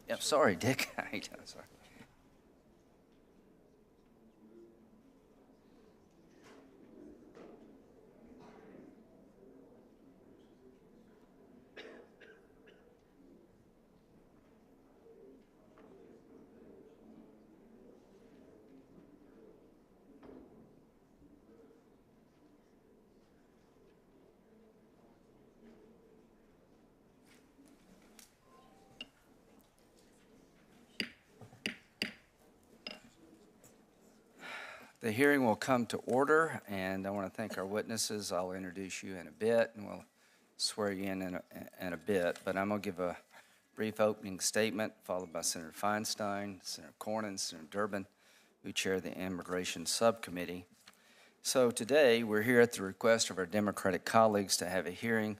Yep, sorry, Dick. Sorry. The hearing will come to order, and I want to thank our witnesses. I'll introduce you in a bit, and we'll swear you in a bit. But I'm going to give a brief opening statement, followed by Senator Feinstein, Senator Cornyn, Senator Durbin, who chair the Immigration Subcommittee. So today, we're here at the request of our Democratic colleagues to have a hearing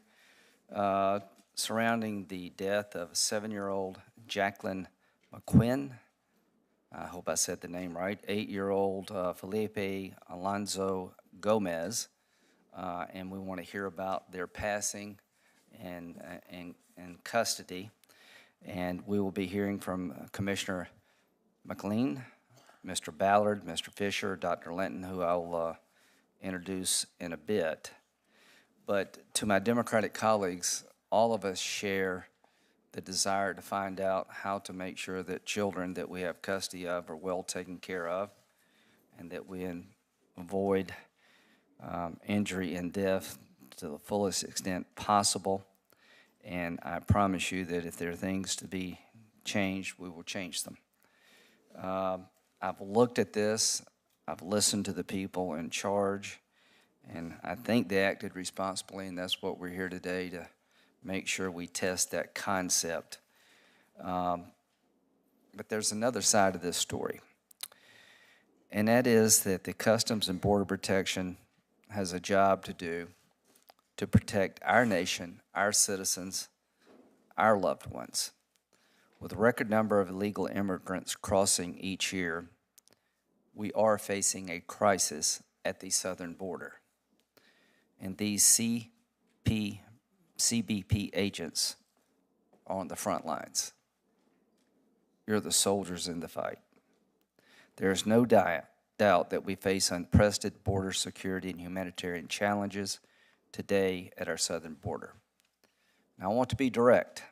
surrounding the death of 7-year-old Jacqueline McAleenan. I hope I said the name right, 8-year-old Felipe Alonso Gomez, and we want to hear about their passing and custody. And we will be hearing from Commissioner McAleenan, Mr. Ballard, Mr. Fisher, Dr. Linton, who I'll introduce in a bit. But to my Democratic colleagues, all of us share the desire to find out how to make sure that children that we have custody of are well taken care of, and that we avoid injury and death to the fullest extent possible. And I promise you that if there are things to be changed, we will change them. I've looked at this, I've listened to the people in charge, and I think they acted responsibly, and that's what we're here today to make sure we test that concept. But there's another side of this story, and that is that the Customs and Border Protection has a job to do to protect our nation, our citizens, our loved ones. With a record number of illegal immigrants crossing each year, we are facing a crisis at the southern border. And these CBP agents are on the front lines. You're the soldiers in the fight. There is no doubt that we face unprecedented border security and humanitarian challenges today at our southern border. Now, I want to be direct.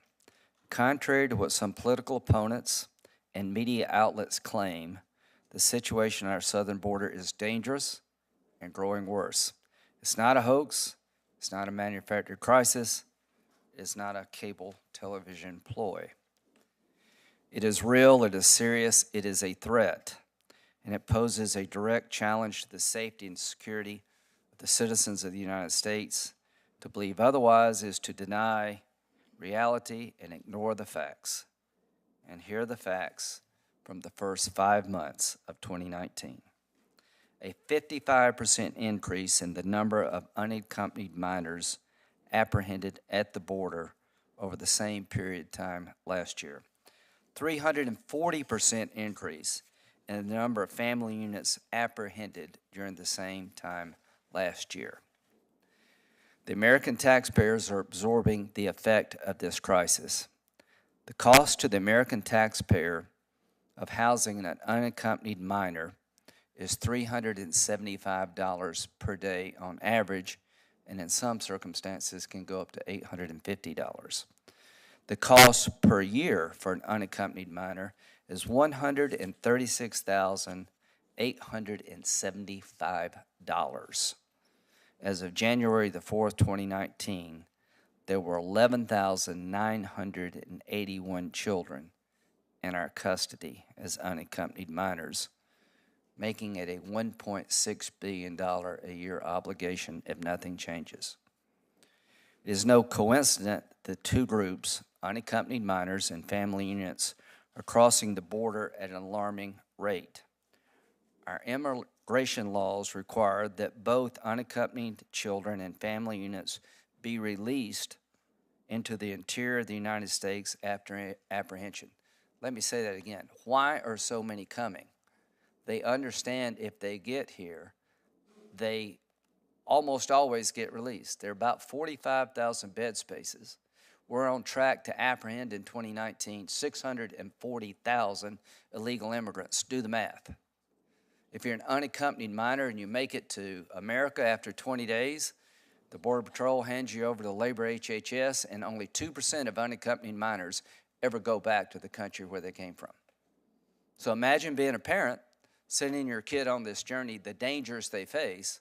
Contrary to what some political opponents and media outlets claim, the situation on our southern border is dangerous and growing worse. It's not a hoax. It's not a manufactured crisis. It's not a cable television ploy. It is real, it is serious, it is a threat, and it poses a direct challenge to the safety and security of the citizens of the United States. To believe otherwise is to deny reality and ignore the facts. And here are the facts from the first 5 months of 2019. A 55% increase in the number of unaccompanied minors apprehended at the border over the same period of time last year. 340% increase in the number of family units apprehended during the same time last year. The American taxpayers are absorbing the effect of this crisis. The cost to the American taxpayer of housing an unaccompanied minor is $375 per day on average, and in some circumstances can go up to $850. The cost per year for an unaccompanied minor is $136,875. As of January the 4th, 2019, there were 11,981 children in our custody as unaccompanied minors, making it a $1.6 billion a year obligation if nothing changes. It is no coincidence that two groups, unaccompanied minors and family units, are crossing the border at an alarming rate. Our immigration laws require that both unaccompanied children and family units be released into the interior of the United States after apprehension. Let me say that again. Why are so many coming? They understand if they get here, they almost always get released. There are about 45,000 bed spaces. We're on track to apprehend in 2019 640,000 illegal immigrants. Do the math. If you're an unaccompanied minor and you make it to America after 20 days, the Border Patrol hands you over to labor HHS, and only 2% of unaccompanied minors ever go back to the country where they came from. So imagine being a parent, sending your kid on this journey, the dangers they face,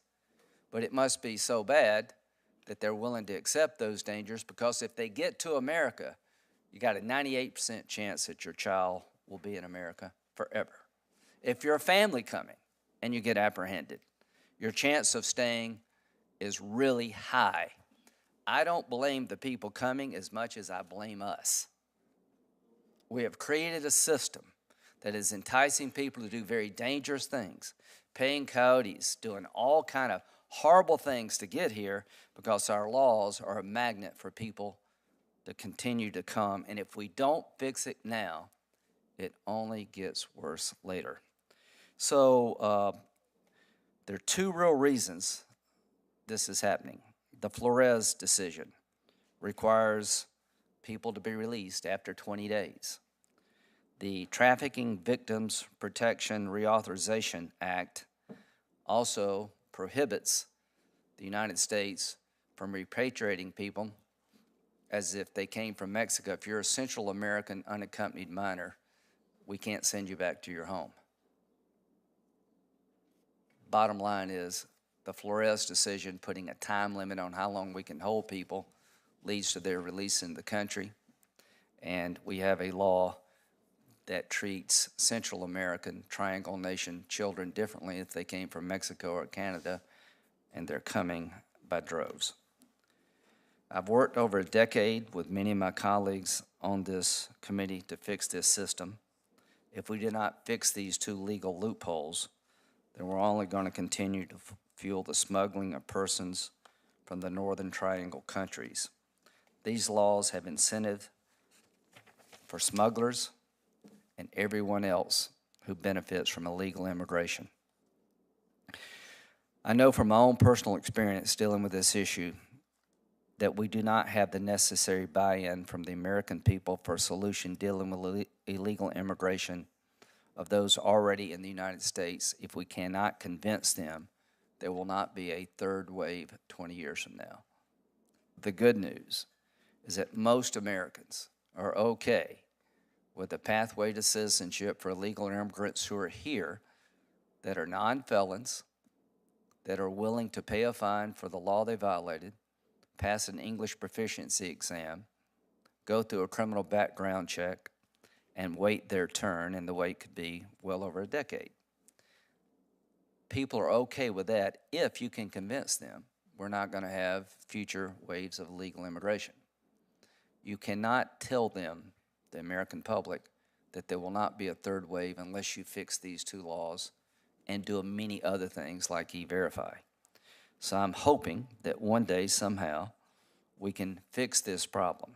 but it must be so bad that they're willing to accept those dangers, because if they get to America, you got a 98% chance that your child will be in America forever. If you're a family coming and you get apprehended, your chance of staying is really high. I don't blame the people coming as much as I blame us. We have created a system that is enticing people to do very dangerous things, paying coyotes, doing all kind of horrible things to get here, because our laws are a magnet for people to continue to come. And if we don't fix it now, it only gets worse later. So there are two real reasons this is happening. The Flores decision requires people to be released after 20 days. The Trafficking Victims Protection Reauthorization Act also prohibits the United States from repatriating people as if they came from Mexico. If you're a Central American unaccompanied minor, we can't send you back to your home. Bottom line is, the Flores decision, putting a time limit on how long we can hold people, leads to their release in the country. And we have a law that treats Central American Triangle Nation children differently if they came from Mexico or Canada, and they're coming by droves. I've worked over a decade with many of my colleagues on this committee to fix this system. If we did not fix these two legal loopholes, then we're only going to continue to fuel the smuggling of persons from the Northern Triangle countries. These laws have incentive for smugglers and everyone else who benefits from illegal immigration. I know from my own personal experience dealing with this issue that we do not have the necessary buy-in from the American people for a solution dealing with illegal immigration of those already in the United States if we cannot convince them there will not be a third wave 20 years from now. The good news is that most Americans are okay with a pathway to citizenship for illegal immigrants who are here, that are non-felons, that are willing to pay a fine for the law they violated, pass an English proficiency exam, go through a criminal background check, and wait their turn, and the wait could be well over a decade. People are okay with that if you can convince them we're not going to have future waves of illegal immigration. You cannot tell them, the American public, that there will not be a third wave unless you fix these two laws and do many other things like E-Verify. So I'm hoping that one day, somehow, we can fix this problem.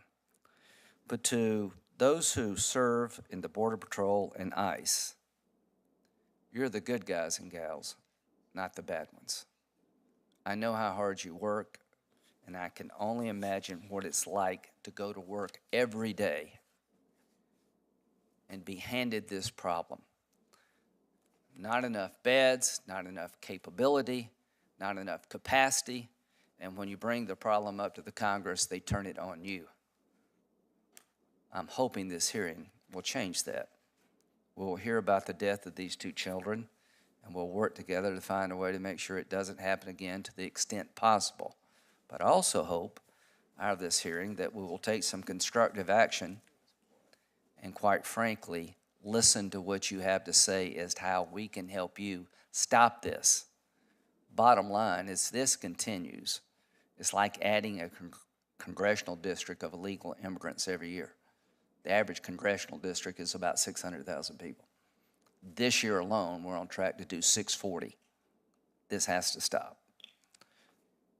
But to those who serve in the Border Patrol and ICE, you're the good guys and gals, not the bad ones. I know how hard you work, and I can only imagine what it's like to go to work every day and be handed this problem. Not enough beds, not enough capability, not enough capacity, and when you bring the problem up to the Congress, they turn it on you. I'm hoping this hearing will change that. We'll hear about the death of these two children, and we'll work together to find a way to make sure it doesn't happen again to the extent possible. But I also hope, out of this hearing, that we will take some constructive action and, quite frankly, listen to what you have to say as to how we can help you stop this. Bottom line is, this continues, it's like adding a congressional district of illegal immigrants every year. The average congressional district is about 600,000 people. This year alone, we're on track to do 640. This has to stop.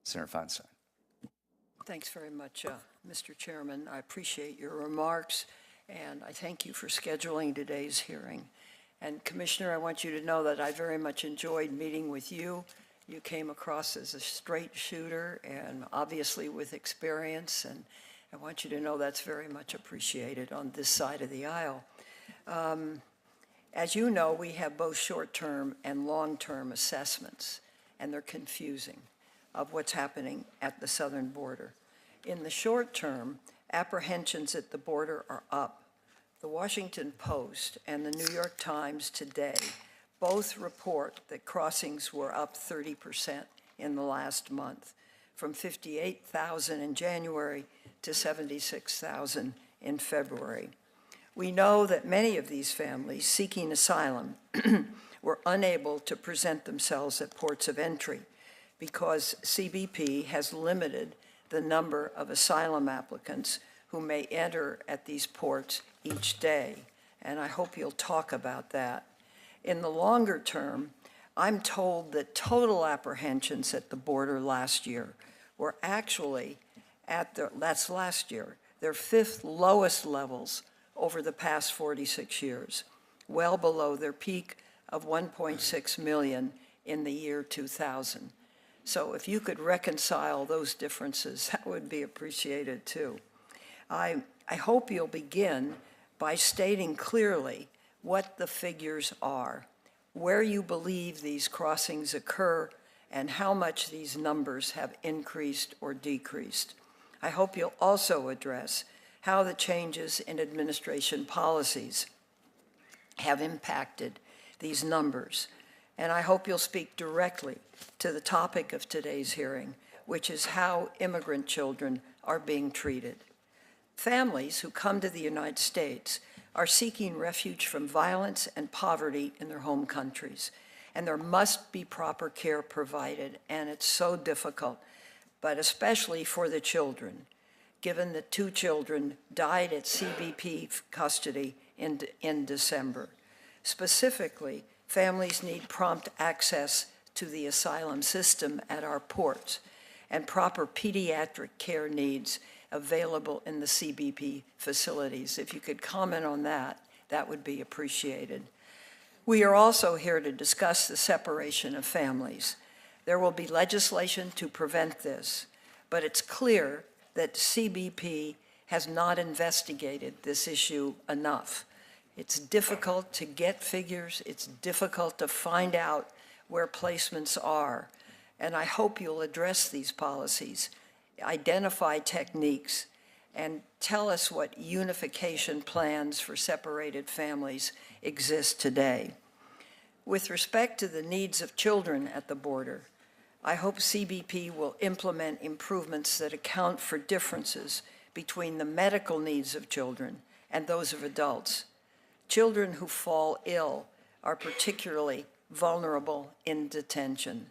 Senator Feinstein. Thanks very much, Mr. Chairman. I appreciate your remarks, and I thank you for scheduling today's hearing. And Commissioner, I want you to know that I very much enjoyed meeting with you. You came across as a straight shooter and obviously with experience, and I want you to know that's very much appreciated on this side of the aisle. As you know, we have both short-term and long-term assessments, and they're confusing, of what's happening at the southern border. In the short term, apprehensions at the border are up. The Washington Post and the New York Times today both report that crossings were up 30% in the last month, from 58,000 in January to 76,000 in February. We know that many of these families seeking asylum were unable to present themselves at ports of entry because CBP has limited the number of asylum applicants who may enter at these ports each day, and I hope you'll talk about that. In the longer term, I'm told that total apprehensions at the border last year were actually that's last year, their fifth lowest levels over the past 46 years, well below their peak of 1.6 million in the year 2000. So if you could reconcile those differences, that would be appreciated too. I hope you'll begin by stating clearly what the figures are, where you believe these crossings occur, and how much these numbers have increased or decreased. I hope you'll also address how the changes in administration policies have impacted these numbers. And I hope you'll speak directly to the topic of today's hearing, which is how immigrant children are being treated. Families who come to the United States are seeking refuge from violence and poverty in their home countries, and there must be proper care provided, and it's so difficult, but especially for the children, given that 2 children died at CBP custody in December. Specifically, families need prompt access to the asylum system at our ports and proper pediatric care needs available in the CBP facilities. If you could comment on that, that would be appreciated. We are also here to discuss the separation of families. There will be legislation to prevent this, but it's clear that CBP has not investigated this issue enough. It's difficult to get figures. It's difficult to find out where placements are. And I hope you'll address these policies, identify techniques, and tell us what unification plans for separated families exist today. With respect to the needs of children at the border, I hope CBP will implement improvements that account for differences between the medical needs of children and those of adults. Children who fall ill are particularly vulnerable in detention.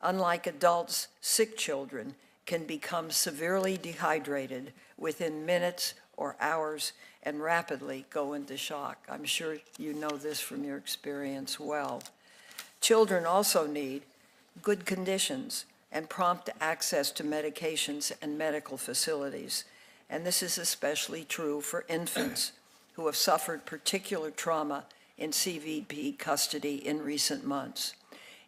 Unlike adults, sick children can become severely dehydrated within minutes or hours and rapidly go into shock. I'm sure you know this from your experience well. Children also need good conditions and prompt access to medications and medical facilities. And this is especially true for infants who have suffered particular trauma in CBP custody in recent months.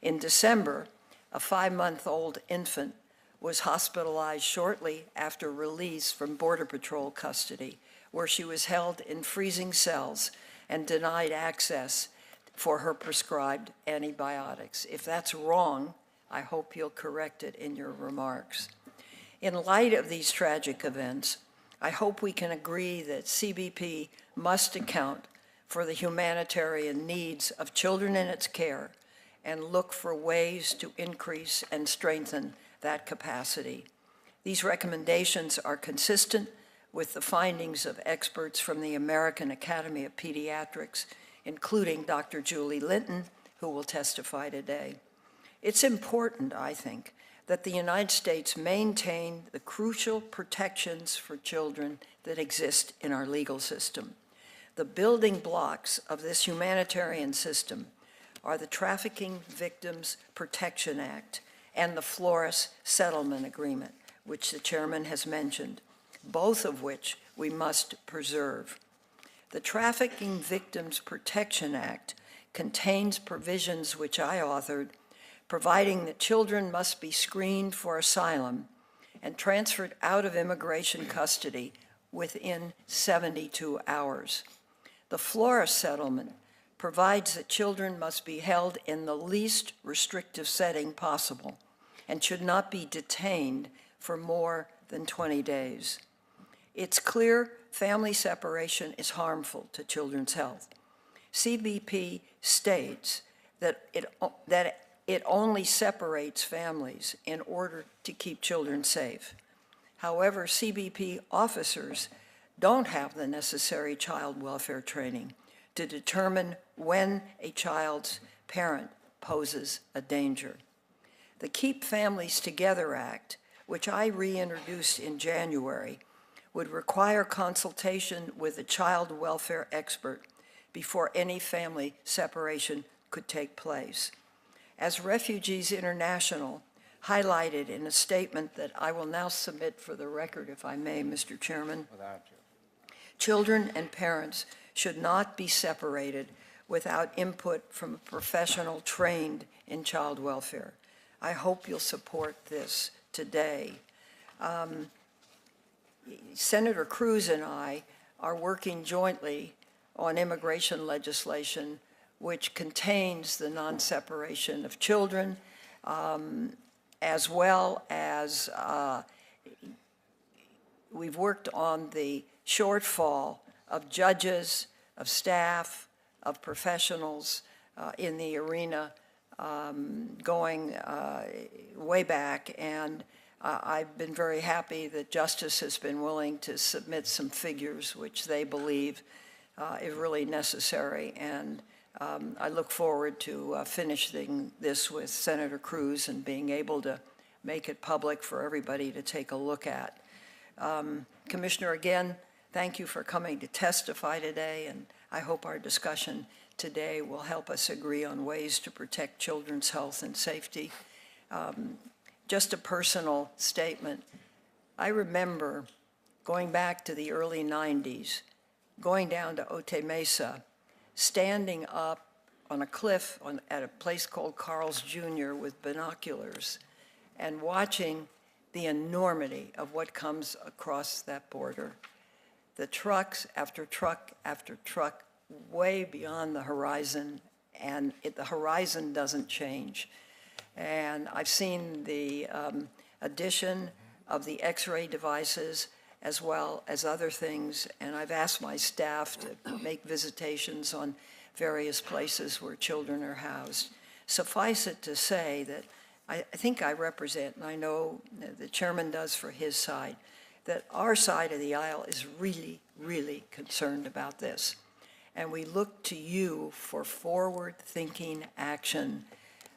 In December, a 5-month-old infant was hospitalized shortly after release from Border Patrol custody, where she was held in freezing cells and denied access for her prescribed antibiotics. If that's wrong, I hope you'll correct it in your remarks. In light of these tragic events, I hope we can agree that CBP must account for the humanitarian needs of children in its care and look for ways to increase and strengthen that capacity. These recommendations are consistent with the findings of experts from the American Academy of Pediatrics, including Dr. Julie Linton, who will testify today. It's important, I think, that the United States maintain the crucial protections for children that exist in our legal system. The building blocks of this humanitarian system are the Trafficking Victims Protection Act and the Flores Settlement Agreement, which the chairman has mentioned, both of which we must preserve. The Trafficking Victims Protection Act contains provisions which I authored, providing that children must be screened for asylum and transferred out of immigration custody within 72 hours. The Flora settlement provides that children must be held in the least restrictive setting possible and should not be detained for more than 20 days. It's clear family separation is harmful to children's health. CBP states that it only separates families in order to keep children safe. However, CBP officers don't have the necessary child welfare training to determine when a child's parent poses a danger. The Keep Families Together Act, which I reintroduced in January, would require consultation with a child welfare expert before any family separation could take place. As Refugees International highlighted in a statement that I will now submit for the record, if I may, Mr. Chairman, children and parents should not be separated without input from a professional trained in child welfare. I hope you'll support this today. Senator Cruz and I are working jointly on immigration legislation which contains the non-separation of children, as well as we've worked on the shortfall of judges, of staff, of professionals in the arena going way back, and I've been very happy that Justice has been willing to submit some figures which they believe is really necessary, and I look forward to finishing this with Senator Cruz and being able to make it public for everybody to take a look at. Commissioner, again, thank you for coming to testify today, and I hope our discussion today will help us agree on ways to protect children's health and safety. Just a personal statement. I remember going back to the early 90s, going down to Otay Mesa, standing up on a cliff at a place called Carl's Jr. with binoculars and watching the enormity of what comes across that border. The trucks after truck after truck way beyond the horizon, and the horizon doesn't change. And I've seen the addition of the X-ray devices as well as other things, and I've asked my staff to make visitations on various places where children are housed. Suffice it to say that I think I represent, and I know the chairman does for his side, that our side of the aisle is really, really concerned about this. And we look to you for forward-thinking action.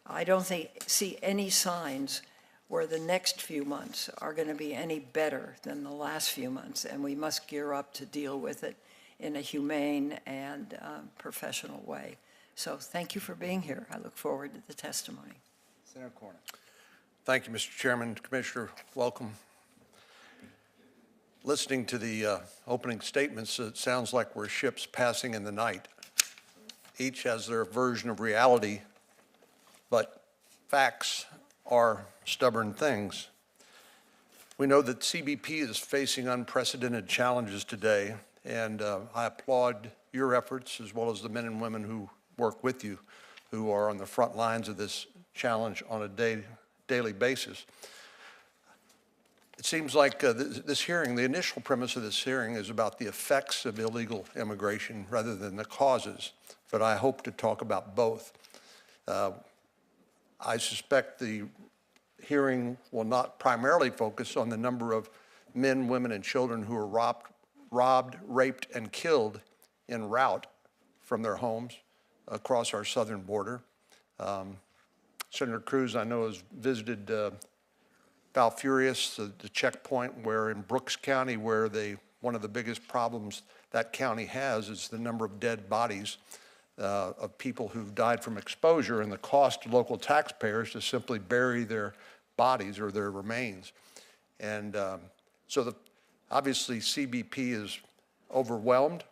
I don't see any signs where the next few months are going to be any better than the last few months, and we must gear up to deal with it in a humane and professional way. So thank you for being here. I look forward to the testimony. Senator Cornyn. Thank you, Mr. Chairman. Commissioner, welcome. Listening to the opening statements, it sounds like we're ships passing in the night. Each has their version of reality, but facts are stubborn things. We know that CBP is facing unprecedented challenges today, and I applaud your efforts as well as the men and women who work with you, who are on the front lines of this challenge on a daily basis. It seems like this hearing, the initial premise of this hearing is about the effects of illegal immigration rather than the causes, but I hope to talk about both. I suspect the hearing will not primarily focus on the number of men, women, and children who are robbed, raped, and killed en route from their homes across our southern border. Senator Cruz, I know, has visited Valfurious, the checkpoint where in Brooks County, where one of the biggest problems that county has is the number of dead bodies of people who've died from exposure and the cost to local taxpayers to simply bury their bodies or their remains. And so obviously CBP is overwhelmed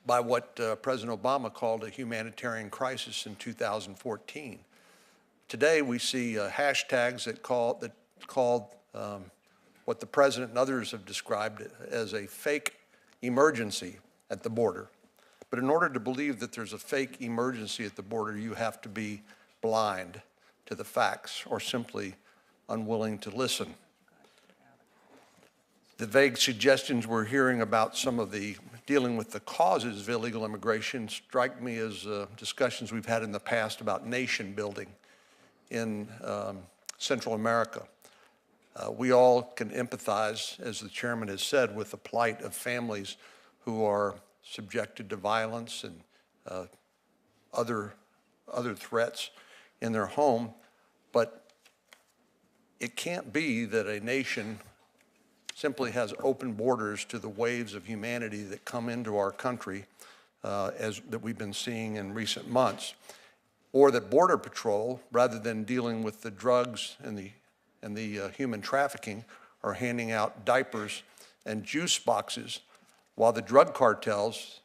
by what President Obama called a humanitarian crisis in 2014. Today we see hashtags that call what the president and others have described as a fake emergency at the border. But in order to believe that there's a fake emergency at the border, you have to be blind to the facts or simply unwilling to listen. The vague suggestions we're hearing about some of the dealing with the causes of illegal immigration strike me as discussions we've had in the past about nation building in Central America. We all can empathize, as the chairman has said, with the plight of families who are subjected to violence and other threats in their home, but it can't be that a nation simply has open borders to the waves of humanity that come into our country that we've been seeing in recent months, or that Border Patrol, rather than dealing with the drugs and the human trafficking, are handing out diapers and juice boxes, while the drug cartels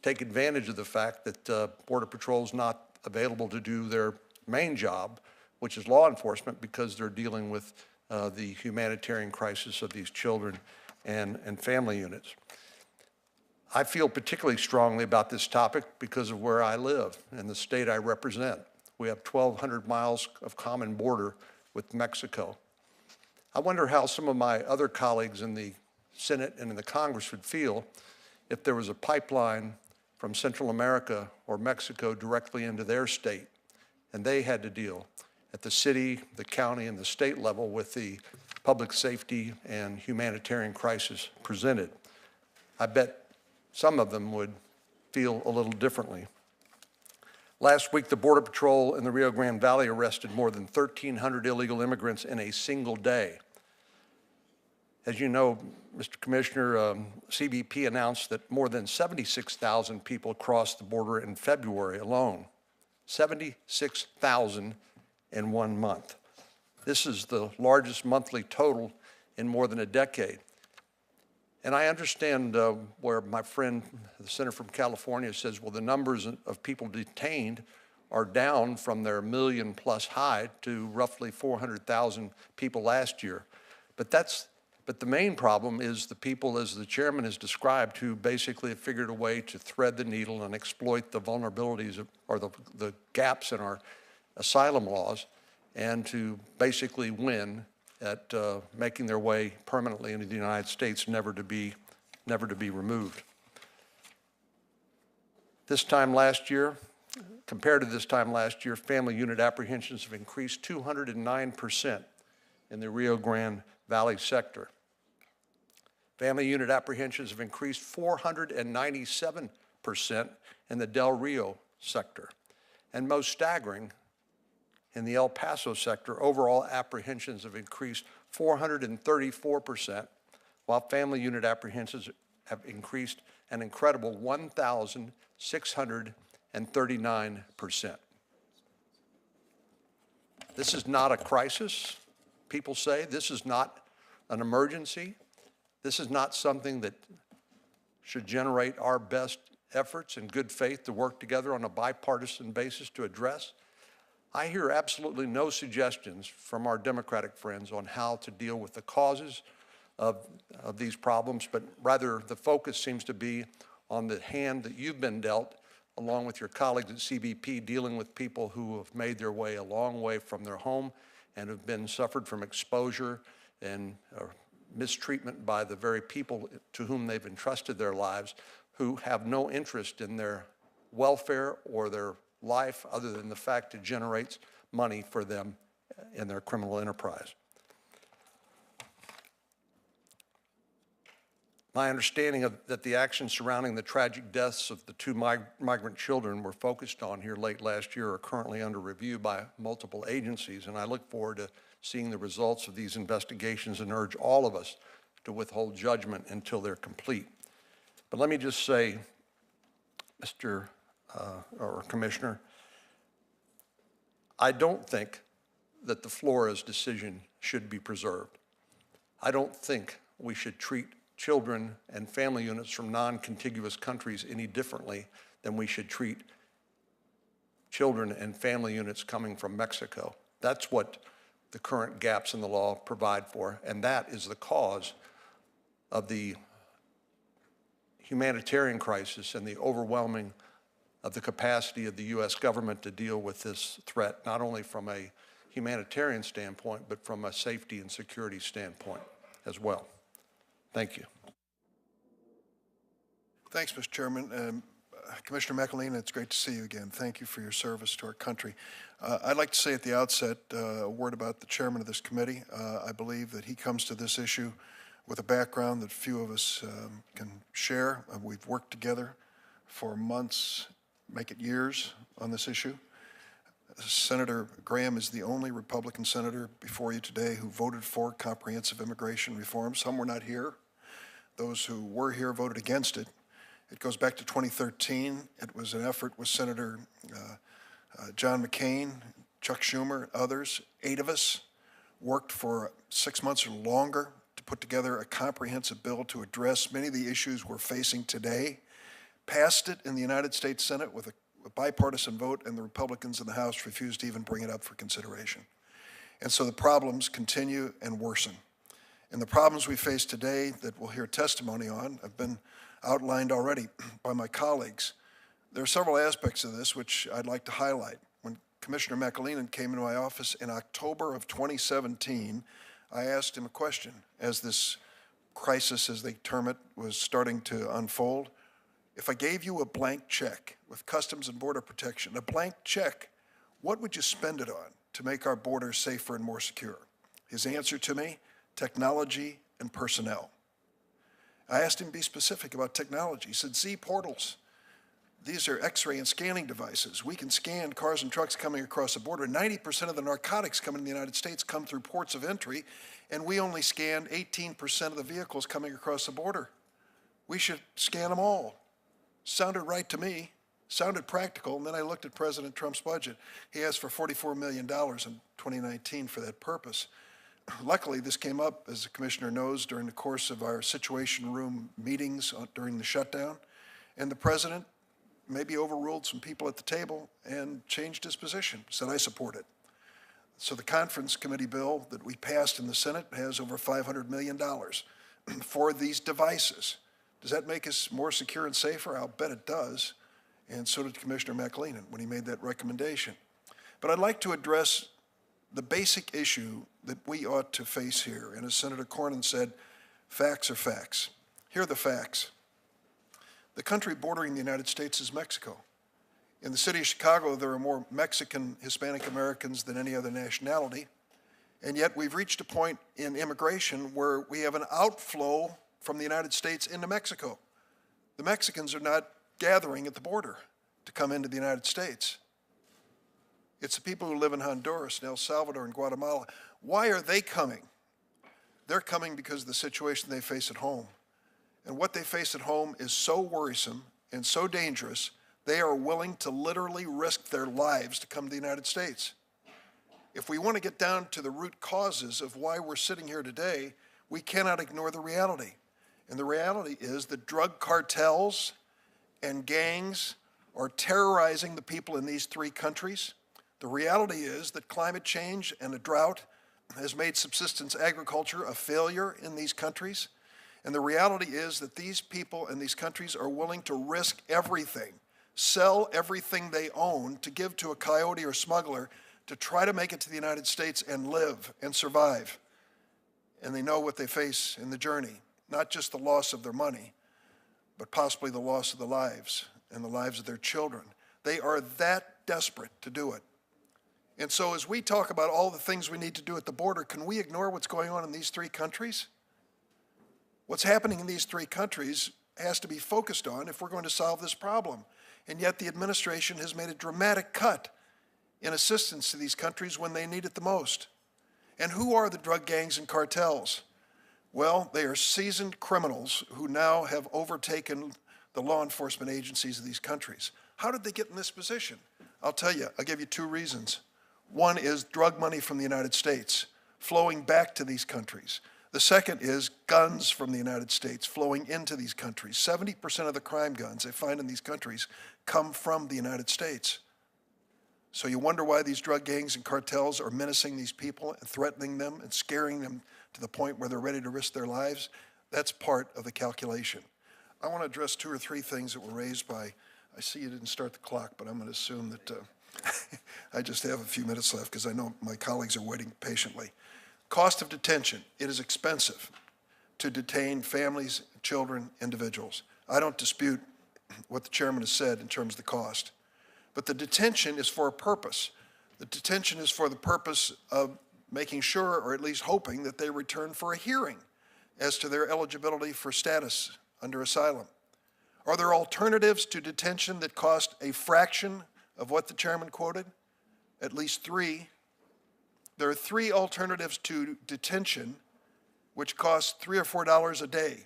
take advantage of the fact that Border Patrol is not available to do their main job, which is law enforcement, because they're dealing with the humanitarian crisis of these children and family units. I feel particularly strongly about this topic because of where I live and the state I represent. We have 1,200 miles of common border with Mexico. I wonder how some of my other colleagues in the Senate and in the Congress would feel if there was a pipeline from Central America or Mexico directly into their state, and they had to deal at the city, the county, and the state level with the public safety and humanitarian crisis presented. I bet some of them would feel a little differently. Last week, the Border Patrol in the Rio Grande Valley arrested more than 1,300 illegal immigrants in a single day. As you know, Mr. Commissioner, CBP announced that more than 76,000 people crossed the border in February alone. 76,000 in 1 month. This is the largest monthly total in more than a decade. And I understand where my friend, the senator from California, says, well, the numbers of people detained are down from their million-plus high to roughly 400,000 people last year. But the main problem is the people, as the chairman has described, who basically have figured a way to thread the needle and exploit the vulnerabilities or the gaps in our asylum laws, and to basically win at making their way permanently into the United States, never to be removed. This time last year, compared to this time last year, family unit apprehensions have increased 209% in the Rio Grande Valley sector. Family unit apprehensions have increased 497% in the Del Rio sector. And most staggering, in the El Paso sector, overall apprehensions have increased 434%, while family unit apprehensions have increased an incredible 1,639%. This is not a crisis, people say. This is not an emergency. This is not something that should generate our best efforts in good faith to work together on a bipartisan basis to address. I hear absolutely no suggestions from our Democratic friends on how to deal with the causes of these problems, but rather the focus seems to be on the hand that you've been dealt, along with your colleagues at CBP, dealing with people who have made their way a long way from their home and have been suffered from exposure and mistreatment by the very people to whom they've entrusted their lives, who have no interest in their welfare or their life other than the fact it generates money for them in their criminal enterprise. My understanding of that the actions surrounding the tragic deaths of the two migrant children we're focused on here late last year are currently under review by multiple agencies, and I look forward to seeing the results of these investigations and urge all of us to withhold judgment until they're complete. But let me just say, Mr. or Commissioner, I don't think that the Flores decision should be preserved. I don't think we should treat children and family units from non-contiguous countries any differently than we should treat children and family units coming from Mexico. That's what the current gaps in the law provide for, and that is the cause of the humanitarian crisis and the overwhelming of the capacity of the U.S. government to deal with this threat, not only from a humanitarian standpoint, but from a safety and security standpoint as well. Thank you. Thanks, Mr. Chairman. Commissioner McAleenan, it's great to see you again. Thank you for your service to our country. I'd like to say at the outset a word about the chairman of this committee. I believe that he comes to this issue with a background that few of us can share. We've worked together for months, make it years, on this issue. Senator Graham is the only Republican senator before you today who voted for comprehensive immigration reform. Some were not here. Those who were here voted against it. It goes back to 2013. It was an effort with Senator John McCain, Chuck Schumer, others. 8 of us worked for 6 months or longer to put together a comprehensive bill to address many of the issues we're facing today. Passed it in the United States Senate with a bipartisan vote, and the Republicans in the House refused to even bring it up for consideration. And so the problems continue and worsen. And the problems we face today that we'll hear testimony on have been outlined already by my colleagues. There are several aspects of this which I'd like to highlight. When Commissioner McAleenan came into my office in October of 2017, I asked him a question as this crisis, as they term it, was starting to unfold. If I gave you a blank check with Customs and Border Protection, a blank check, what would you spend it on to make our borders safer and more secure? His answer to me, technology and personnel. I asked him to be specific about technology. He said, Z portals. These are X-ray and scanning devices. We can scan cars and trucks coming across the border. 90% of the narcotics coming in the United States come through ports of entry, and we only scan 18% of the vehicles coming across the border. We should scan them all. Sounded right to me, sounded practical, and then I looked at President Trump's budget. He asked for $44 million in 2019 for that purpose. Luckily, this came up, as the Commissioner knows, during the course of our Situation Room meetings during the shutdown, and the President maybe overruled some people at the table and changed his position, said, I support it. So the conference committee bill that we passed in the Senate has over $500 million for these devices. Does that make us more secure and safer? I'll bet it does. And so did Commissioner McAleenan when he made that recommendation. But I'd like to address the basic issue that we ought to face here. And as Senator Cornyn said, facts are facts. Here are the facts. The country bordering the United States is Mexico. In the city of Chicago, there are more Mexican Hispanic Americans than any other nationality. And yet we've reached a point in immigration where we have an outflow from the United States into Mexico. The Mexicans are not gathering at the border to come into the United States. It's the people who live in Honduras and El Salvador and Guatemala. Why are they coming? They're coming because of the situation they face at home. And what they face at home is so worrisome and so dangerous, they are willing to literally risk their lives to come to the United States. If we want to get down to the root causes of why we're sitting here today, we cannot ignore the reality. And the reality is that drug cartels and gangs are terrorizing the people in these 3 countries. The reality is that climate change and a drought has made subsistence agriculture a failure in these countries. And the reality is that these people in these countries are willing to risk everything, sell everything they own to give to a coyote or smuggler to try to make it to the United States and live and survive. And they know what they face in the journey, not just the loss of their money, but possibly the loss of their lives and the lives of their children. They are that desperate to do it. And so as we talk about all the things we need to do at the border, can we ignore what's going on in these 3 countries? What's happening in these 3 countries has to be focused on if we're going to solve this problem. And yet the administration has made a dramatic cut in assistance to these countries when they need it the most. And who are the drug gangs and cartels? Well, they are seasoned criminals who now have overtaken the law enforcement agencies of these countries. How did they get in this position? I'll tell you, I'll give you 2 reasons. One is drug money from the United States flowing back to these countries. The second is guns from the United States flowing into these countries. 70% of the crime guns they find in these countries come from the United States. So you wonder why these drug gangs and cartels are menacing these people and threatening them and scaring them to the point where they're ready to risk their lives. That's part of the calculation. I want to address 2 or 3 things that were raised by, I see you didn't start the clock, but I'm going to assume that I just have a few minutes left because I know my colleagues are waiting patiently. Cost of detention. It is expensive to detain families, children, individuals. I don't dispute what the chairman has said in terms of the cost. But the detention is for a purpose. The detention is for the purpose of making sure, or at least hoping, that they return for a hearing as to their eligibility for status under asylum. Are there alternatives to detention that cost a fraction of what the chairman quoted? At least 3. There are 3 alternatives to detention which cost $3 or $4 a day.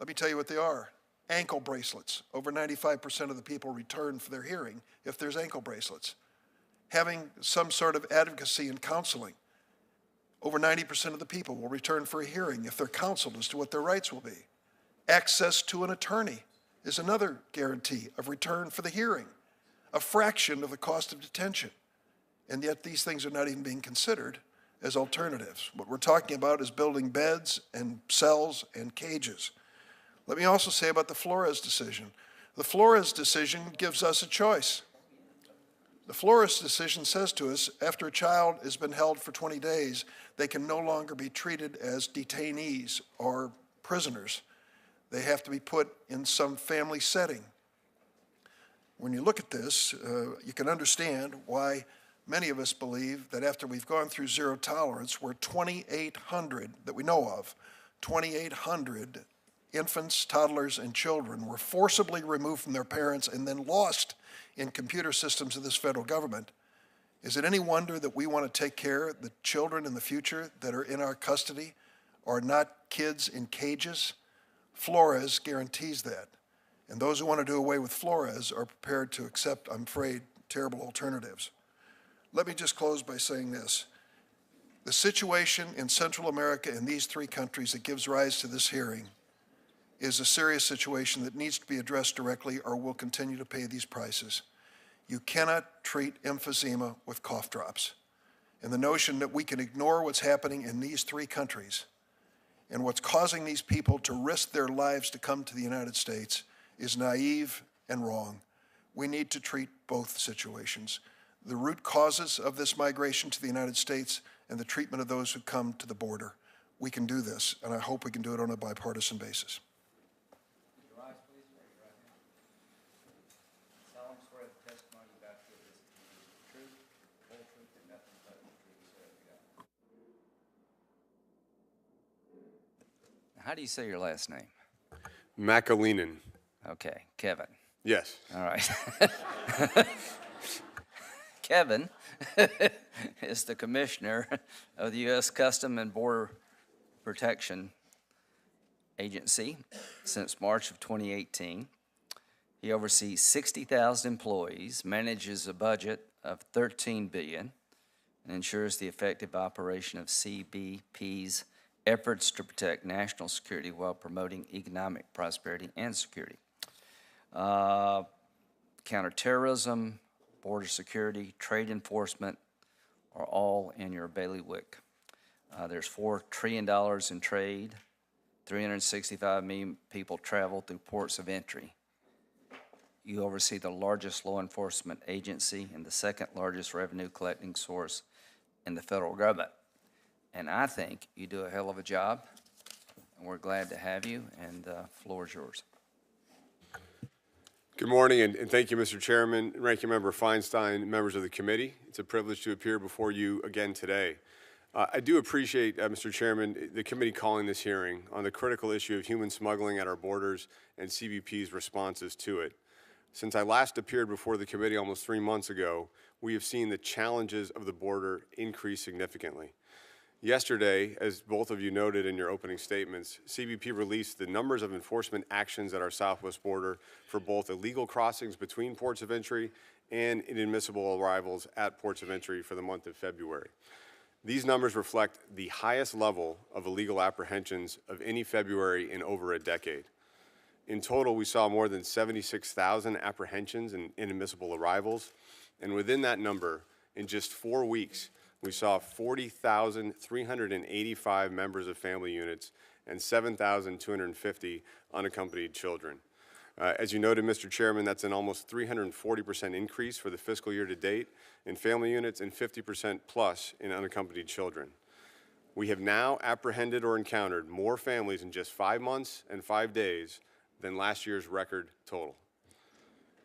Let me tell you what they are. Ankle bracelets. Over 95% of the people return for their hearing if there's ankle bracelets. Having some sort of advocacy and counseling. Over 90% of the people will return for a hearing if they're counseled as to what their rights will be. Access to an attorney is another guarantee of return for the hearing. A fraction of the cost of detention. And yet these things are not even being considered as alternatives. What we're talking about is building beds and cells and cages. Let me also say about the Flores decision. The Flores decision gives us a choice. The Flores decision says to us, after a child has been held for 20 days, they can no longer be treated as detainees or prisoners. They have to be put in some family setting. When you look at this, you can understand why many of us believe that after we've gone through zero tolerance, where 2,800, that we know of, 2,800 infants, toddlers, and children were forcibly removed from their parents and then lost in computer systems of this federal government. Is it any wonder that we want to take care of the children in the future that are in our custody are not kids in cages? Flores guarantees that. And those who want to do away with Flores are prepared to accept, I'm afraid, terrible alternatives. Let me just close by saying this. The situation in Central America in these 3 countries that gives rise to this hearing is a serious situation that needs to be addressed directly or we'll continue to pay these prices. You cannot treat emphysema with cough drops. And the notion that we can ignore what's happening in these 3 countries and what's causing these people to risk their lives to come to the United States is naive and wrong. We need to treat both situations. The root causes of this migration to the United States and the treatment of those who come to the border. We can do this, and I hope we can do it on a bipartisan basis. How do you say your last name? McAleenan. Okay, Kevin. Yes. All right. Kevin is the commissioner of the U.S. Customs and Border Protection Agency since March of 2018. He oversees 60,000 employees, manages a budget of $13 billion, and ensures the effective operation of CBP's efforts to protect national security while promoting economic prosperity and security. Counterterrorism, border security, trade enforcement are all in your bailiwick. There's $4 trillion in trade, 365 million people travel through ports of entry. You oversee the largest law enforcement agency and the 2nd largest revenue collecting source in the federal government. And I think you do a hell of a job, and we're glad to have you, and the floor is yours. Good morning, and thank you, Mr. Chairman, Ranking Member Feinstein, members of the committee. It's a privilege to appear before you again today. I do appreciate, Mr. Chairman, the committee calling this hearing on the critical issue of human smuggling at our borders and CBP's responses to it. Since I last appeared before the committee almost 3 months ago, we have seen the challenges of the border increase significantly. Yesterday, as both of you noted in your opening statements, CBP released the numbers of enforcement actions at our southwest border for both illegal crossings between ports of entry and inadmissible arrivals at ports of entry for the month of February. These numbers reflect the highest level of illegal apprehensions of any February in over a decade. In total, we saw more than 76,000 apprehensions and inadmissible arrivals, And within that number, in just 4 weeks, we saw 40,385 members of family units and 7,250 unaccompanied children. As you noted, Mr. Chairman, that's an almost 340% increase for the fiscal year to date in family units and 50% plus in unaccompanied children. We have now apprehended or encountered more families in just 5 months and 5 days than last year's record total.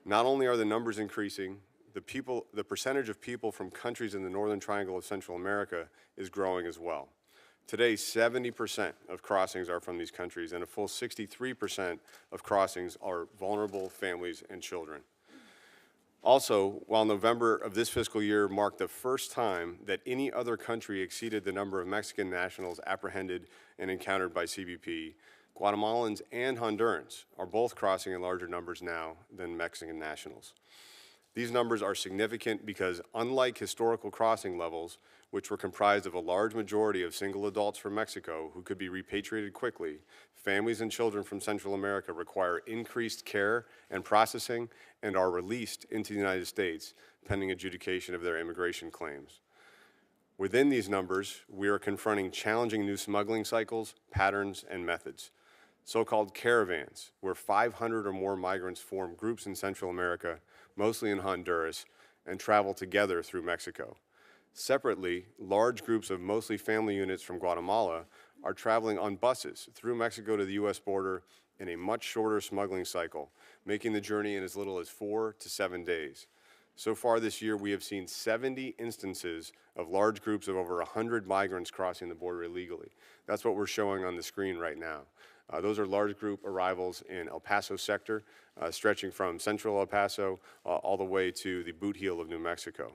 Not only are the numbers increasing, the percentage of people from countries in the Northern Triangle of Central America is growing as well. Today, 70% of crossings are from these countries, and a full 63% of crossings are vulnerable families and children. Also, while November of this fiscal year marked the first time that any other country exceeded the number of Mexican nationals apprehended and encountered by CBP, Guatemalans and Hondurans are both crossing in larger numbers now than Mexican nationals. These numbers are significant because, unlike historical crossing levels, which were comprised of a large majority of single adults from Mexico who could be repatriated quickly, families and children from Central America require increased care and processing and are released into the United States pending adjudication of their immigration claims. Within these numbers, we are confronting challenging new smuggling cycles, patterns, and methods. So-called caravans, where 500 or more migrants form groups in Central America, mostly in Honduras, and travel together through Mexico. Separately, large groups of mostly family units from Guatemala are traveling on buses through Mexico to the U.S. border in a much shorter smuggling cycle, making the journey in as little as 4 to 7 days. So far this year, we have seen 70 instances of large groups of over 100 migrants crossing the border illegally. That's what we're showing on the screen right now. Those are large group arrivals in El Paso sector, stretching from central El Paso all the way to the boot heel of New Mexico.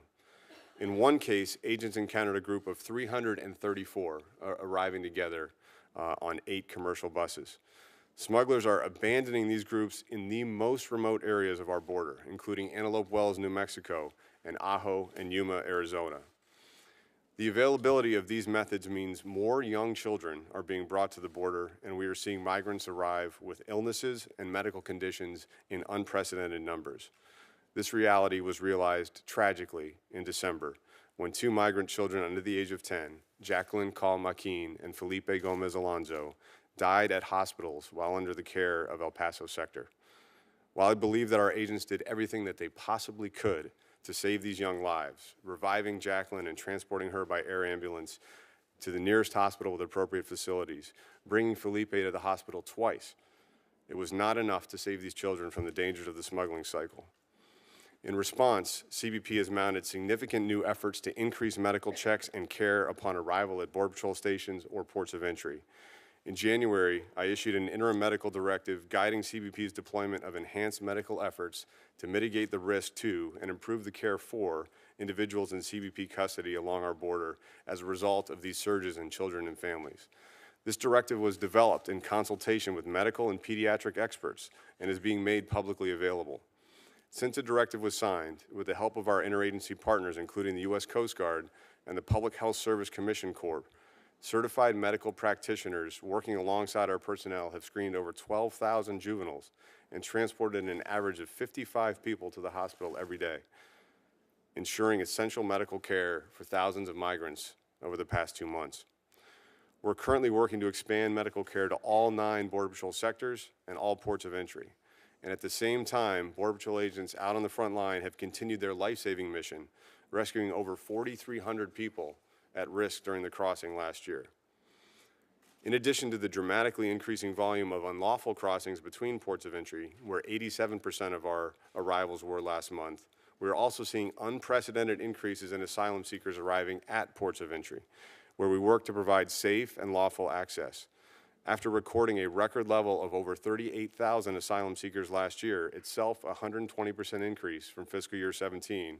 In one case, agents encountered a group of 334 arriving together on 8 commercial buses. Smugglers are abandoning these groups in the most remote areas of our border, including Antelope Wells, New Mexico, and Ajo and Yuma, Arizona. The availability of these methods means more young children are being brought to the border, and we are seeing migrants arrive with illnesses and medical conditions in unprecedented numbers. This reality was realized tragically in December when 2 migrant children under the age of 10, Jacqueline Call Maquin and Felipe Gomez Alonzo, died at hospitals while under the care of El Paso sector. While I believe that our agents did everything that they possibly could to save these young lives, reviving Jacqueline and transporting her by air ambulance to the nearest hospital with appropriate facilities, bringing Felipe to the hospital twice, it was not enough to save these children from the dangers of the smuggling cycle. In response, CBP has mounted significant new efforts to increase medical checks and care upon arrival at Border Patrol stations or ports of entry. In January, I issued an interim medical directive guiding CBP's deployment of enhanced medical efforts to mitigate the risk to and improve the care for individuals in CBP custody along our border as a result of these surges in children and families. This directive was developed in consultation with medical and pediatric experts and is being made publicly available. Since the directive was signed, with the help of our interagency partners, including the U.S. Coast Guard and the Public Health Service Commission Corps, certified medical practitioners working alongside our personnel have screened over 12,000 juveniles and transported an average of 55 people to the hospital every day, ensuring essential medical care for thousands of migrants over the past 2 months. We're currently working to expand medical care to all 9 Border Patrol sectors and all ports of entry. And at the same time, Border Patrol agents out on the front line have continued their life-saving mission, rescuing over 4,300 people at risk during the crossing last year. In addition to the dramatically increasing volume of unlawful crossings between ports of entry, where 87% of our arrivals were last month, we are also seeing unprecedented increases in asylum seekers arriving at ports of entry, where we work to provide safe and lawful access. After recording a record level of over 38,000 asylum seekers last year, itself a 120% increase from fiscal year 17,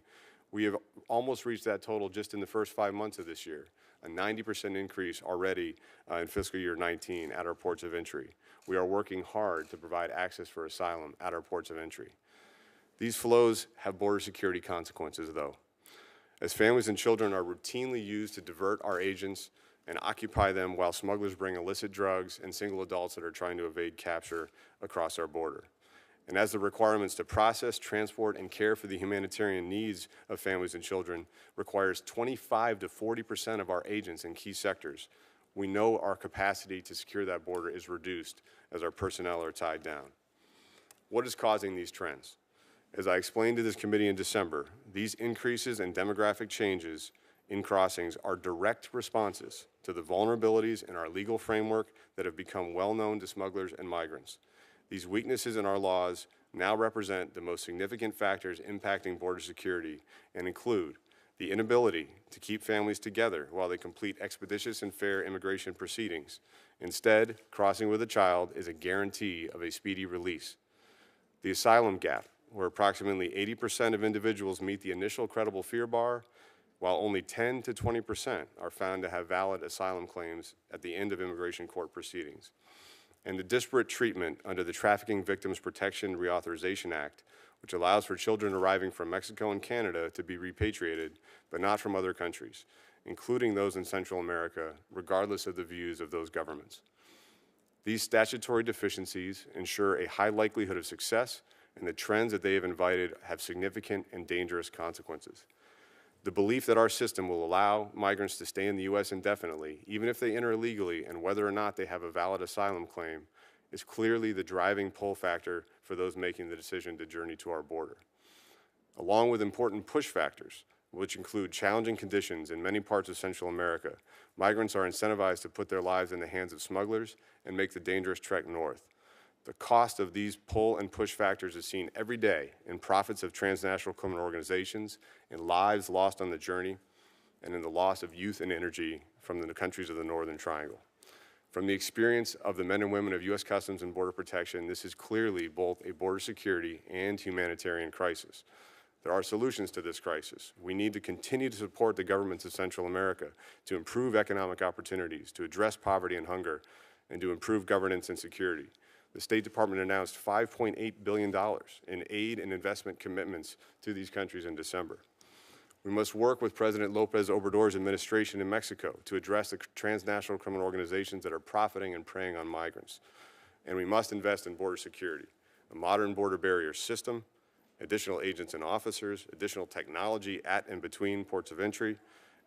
we have almost reached that total just in the first 5 months of this year, a 90% increase already in fiscal year 19 at our ports of entry. We are working hard to provide access for asylum at our ports of entry. These flows have border security consequences, though, as families and children are routinely used to divert our agents and occupy them while smugglers bring illicit drugs and single adults that are trying to evade capture across our border. And as the requirements to process, transport, and care for the humanitarian needs of families and children requires 25 to 40% of our agents in key sectors, we know our capacity to secure that border is reduced as our personnel are tied down. What is causing these trends? As I explained to this committee in December, these increases and demographic changes in crossings are direct responses to the vulnerabilities in our legal framework that have become well known to smugglers and migrants. These weaknesses in our laws now represent the most significant factors impacting border security and include the inability to keep families together while they complete expeditious and fair immigration proceedings. Instead, crossing with a child is a guarantee of a speedy release. The asylum gap, where approximately 80% of individuals meet the initial credible fear bar, while only 10 to 20% are found to have valid asylum claims at the end of immigration court proceedings. And the disparate treatment under the Trafficking Victims Protection Reauthorization Act, which allows for children arriving from Mexico and Canada to be repatriated, but not from other countries, including those in Central America, regardless of the views of those governments. These statutory deficiencies ensure a high likelihood of success, and the trends that they have invited have significant and dangerous consequences. The belief that our system will allow migrants to stay in the U.S. indefinitely, even if they enter illegally and whether or not they have a valid asylum claim, is clearly the driving pull factor for those making the decision to journey to our border. Along with important push factors, which include challenging conditions in many parts of Central America, migrants are incentivized to put their lives in the hands of smugglers and make the dangerous trek north. The cost of these pull and push factors is seen every day in profits of transnational criminal organizations, in lives lost on the journey, and in the loss of youth and energy from the countries of the Northern Triangle. From the experience of the men and women of U.S. Customs and Border Protection, this is clearly both a border security and humanitarian crisis. There are solutions to this crisis. We need to continue to support the governments of Central America to improve economic opportunities, to address poverty and hunger, and to improve governance and security. The State Department announced $5.8 billion in aid and investment commitments to these countries in December. We must work with President López Obrador's administration in Mexico to address the transnational criminal organizations that are profiting and preying on migrants. And we must invest in border security, a modern border barrier system, additional agents and officers, additional technology at and between ports of entry,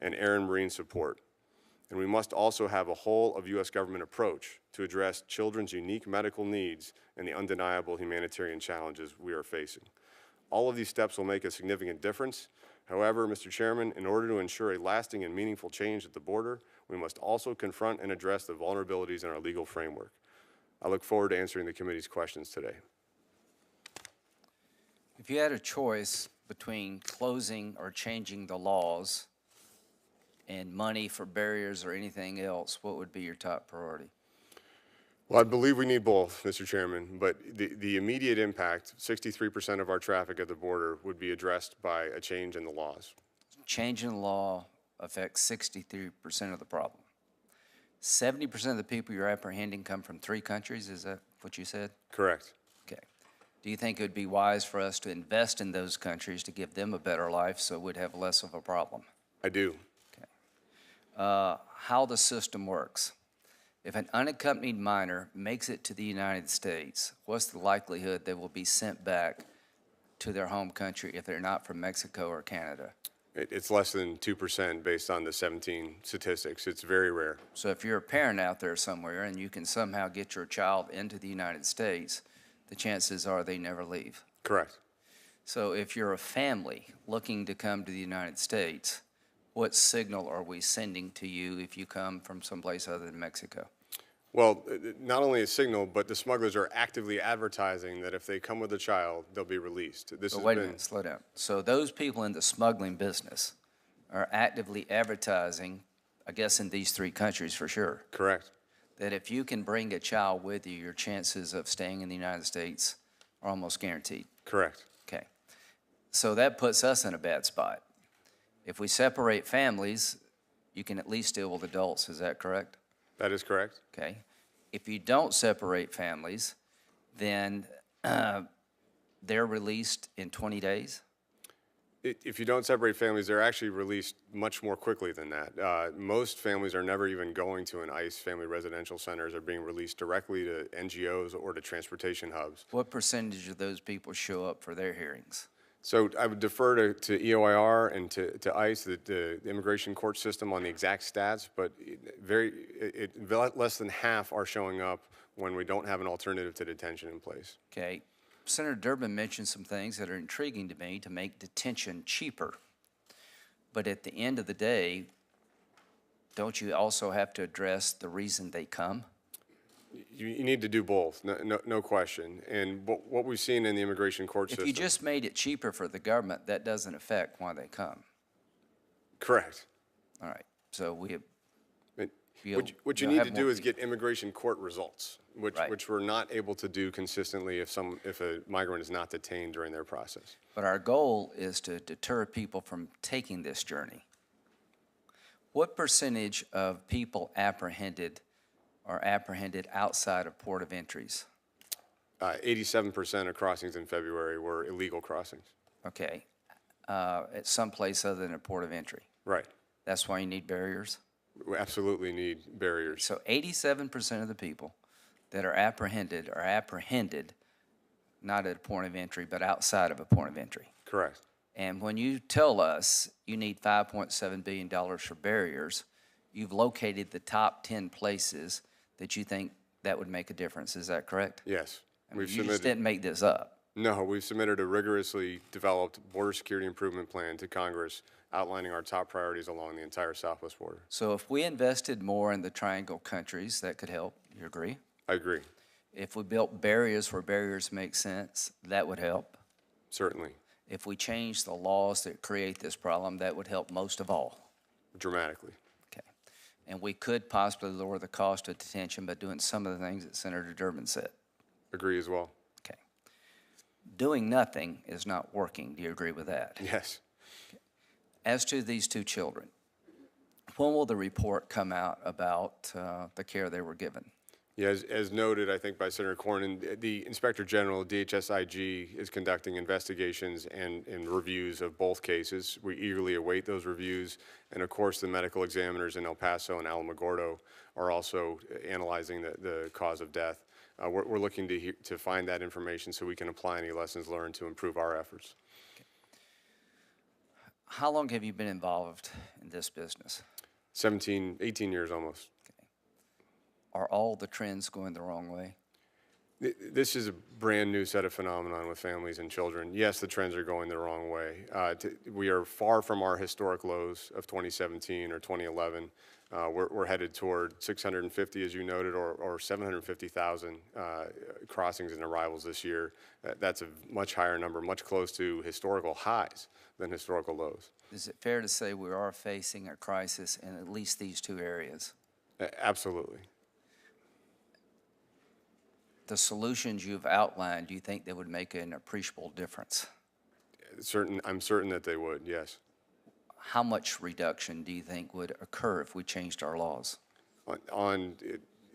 and air and marine support. And we must also have a whole of U.S. government approach to address children's unique medical needs and the undeniable humanitarian challenges we are facing. All of these steps will make a significant difference. However, Mr. Chairman, in order to ensure a lasting and meaningful change at the border, we must also confront and address the vulnerabilities in our legal framework. I look forward to answering the committee's questions today. If you had a choice between closing or changing the laws and money for barriers or anything else, what would be your top priority? Well, I believe we need both, Mr. Chairman, but the immediate impact, 63% of our traffic at the border, would be addressed by a change in the laws. Changing the law affects 63% of the problem. 70% of the people you're apprehending come from 3 countries, is that what you said? Correct. Okay. Do you think it would be wise for us to invest in those countries to give them a better life so we'd have less of a problem? I do. How the system works. If an unaccompanied minor makes it to the United States, what's the likelihood they will be sent back to their home country if they're not from Mexico or Canada? It's less than 2% based on the 17 statistics. It's very rare. So if you're a parent out there somewhere and you can somehow get your child into the United States, the chances are they never leave. Correct. So if you're a family looking to come to the United States, what signal are we sending to you if you come from someplace other than Mexico? Well, not only a signal, but the smugglers are actively advertising that if they come with a child, they'll be released. But wait a minute, slow down. So those people in the smuggling business are actively advertising, I guess in these 3 countries for sure, Correct. that if you can bring a child with you, your chances of staying in the United States are almost guaranteed. Correct. Okay. So that puts us in a bad spot. If we separate families, you can at least deal with adults, is that correct? That is correct. Okay. If you don't separate families, then they're released in 20 days? If you don't separate families, they're actually released much more quickly than that. Most families are never even going to an ICE family residential centers. They're being released directly to NGOs or to transportation hubs. What percentage of those people show up for their hearings? So I would defer to EOIR and to ICE, the immigration court system, on the exact stats, but less than half are showing up when we don't have an alternative to detention in place. Okay. Senator Durbin mentioned some things that are intriguing to me to make detention cheaper. But at the end of the day, don't you also have to address the reason they come? You need to do both, no question. And what we've seen in the immigration court system. If you just made it cheaper for the government, that doesn't affect why they come. Correct. All right. So What you need to do is get immigration court results, which we're not able to do consistently if a migrant is not detained during their process. But our goal is to deter people from taking this journey. What percentage of people apprehended are apprehended outside of port of entries? 87% of crossings in February were illegal crossings. Okay. At some place other than a port of entry. Right. That's why you need barriers? We absolutely need barriers. So 87% of the people that are apprehended not at a point of entry, but outside of a point of entry. Correct. And when you tell us you need $5.7 billion for barriers, you've located the top 10 places that you think that would make a difference. Is that correct? Yes. You just didn't make this up. No, we've submitted a rigorously developed border security improvement plan to Congress outlining our top priorities along the entire southwest border. So if we invested more in the Triangle countries, that could help. You agree? I agree. If we built barriers where barriers make sense, that would help. Certainly. If we change the laws that create this problem, that would help most of all. Dramatically. Okay. And we could possibly lower the cost of detention by doing some of the things that Senator Durbin said. Agree as well. Okay. Doing nothing is not working. Do you agree with that? Yes. Okay. As to these two children, when will the report come out about the care they were given? Yeah, as noted, I think, by Senator Cornyn, the Inspector General, DHS-IG, is conducting investigations and reviews of both cases. We eagerly await those reviews. And, of course, the medical examiners in El Paso and Alamogordo are also analyzing the cause of death. We're looking to find that information so we can apply any lessons learned to improve our efforts. How long have you been involved in this business? 18 years almost. Are all the trends going the wrong way? This is a brand new set of phenomenon with families and children. Yes, the trends are going the wrong way. We are far from our historic lows of 2017 or 2011. We're headed toward 650, as you noted, or 750,000 crossings and arrivals this year. That's a much higher number, much close to historical highs than historical lows. Is it fair to say we are facing a crisis in at least these two areas? Absolutely. The solutions you've outlined, do you think they would make an appreciable difference? I'm certain that they would, yes. How much reduction do you think would occur if we changed our laws?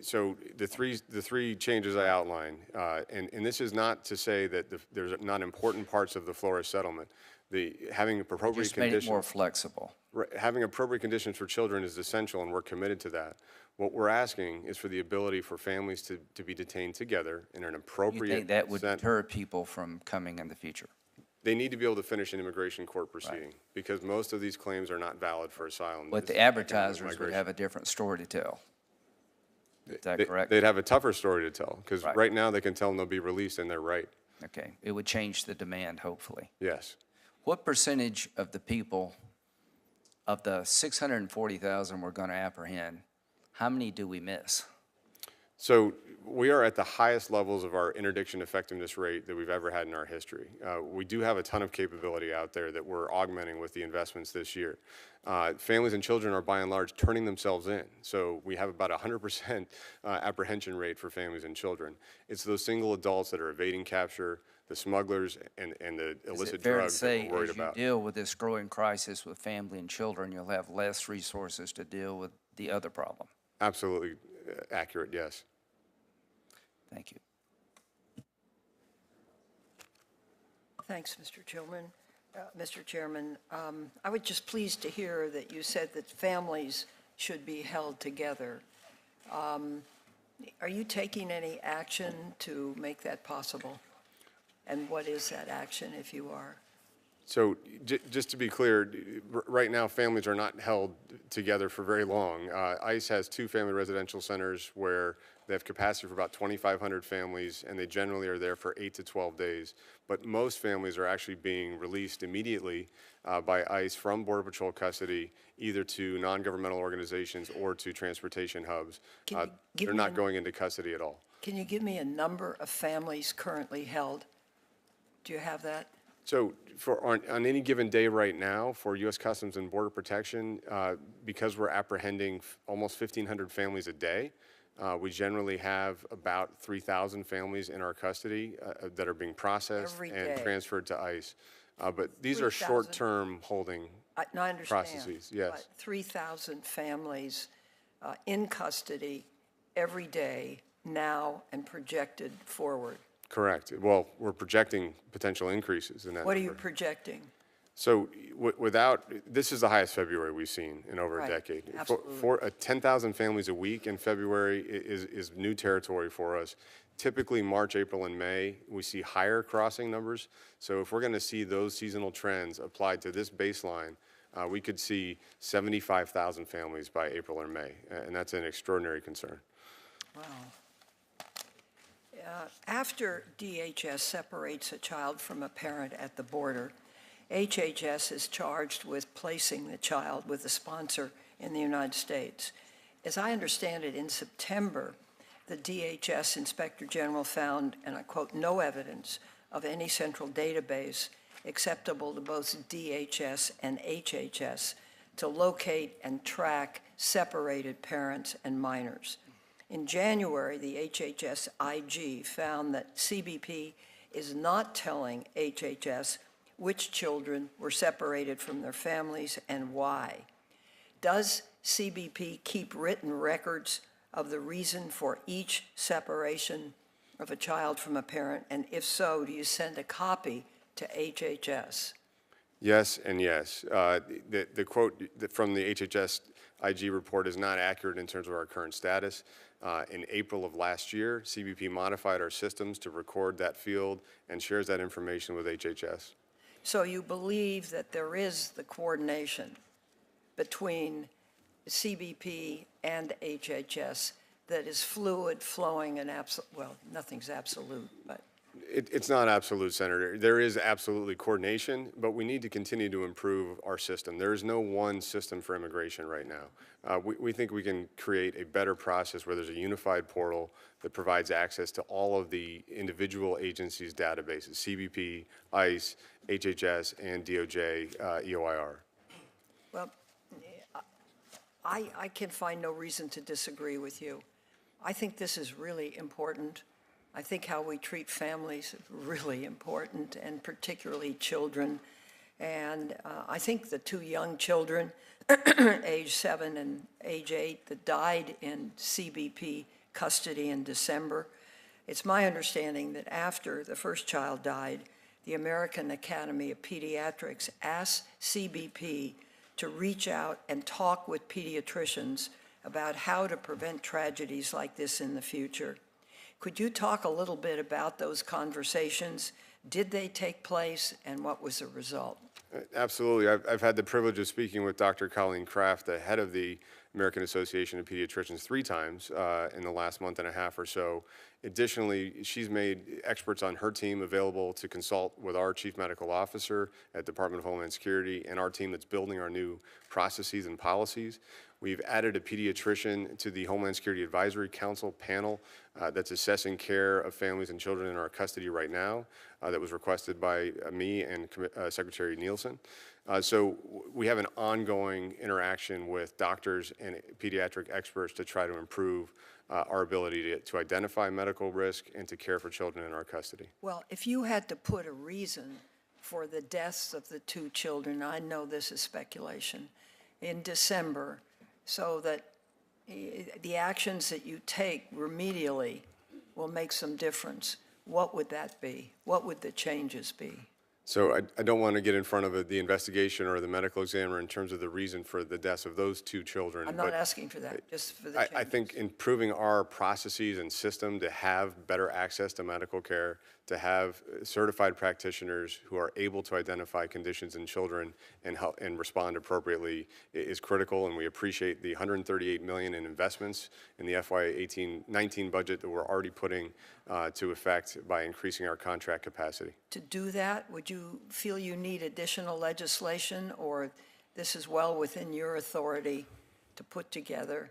So the three changes I outlined, and this is not to say that there's not important parts of the Flores settlement. Having appropriate Just made it more flexible. Having appropriate conditions for children is essential, and we're committed to that. What we're asking is for the ability for families to be detained together in an appropriate. You think that would deter people from coming in the future? They need to be able to finish an immigration court proceeding because most of these claims are not valid for asylum. But the advertisers would have a different story to tell. Is that correct? They'd have a tougher story to tell because right now they can tell them they'll be released and they're right. Okay. It would change the demand, hopefully. Yes. What percentage of the people, of the 640,000 we're going to apprehend, how many do we miss? So we are at the highest levels of our interdiction effectiveness rate that we've ever had in our history. We do have a ton of capability out there that we're augmenting with the investments this year. Families and children are by and large turning themselves in. So we have about 100% apprehension rate for families and children. It's those single adults that are evading capture, the smugglers, and the illicit drugs that we're worried about. As you deal with this growing crisis with family and children, you'll have less resources to deal with the other problem? Absolutely accurate, yes. Thank you. Thanks, Mr. Tillman. Mr. Chairman, I was just pleased to hear that you said that families should be held together. Are you taking any action to make that possible? And what is that action, if you are? So just to be clear, right now, families are not held together for very long. ICE has 2 family residential centers where they have capacity for about 2,500 families, and they generally are there for 8 to 12 days. But most families are actually being released immediately by ICE from Border Patrol custody, either to non-governmental organizations or to transportation hubs. They're not going into custody at all. Can you give me a number of families currently held? Do you have that? So on any given day right now, for U.S. Customs and Border Protection, because we're apprehending almost 1,500 families a day, we generally have about 3,000 families in our custody that are being processed and transferred to ICE. But these are 3,000? short-term holding No, I understand. processes, yes. But 3,000 families in custody every day now and projected forward. Correct. Well, we're projecting potential increases in that What are you number. projecting? So this is the highest February we've seen in over a Right, decade. absolutely. For 10,000 families a week in February is new territory for us. Typically, March, April, and May, we see higher crossing numbers. So if we're going to see those seasonal trends applied to this baseline, we could see 75,000 families by April or May, and that's an extraordinary concern. Wow. After DHS separates a child from a parent at the border, HHS is charged with placing the child with a sponsor in the United States. As I understand it, in September, the DHS Inspector General found, and I quote, "no evidence of any central database acceptable to both DHS and HHS to locate and track separated parents and minors." In January, the HHS IG found that CBP is not telling HHS which children were separated from their families and why. Does CBP keep written records of the reason for each separation of a child from a parent? And if so, do you send a copy to HHS? Yes and yes. The quote from the HHS IG report is not accurate in terms of our current status. In April of last year, CBP modified our systems to record that field and shares that information with HHS. So you believe that there is the coordination between CBP and HHS that is fluid, flowing, and well, nothing's absolute, but. It's not absolute, Senator. There is absolutely coordination, but we need to continue to improve our system. There is no one system for immigration right now. We think we can create a better process where there's a unified portal that provides access to all of the individual agencies' databases, CBP, ICE, HHS, and DOJ, EOIR. Well, I can find no reason to disagree with you. I think this is really important. I think how we treat families is really important, and particularly children. And I think the 2 young children, age 7 and age 8, that died in CBP custody in December, it's my understanding that after the first child died, the American Academy of Pediatrics asked CBP to reach out and talk with pediatricians about how to prevent tragedies like this in the future. Could you talk a little bit about those conversations? Did they take place, and what was the result? Absolutely. I've had the privilege of speaking with Dr. Colleen Kraft, the head of the American Association of Pediatricians, 3 times in the last month and a half or so. Additionally, she's made experts on her team available to consult with our chief medical officer at Department of Homeland Security and our team that's building our new processes and policies. We've added a pediatrician to the Homeland Security Advisory Council panel that's assessing care of families and children in our custody right now. That was requested by me and Secretary Nielsen. So we have an ongoing interaction with doctors and pediatric experts to try to improve our ability to identify medical risk and to care for children in our custody. Well, if you had to put a reason for the deaths of the 2 children, I know this is speculation, in December, so that the actions that you take remedially will make some difference, what would that be? What would the changes be? So I don't want to get in front of the investigation or the medical examiner in terms of the reason for the deaths of those two children. I'm not asking for that, just for the I changes. think improving our processes and system to have better access to medical care, to have certified practitioners who are able to identify conditions in children and help and respond appropriately is critical. And we appreciate the $138 million in investments in the FY 18-19 budget that we're already putting to effect by increasing our contract capacity. To do that, would you feel you need additional legislation, or this is well within your authority to put together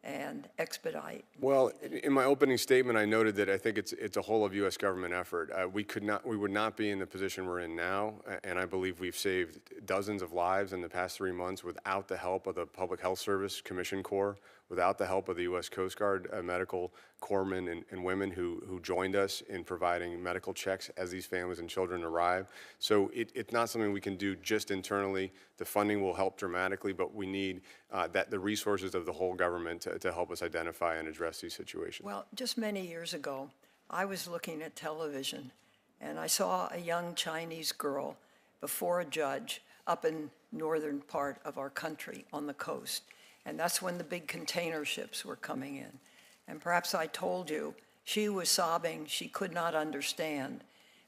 and expedite? Well, in my opening statement, I noted that I think it's a whole of U.S. government effort. We would not be in the position we're in now, and I believe we've saved dozens of lives in the past 3 months without the help of the Public Health Service Commission Corps, without the help of the U.S. Coast Guard medical corpsmen and women who joined us in providing medical checks as these families and children arrive. So it's not something we can do just internally. The funding will help dramatically, but we need the resources of the whole government to help us identify and address these situations. Well, just many years ago, I was looking at television, and I saw a young Chinese girl before a judge up in northern part of our country on the coast. And that's when the big container ships were coming in. And perhaps I told you, she was sobbing, she could not understand.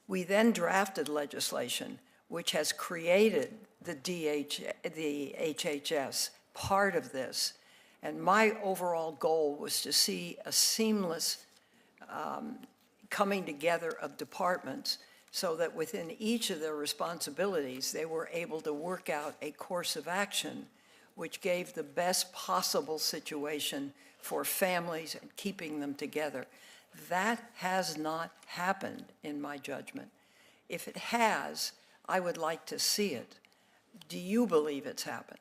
We then drafted legislation which has created the HHS, part of this. And my overall goal was to see a seamless coming together of departments so that within each of their responsibilities, they were able to work out a course of action which gave the best possible situation for families and keeping them together. That has not happened, in my judgment. If it has, I would like to see it. Do you believe it's happened?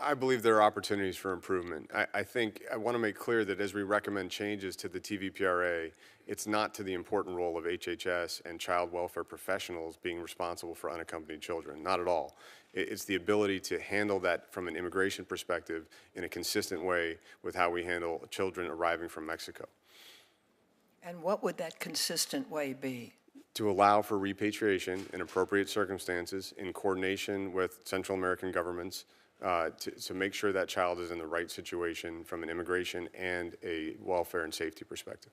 I believe there are opportunities for improvement. I think I want to make clear that as we recommend changes to the TVPRA, it's not to the important role of HHS and child welfare professionals being responsible for unaccompanied children, not at all. It's the ability to handle that from an immigration perspective in a consistent way with how we handle children arriving from Mexico. And what would that consistent way be? To allow for repatriation in appropriate circumstances in coordination with Central American governments, to make sure that child is in the right situation from an immigration and a welfare and safety perspective.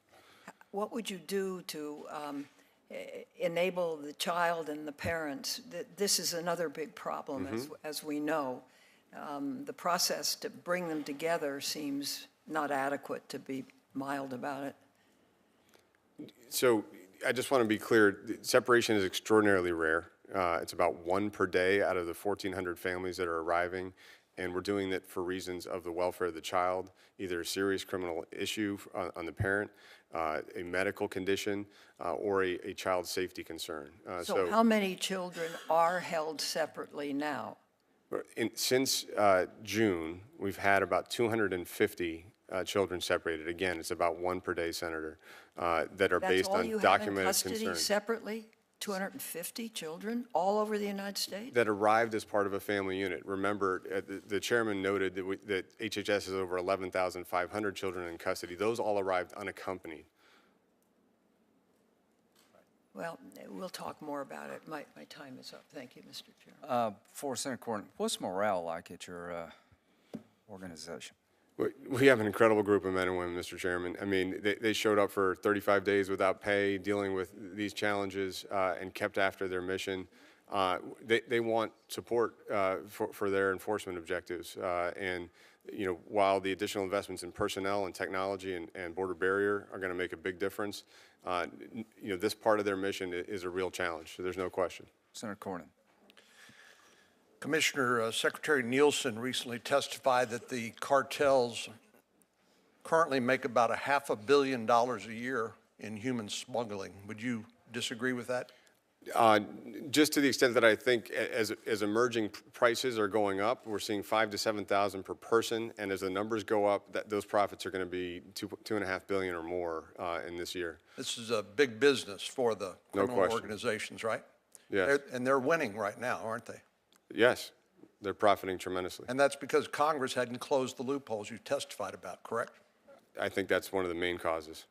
What would you do to enable the child and the parents? This is another big problem, as we know. The process to bring them together seems not adequate, to be mild about it. So I just want to be clear, separation is extraordinarily rare. It's about 1 per day out of the 1,400 families that are arriving, and we're doing it for reasons of the welfare of the child, either a serious criminal issue on the parent, a medical condition, or a child safety concern. So how many children are held separately now? Since June, we've had about 250 children separated. Again, it's about 1 per day, Senator, that are based on documented That's all you have in custody concerns. Separately? 250 children all over the United States? That arrived as part of a family unit. Remember, the chairman noted that HHS has over 11,500 children in custody. Those all arrived unaccompanied. Well, we'll talk more about it. My time is up. Thank you, Mr. Chairman. For Senator Cornyn, what's morale like at your organization? We have an incredible group of men and women, Mr. Chairman. I mean, they showed up for 35 days without pay, dealing with these challenges, and kept after their mission. They want support for their enforcement objectives. And, you know, while the additional investments in personnel and technology and border barrier are going to make a big difference, you know, this part of their mission is a real challenge. So there's no question. Senator Cornyn. Commissioner, Secretary Nielsen recently testified that the cartels currently make about $500 million a year in human smuggling. Would you disagree with that? Just to the extent that I think as emerging prices are going up, we're seeing $5,000 to $7,000 per person, and as the numbers go up, those profits are going to be $2.5 billion or more in this year. This is a big business for the criminal question. organizations, right? Yes. They're winning right now, aren't they? Yes, they're profiting tremendously. And that's because Congress hadn't closed the loopholes you testified about, correct? I think that's one of the main causes.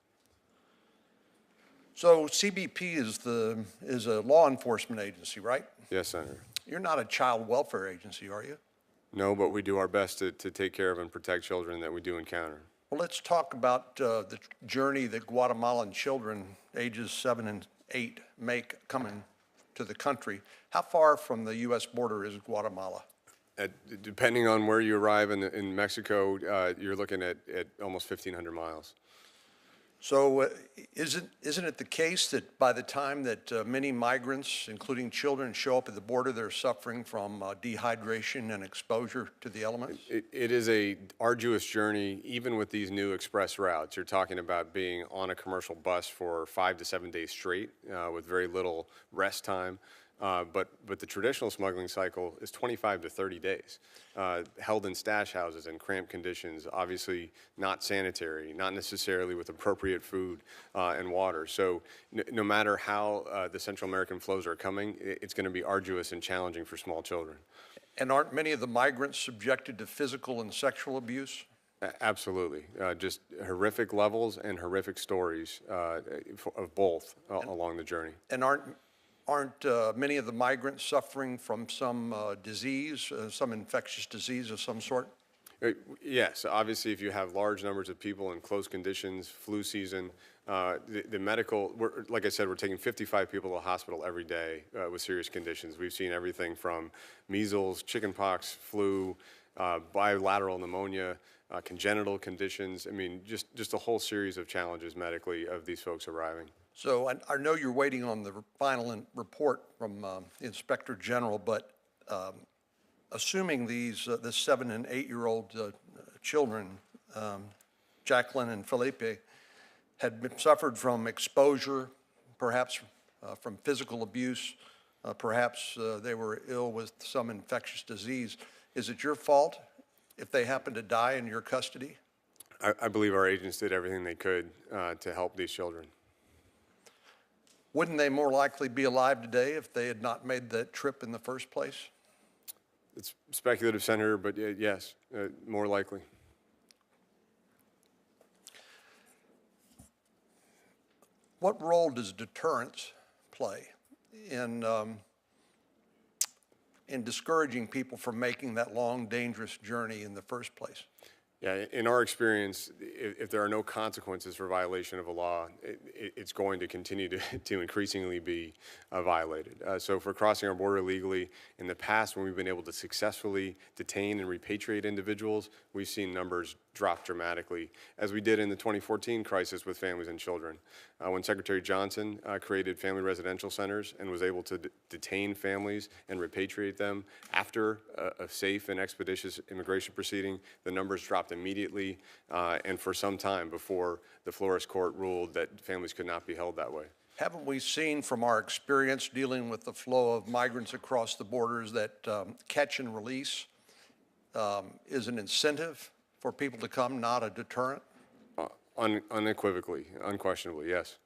So CBP is a law enforcement agency, right? Yes, Senator. You're not a child welfare agency, are you? No, but we do our best to take care of and protect children that we do encounter. Well, let's talk about the journey that Guatemalan children ages 7 and 8 make coming to the country. How far from the U.S. border is Guatemala? Depending on where you arrive in Mexico, you're looking at almost 1,500 miles. So isn't it the case that by the time that many migrants, including children, show up at the border, they're suffering from dehydration and exposure to the elements? It is a arduous journey, even with these new express routes. You're talking about being on a commercial bus for 5 to 7 days straight with very little rest time. But the traditional smuggling cycle is 25 to 30 days, held in stash houses in cramped conditions, obviously not sanitary, not necessarily with appropriate food and water. So no matter how the Central American flows are coming, it's going to be arduous and challenging for small children. And aren't many of the migrants subjected to physical and sexual abuse? Absolutely. Just horrific levels and horrific stories of both along the journey. And aren't many of the migrants suffering from some disease, some infectious disease of some sort? Yes, obviously if you have large numbers of people in close conditions, flu season, the medical, like I said, we're taking 55 people to the hospital every day with serious conditions. We've seen everything from measles, chickenpox, flu, bilateral pneumonia, congenital conditions. I mean, just a whole series of challenges medically of these folks arriving. So I know you're waiting on the final report from the Inspector General, but assuming this 7 and 8-year-old children, Jacqueline and Felipe, had suffered from exposure, perhaps from physical abuse, perhaps they were ill with some infectious disease, is it your fault if they happen to die in your custody? I believe our agents did everything they could to help these children. Wouldn't they more likely be alive today if they had not made that trip in the first place? It's speculative, Senator, but yes, more likely. What role does deterrence play in discouraging people from making that long, dangerous journey in the first place? Yeah, in our experience, if there are no consequences for violation of a law, it's going to continue to increasingly be violated. So for crossing our border illegally, in the past when we've been able to successfully detain and repatriate individuals, we've seen numbers drop dramatically, as we did in the 2014 crisis with families and children. When Secretary Johnson created family residential centers and was able to detain families and repatriate them after a safe and expeditious immigration proceeding, the numbers dropped immediately and for some time before the Flores Court ruled that families could not be held that way. Haven't we seen from our experience dealing with the flow of migrants across the borders that catch and release is an incentive for people to come, not a deterrent? Unequivocally, unquestionably, yes.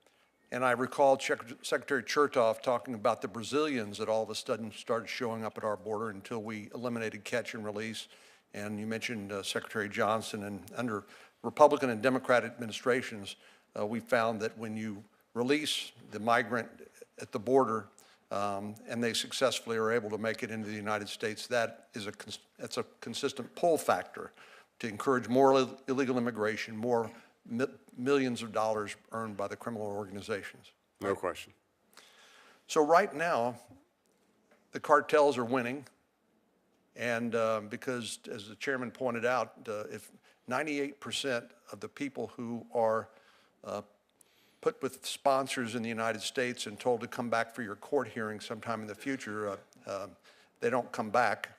And I recall Secretary Chertoff talking about the Brazilians that all of a sudden started showing up at our border until we eliminated catch and release. And you mentioned Secretary Johnson, and under Republican and Democrat administrations, we found that when you release the migrant at the border and they successfully are able to make it into the United States, that's a consistent pull factor to encourage more illegal immigration, more millions of dollars earned by the criminal organizations. No question. So right now, the cartels are winning, and because, as the chairman pointed out, if 98% of the people who are put with sponsors in the United States and told to come back for your court hearing sometime in the future, they don't come back,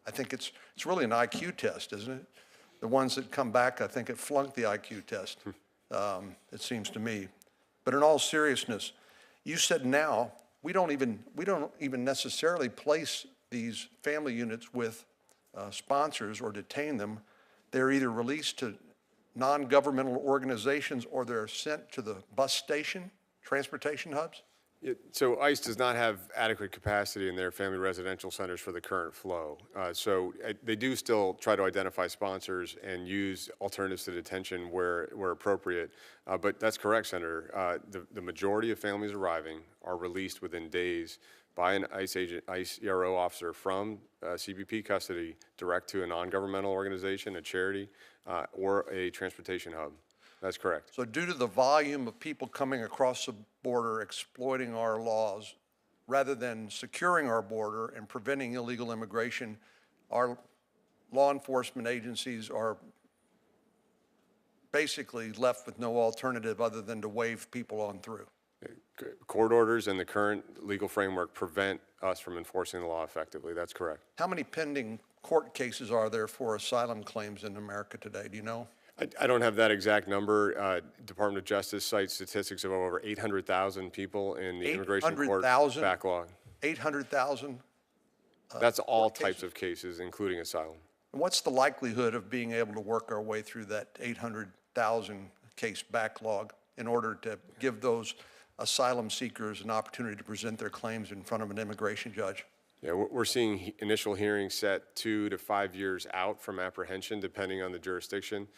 I think it's really an IQ test, isn't it? The ones that come back, I think, it flunked the IQ test, it seems to me. But in all seriousness, you said now we don't even necessarily place these family units with sponsors or detain them. They're either released to non-governmental organizations or they're sent to the bus station, transportation hubs? So ICE does not have adequate capacity in their family residential centers for the current flow. They do still try to identify sponsors and use alternatives to detention where appropriate. But that's correct, Senator. The majority of families arriving are released within days by an ICE ERO officer from CBP custody direct to a non-governmental organization, a charity, or a transportation hub. That's correct. So due to the volume of people coming across the border exploiting our laws, rather than securing our border and preventing illegal immigration, our law enforcement agencies are basically left with no alternative other than to wave people on through. Court orders and the current legal framework prevent us from enforcing the law effectively. That's correct. How many pending court cases are there for asylum claims in America today? Do you know? I don't have that exact number. Department of Justice cites statistics of over 800,000 people in the immigration court backlog. 800,000? That's all types of cases, including asylum. And what's the likelihood of being able to work our way through that 800,000 case backlog in order to give those asylum seekers an opportunity to present their claims in front of an immigration judge? Yeah, we're seeing initial hearings set 2 to 5 years out from apprehension, depending on the jurisdiction.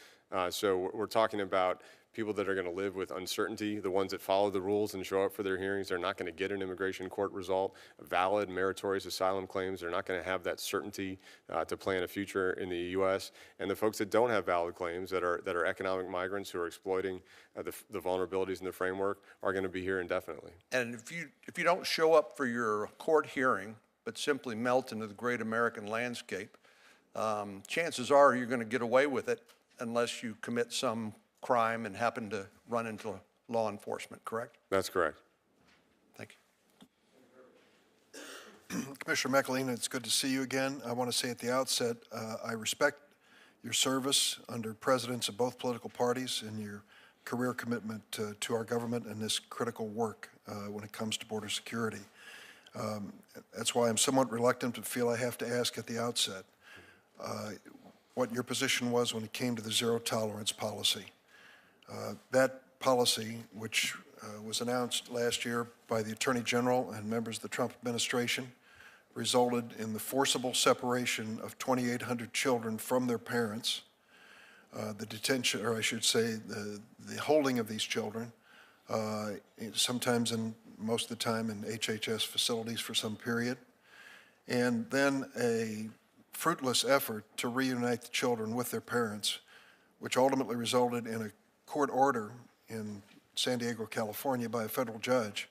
So we're talking about people that are going to live with uncertainty. The ones that follow the rules and show up for their hearings, they're not going to get an immigration court result. Valid, meritorious asylum claims, they're not going to have that certainty to plan a future in the U.S. And the folks that don't have valid claims, that are economic migrants who are exploiting the vulnerabilities in the framework, are going to be here indefinitely. And if you don't show up for your court hearing, but simply melt into the great American landscape, chances are you're going to get away with it unless you commit some crime and happen to run into law enforcement, correct? That's correct. Thank you. Commissioner McAleenan, it's good to see you again. I want to say at the outset, I respect your service under presidents of both political parties and your career commitment to our government and this critical work when it comes to border security. That's why I'm somewhat reluctant to feel I have to ask at the outset what your position was when it came to the zero-tolerance policy. That policy, which was announced last year by the Attorney General and members of the Trump administration, resulted in the forcible separation of 2,800 children from their parents, the detention, or I should say, the holding of these children, sometimes and most of the time in HHS facilities for some period, and then a fruitless effort to reunite the children with their parents, which ultimately resulted in a court order in San Diego, California by a federal judge.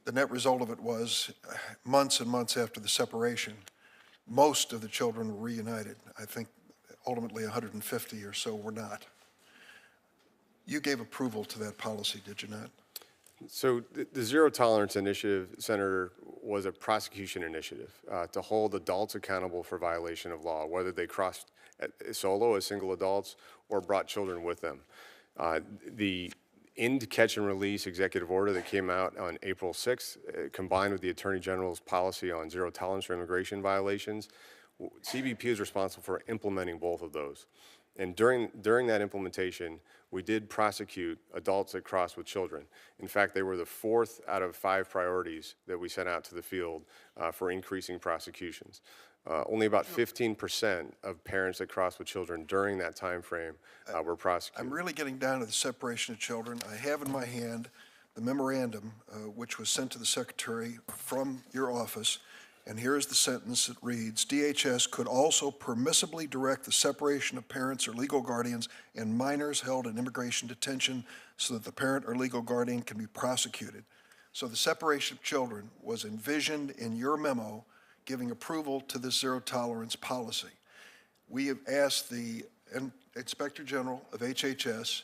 The net result of it was months and months after the separation, most of the children were reunited. I think ultimately 150 or so were not. You gave approval to that policy, did you not? So the Zero Tolerance Initiative, Senator, was a prosecution initiative to hold adults accountable for violation of law, whether they crossed solo as single adults or brought children with them. The End Catch and Release executive order that came out on April 6th, combined with the Attorney General's policy on zero tolerance for immigration violations, CBP is responsible for implementing both of those. And during that implementation, we did prosecute adults that crossed with children. In fact, they were the 4th out of 5 priorities that we sent out to the field for increasing prosecutions. Only about 15% of parents that crossed with children during that time frame were prosecuted. I'm really getting down to the separation of children. I have in my hand the memorandum which was sent to the Secretary from your office. And here is the sentence that reads, DHS could also permissibly direct the separation of parents or legal guardians and minors held in immigration detention so that the parent or legal guardian can be prosecuted. So the separation of children was envisioned in your memo giving approval to this zero tolerance policy. We have asked the Inspector General of HHS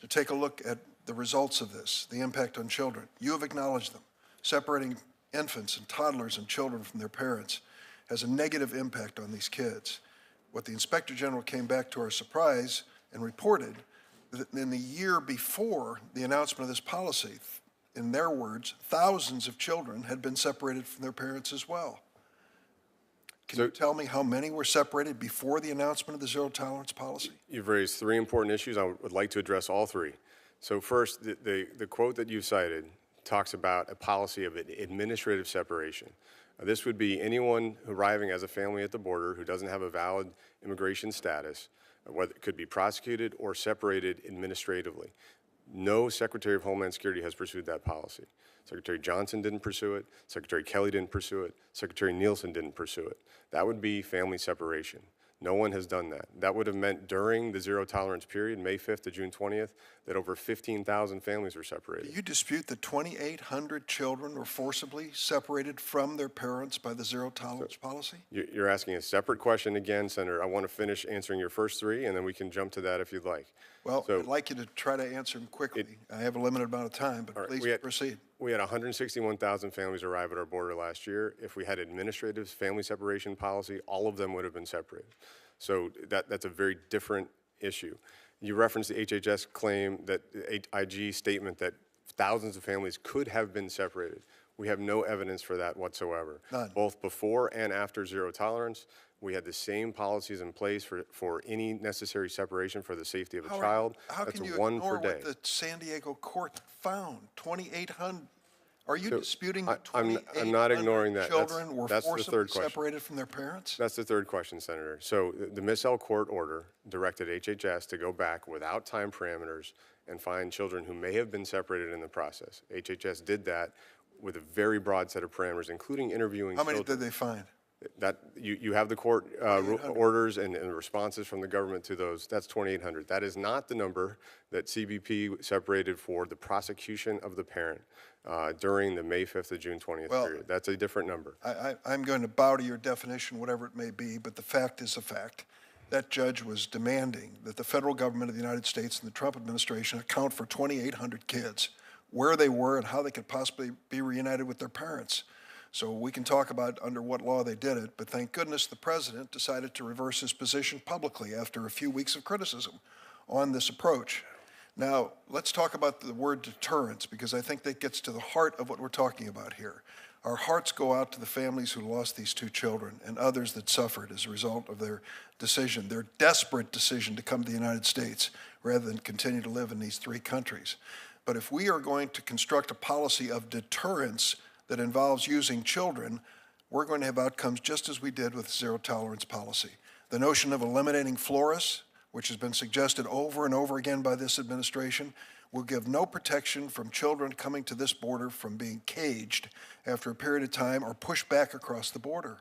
to take a look at the results of this, the impact on children. You have acknowledged them. Separating infants and toddlers and children from their parents has a negative impact on these kids. What the Inspector General came back to our surprise and reported that in the year before the announcement of this policy, in their words, thousands of children had been separated from their parents as well. Can you tell me how many were separated before the announcement of the zero tolerance policy? You've raised 3 important issues. I would like to address all 3. So first, the quote that you cited talks about a policy of administrative separation. This would be anyone arriving as a family at the border who doesn't have a valid immigration status, whether it could be prosecuted or separated administratively. No Secretary of Homeland Security has pursued that policy. Secretary Johnson didn't pursue it. Secretary Kelly didn't pursue it. Secretary Nielsen didn't pursue it. That would be family separation. No one has done that. That would have meant during the zero tolerance period, May 5th to June 20th, that over 15,000 families were separated. Do you dispute that 2,800 children were forcibly separated from their parents by the zero tolerance policy? You're asking a separate question again, Senator. I want to finish answering your first three, and then we can jump to that if you'd like. Well, So- I'd like you to try to answer them quickly. I have a limited amount of time, but please proceed. We had 161,000 families arrive at our border last year. If we had administrative family separation policy, all of them would have been separated. So that's a very different issue. You referenced the HHS claim, that IG statement that thousands of families could have been separated. We have no evidence for that whatsoever. None. Both before and after zero tolerance, we had the same policies in place for any necessary separation for the safety of a child. How That's can you one ignore per day. what the San Diego court found? 2,800. Are you So, disputing I- that I'm not ignoring 2,800 that. children were That's the forcibly third question. separated from their parents? That's the third question, Senator. So the Miss L court order directed HHS to go back without time parameters and find children who may have been separated in the process. HHS did that with a very broad set of parameters, including interviewing How many children. did they find? That, you have the court orders and responses from the government to those. That's 2,800. That is not the number that CBP separated for the prosecution of the parent during the May 5th to June 20th Well, period. That's a different number. I'm going to bow to your definition, whatever it may be, but the fact is a fact. That judge was demanding that the federal government of the United States and the Trump administration account for 2,800 kids, where they were and how they could possibly be reunited with their parents. So we can talk about under what law they did it, but thank goodness the president decided to reverse his position publicly after a few weeks of criticism on this approach. Now, let's talk about the word deterrence, because I think that gets to the heart of what we're talking about here. Our hearts go out to the families who lost these two children and others that suffered as a result of their decision, their desperate decision to come to the United States rather than continue to live in these three countries. But if we are going to construct a policy of deterrence that involves using children, we're going to have outcomes just as we did with zero tolerance policy. The notion of eliminating florists, which has been suggested over and over again by this administration, will give no protection from children coming to this border from being caged after a period of time or pushed back across the border.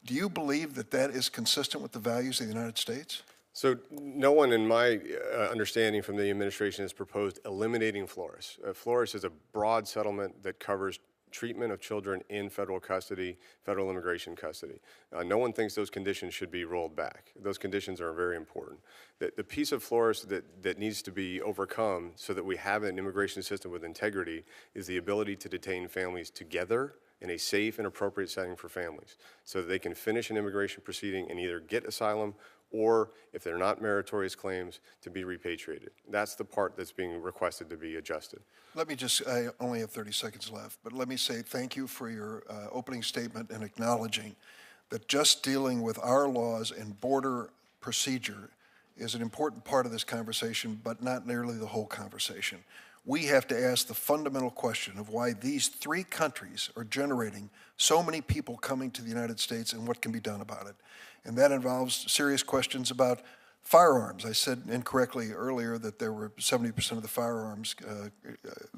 Do you believe that that is consistent with the values of the United States? So no one in my understanding from the administration has proposed eliminating florists. Florists is a broad settlement that covers treatment of children in federal custody, federal immigration custody. No one thinks those conditions should be rolled back. Those conditions are very important. The piece of florist that needs to be overcome so that we have an immigration system with integrity is the ability to detain families together in a safe and appropriate setting for families so that they can finish an immigration proceeding and either get asylum or, if they're not meritorious claims, to be repatriated. That's the part that's being requested to be adjusted. Let me just, I only have 30 seconds left, but let me say thank you for your opening statement and acknowledging that just dealing with our laws and border procedure is an important part of this conversation, but not nearly the whole conversation. We have to ask the fundamental question of why these three countries are generating so many people coming to the United States and what can be done about it. And that involves serious questions about firearms. I said incorrectly earlier that there were 70% of the firearms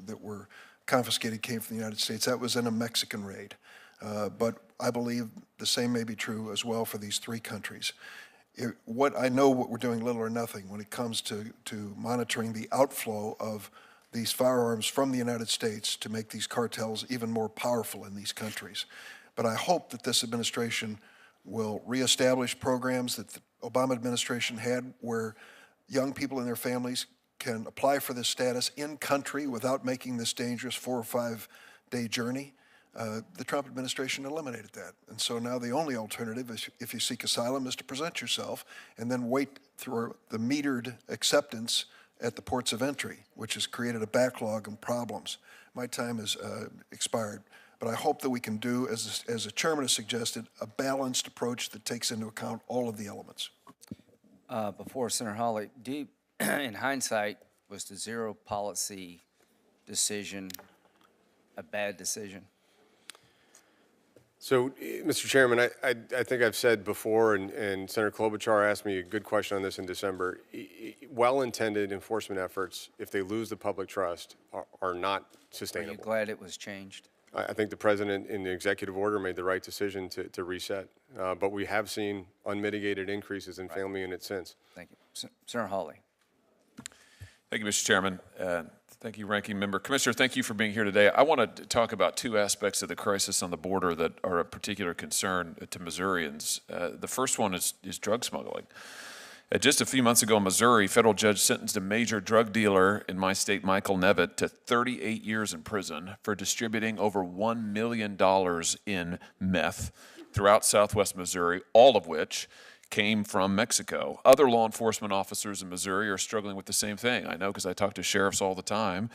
that were confiscated came from the United States. That was in a Mexican raid. But I believe the same may be true as well for these three countries. I know what we're doing little or nothing when it comes to monitoring the outflow of these firearms from the United States to make these cartels even more powerful in these countries. But I hope that this administration will reestablish programs that the Obama administration had where young people and their families can apply for this status in country without making this dangerous 4 or 5 day journey. The Trump administration eliminated that. And so now the only alternative is, if you seek asylum, is to present yourself and then wait through the metered acceptance at the ports of entry, which has created a backlog and problems. My time has expired, but I hope that we can do, as the chairman has suggested, a balanced approach that takes into account all of the elements. Before Senator Hawley, in hindsight, was the zero policy decision a bad decision? So, Mr. Chairman, I think I've said before, and Senator Klobuchar asked me a good question on this in December, well-intended enforcement efforts, if they lose the public trust, are not Are you sustainable. glad it was changed? I think the president in the executive order made the right decision to reset, but we have seen unmitigated increases in family units since. Thank you. Senator Hawley. Thank you, Mr. Chairman. Thank you, Ranking Member. Commissioner, thank you for being here today. I want to talk about two aspects of the crisis on the border that are of particular concern to Missourians. The first one is drug smuggling. Just a few months ago in Missouri, a federal judge sentenced a major drug dealer in my state, Michael Nevitt, to 38 years in prison for distributing over $1 million in meth throughout southwest Missouri, all of which came from Mexico. Other law enforcement officers in Missouri are struggling with the same thing. I know because I talk to sheriffs all the time.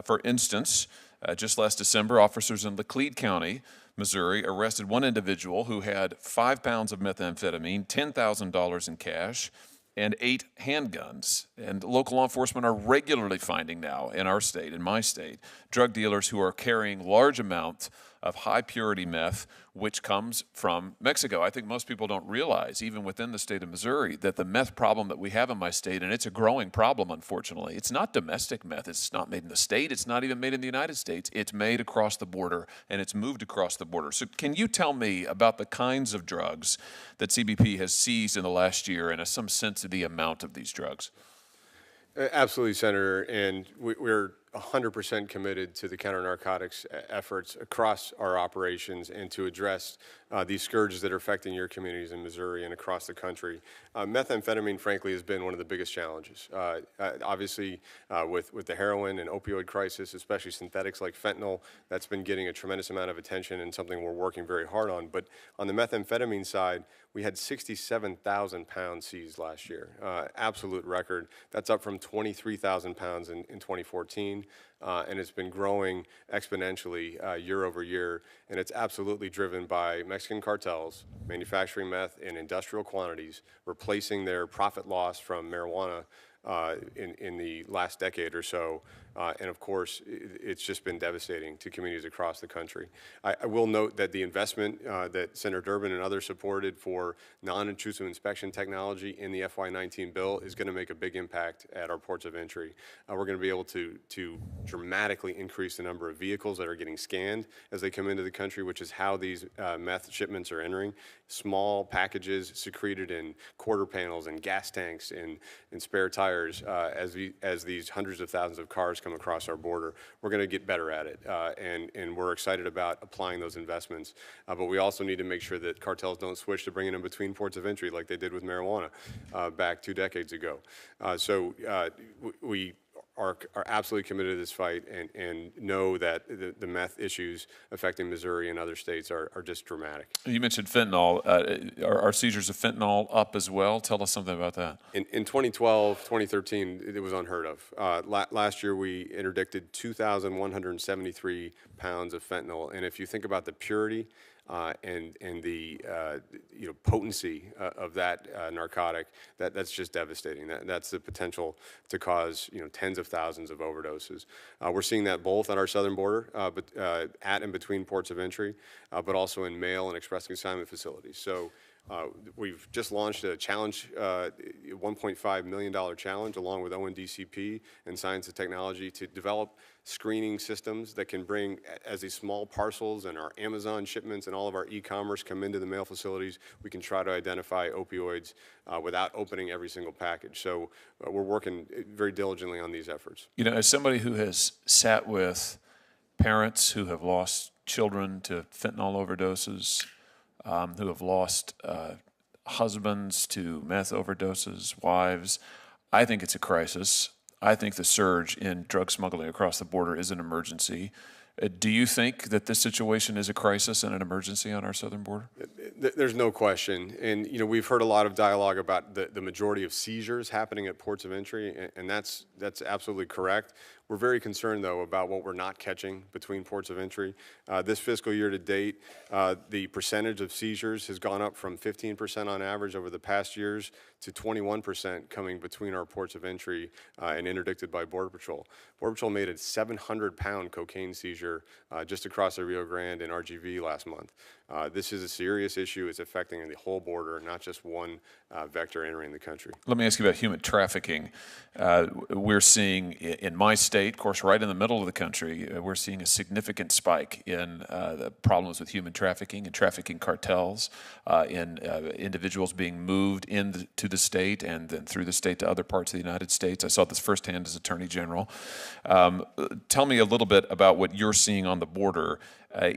For instance, just last December, officers in Laclede County, Missouri, arrested one individual who had 5 pounds of methamphetamine, $10,000 in cash, and 8 handguns. And local law enforcement are regularly finding now in our state, in my state, drug dealers who are carrying large amounts of high purity meth, which comes from Mexico. I think most people don't realize, even within the state of Missouri, that the meth problem that we have in my state, and it's a growing problem, unfortunately, it's not domestic meth. It's not made in the state. It's not even made in the United States. It's made across the border, and it's moved across the border. So can you tell me about the kinds of drugs that CBP has seized in the last year and some sense of the amount of these drugs? Absolutely, Senator, and we're 100% committed to the counter-narcotics efforts across our operations and to address these scourges that are affecting your communities in Missouri and across the country. Methamphetamine, frankly, has been one of the biggest challenges. Obviously, with the heroin and opioid crisis, especially synthetics like fentanyl, that's been getting a tremendous amount of attention and something we're working very hard on. But on the methamphetamine side, we had 67,000 pounds seized last year, absolute record. That's up from 23,000 pounds in 2014. And it's been growing exponentially year over year, and it's absolutely driven by Mexican cartels manufacturing meth in industrial quantities, replacing their profit loss from marijuana in the last decade or so. And of course, it's just been devastating to communities across the country. I will note that the investment that Senator Durbin and others supported for non-intrusive inspection technology in the FY19 bill is going to make a big impact at our ports of entry. We're going to be able to dramatically increase the number of vehicles that are getting scanned as they come into the country, which is how these meth shipments are entering. Small packages secreted in quarter panels and gas tanks and spare tires as these hundreds of thousands of cars come across our border. We're going to get better at it, and we're excited about applying those investments. But we also need to make sure that cartels don't switch to bringing them between ports of entry like they did with marijuana back 2 decades ago. So we are absolutely committed to this fight and know that the meth issues affecting Missouri and other states are just dramatic. You mentioned fentanyl. Are seizures of fentanyl up as well? Tell us something about that. In 2012, 2013, it was unheard of. Last year, we interdicted 2,173 pounds of fentanyl, and if you think about the purity and the potency of that narcotic, that's just devastating. That's the potential to cause tens of thousands of overdoses. We're seeing that both on our southern border, but at and between ports of entry, but also in mail and express consignment facilities. So we've just launched a challenge, $1.5 million challenge, along with ONDCP and Science and Technology, to develop screening systems that can bring, as these small parcels and our Amazon shipments and all of our e-commerce come into the mail facilities, we can try to identify opioids without opening every single package. So we're working very diligently on these efforts. As somebody who has sat with parents who have lost children to fentanyl overdoses, who have lost husbands to meth overdoses, wives, I think it's a crisis. I think the surge in drug smuggling across the border is an emergency. Do you think that this situation is a crisis and an emergency on our southern border? There's no question. And, we've heard a lot of dialogue about the majority of seizures happening at ports of entry, and that's absolutely correct. We're very concerned, though, about what we're not catching between ports of entry. This fiscal year to date, the percentage of seizures has gone up from 15% on average over the past years to 21% coming between our ports of entry and interdicted by Border Patrol. Border Patrol made a 700-pound cocaine seizure just across the Rio Grande in RGV last month. This is a serious issue. It's affecting the whole border, not just one vector entering the country. Let me ask you about human trafficking. We're seeing in my state, of course, right in the middle of the country, we're seeing a significant spike in the problems with human trafficking and trafficking cartels, in individuals being moved into the state and then through the state to other parts of the United States. I saw this firsthand as Attorney General. Tell me a little bit about what you're seeing on the border.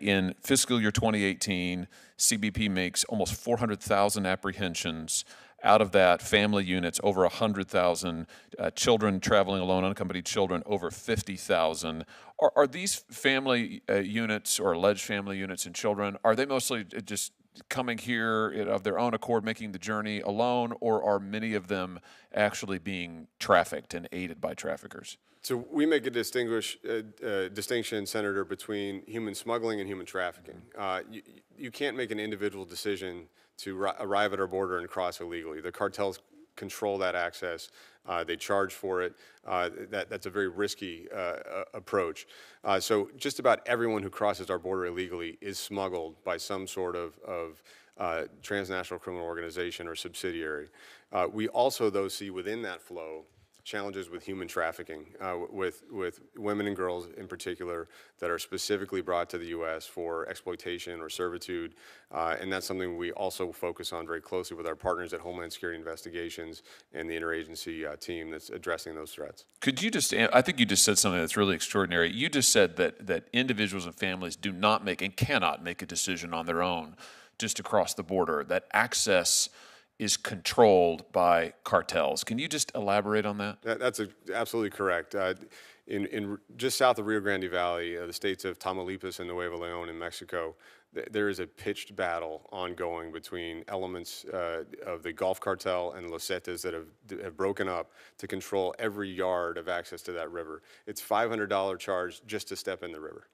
In fiscal year 2018, CBP makes almost 400,000 apprehensions. Out of that, family units over 100,000, children traveling alone, unaccompanied children over 50,000. Are these family units or alleged family units and children, are they mostly just coming here of their own accord, making the journey alone, or are many of them actually being trafficked and aided by traffickers? So we make a distinction, Senator, between human smuggling and human trafficking. You can't make an individual decision to arrive at our border and cross illegally. The cartels control that access. They charge for it. That's a very risky approach. So just about everyone who crosses our border illegally is smuggled by some sort of transnational criminal organization or subsidiary. We also, though, see within that flow challenges with human trafficking, with women and girls in particular that are specifically brought to the U.S. for exploitation or servitude, and that's something we also focus on very closely with our partners at Homeland Security Investigations and the interagency team that's addressing those threats. Could you just, I think you just said something that's really extraordinary. You just said that individuals and families do not make and cannot make a decision on their own just to cross the border, that access is controlled by cartels. Can you just elaborate on that? That's absolutely correct. In just south of Rio Grande Valley, the states of Tamaulipas and Nuevo León in Mexico, there is a pitched battle ongoing between elements of the Gulf Cartel and Los Zetas that have broken up to control every yard of access to that river. It's $500 charge just to step in the river.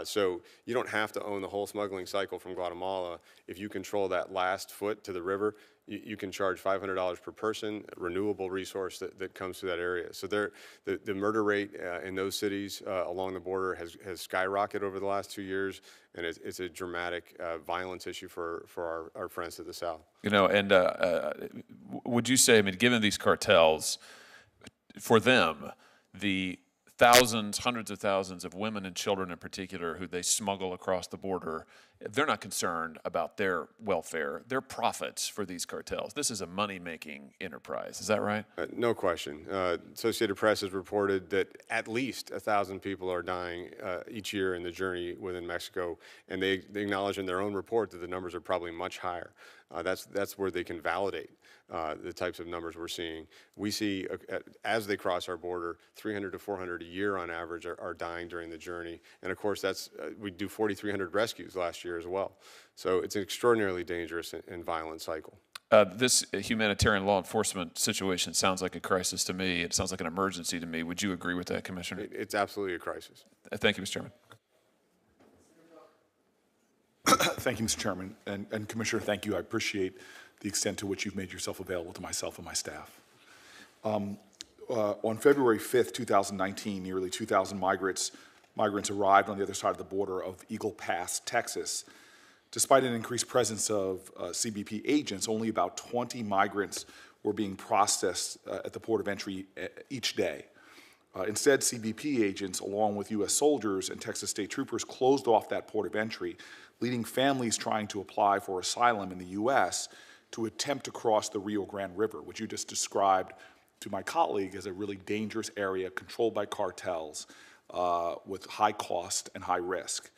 So you don't have to own the whole smuggling cycle from Guatemala. If you control that last foot to the river, you can charge $500 per person, a renewable resource that comes to that area. So the murder rate in those cities along the border has skyrocketed over the last 2 years, and it's a dramatic violence issue for our friends to the south. You know, and would you say, I mean, given these cartels, for them, the thousands, hundreds of thousands of women and children in particular who they smuggle across the border, they're not concerned about their welfare, their profits for these cartels. This is a money-making enterprise. Is that right? No question. Associated Press has reported that at least 1,000 people are dying each year in the journey within Mexico, and they acknowledge in their own report that the numbers are probably much higher. That's where they can validate the types of numbers we're seeing. We see, as they cross our border, 300 to 400 a year on average are dying during the journey. And of course, we do 4,300 rescues last year as well. So it's an extraordinarily dangerous and violent cycle. This humanitarian law enforcement situation sounds like a crisis to me. It sounds like an emergency to me. Would you agree with that, Commissioner? It's absolutely a crisis. Thank you, Mr. Chairman. Thank you, Mr. Chairman. And Commissioner, thank you. I appreciate the extent to which you've made yourself available to myself and my staff. On February 5th, 2019, nearly 2,000 migrants arrived on the other side of the border of Eagle Pass, Texas. Despite an increased presence of CBP agents, only about 20 migrants were being processed at the port of entry each day. Instead, CBP agents, along with U.S. soldiers and Texas state troopers, closed off that port of entry, leading families trying to apply for asylum in the U.S. to attempt to cross the Rio Grande River, which you just described to my colleague as a really dangerous area controlled by cartels with high cost and high risk.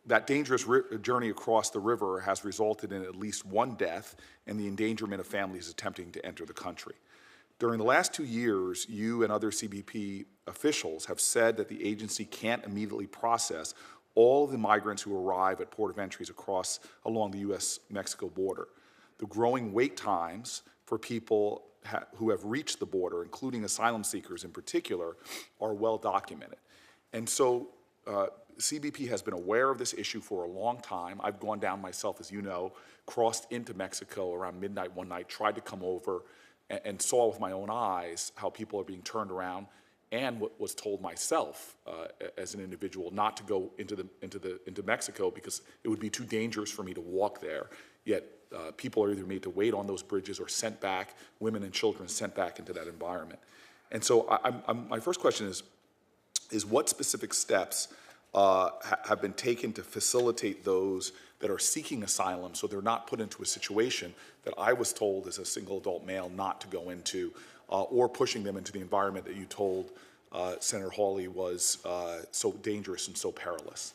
That dangerous journey across the river has resulted in at least one death and the endangerment of families attempting to enter the country. During the last 2 years, you and other CBP officials have said that the agency can't immediately process all of the migrants who arrive at port of entries along the U.S. Mexico border. The growing wait times for people who have reached the border, including asylum seekers in particular, are well documented. And so CBP has been aware of this issue for a long time. I've gone down myself, as you know, crossed into Mexico around midnight one night, tried to come over, and saw with my own eyes how people are being turned around, and what was told myself as an individual not to go into Mexico because it would be too dangerous for me to walk there. Yet people are either made to wait on those bridges or sent back, women and children sent back into that environment. And so my first question is what specific steps have been taken to facilitate those that are seeking asylum so they're not put into a situation that I was told as a single adult male not to go into, or pushing them into the environment that you told Senator Hawley was so dangerous and so perilous?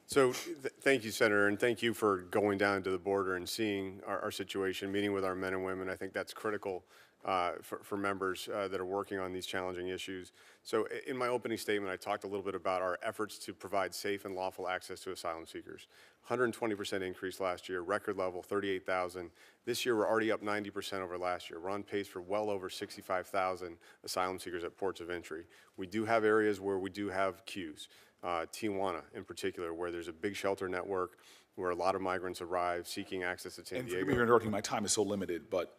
So thank you, Senator, and thank you for going down to the border and seeing our situation, meeting with our men and women. I think that's critical for members that are working on these challenging issues. So in my opening statement, I talked a little bit about our efforts to provide safe and lawful access to asylum seekers. 120% increase last year, record level, 38,000. This year, we're already up 90% over last year. We're on pace for well over 65,000 asylum seekers at ports of entry. We do have areas where we do have queues. Tijuana in particular, where there's a big shelter network, where a lot of migrants arrive seeking access to San And Diego. forgive me for interrupting, my time is so limited, but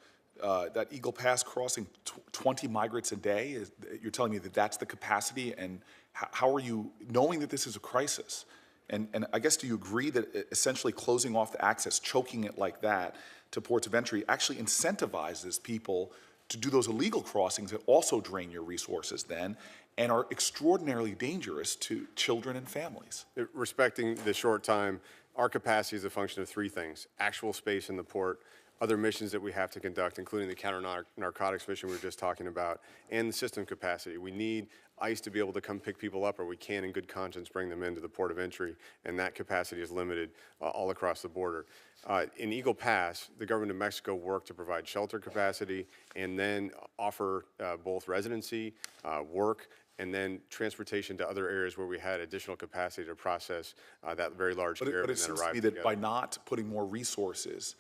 that Eagle Pass crossing 20 migrants a day, you're telling me that that's the capacity, and how are you, knowing that this is a crisis, and I guess do you agree that essentially closing off the access, choking it like that to ports of entry actually incentivizes people to do those illegal crossings that also drain your resources then, and are extraordinarily dangerous to children and families? Respecting the short time, our capacity is a function of three things: actual space in the port, other missions that we have to conduct, including the counter-narcotics mission we were just talking about, and the system capacity. We need ICE to be able to come pick people up, or we can, in good conscience, bring them into the port of entry, and that capacity is limited all across the border. In Eagle Pass, the government of Mexico worked to provide shelter capacity and then offer both residency, work, and then transportation to other areas where we had additional capacity to process that very large caravan But it that seems to arrived me that together. by not putting more resources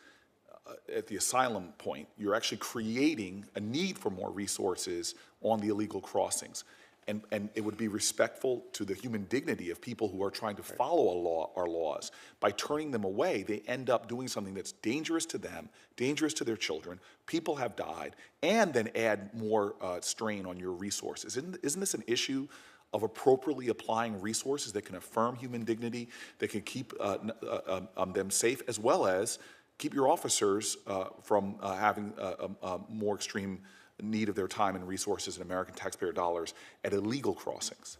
at the asylum point, you're actually creating a need for more resources on the illegal crossings. And it would be respectful to the human dignity of people who are trying to follow our laws. By turning them away, they end up doing something that's dangerous to them, dangerous to their children. People have died, and then add more strain on your resources. Isn't this an issue of appropriately applying resources that can affirm human dignity, that can keep them safe, as well as keep your officers from having a more extreme need of their time and resources and American taxpayer dollars at illegal crossings?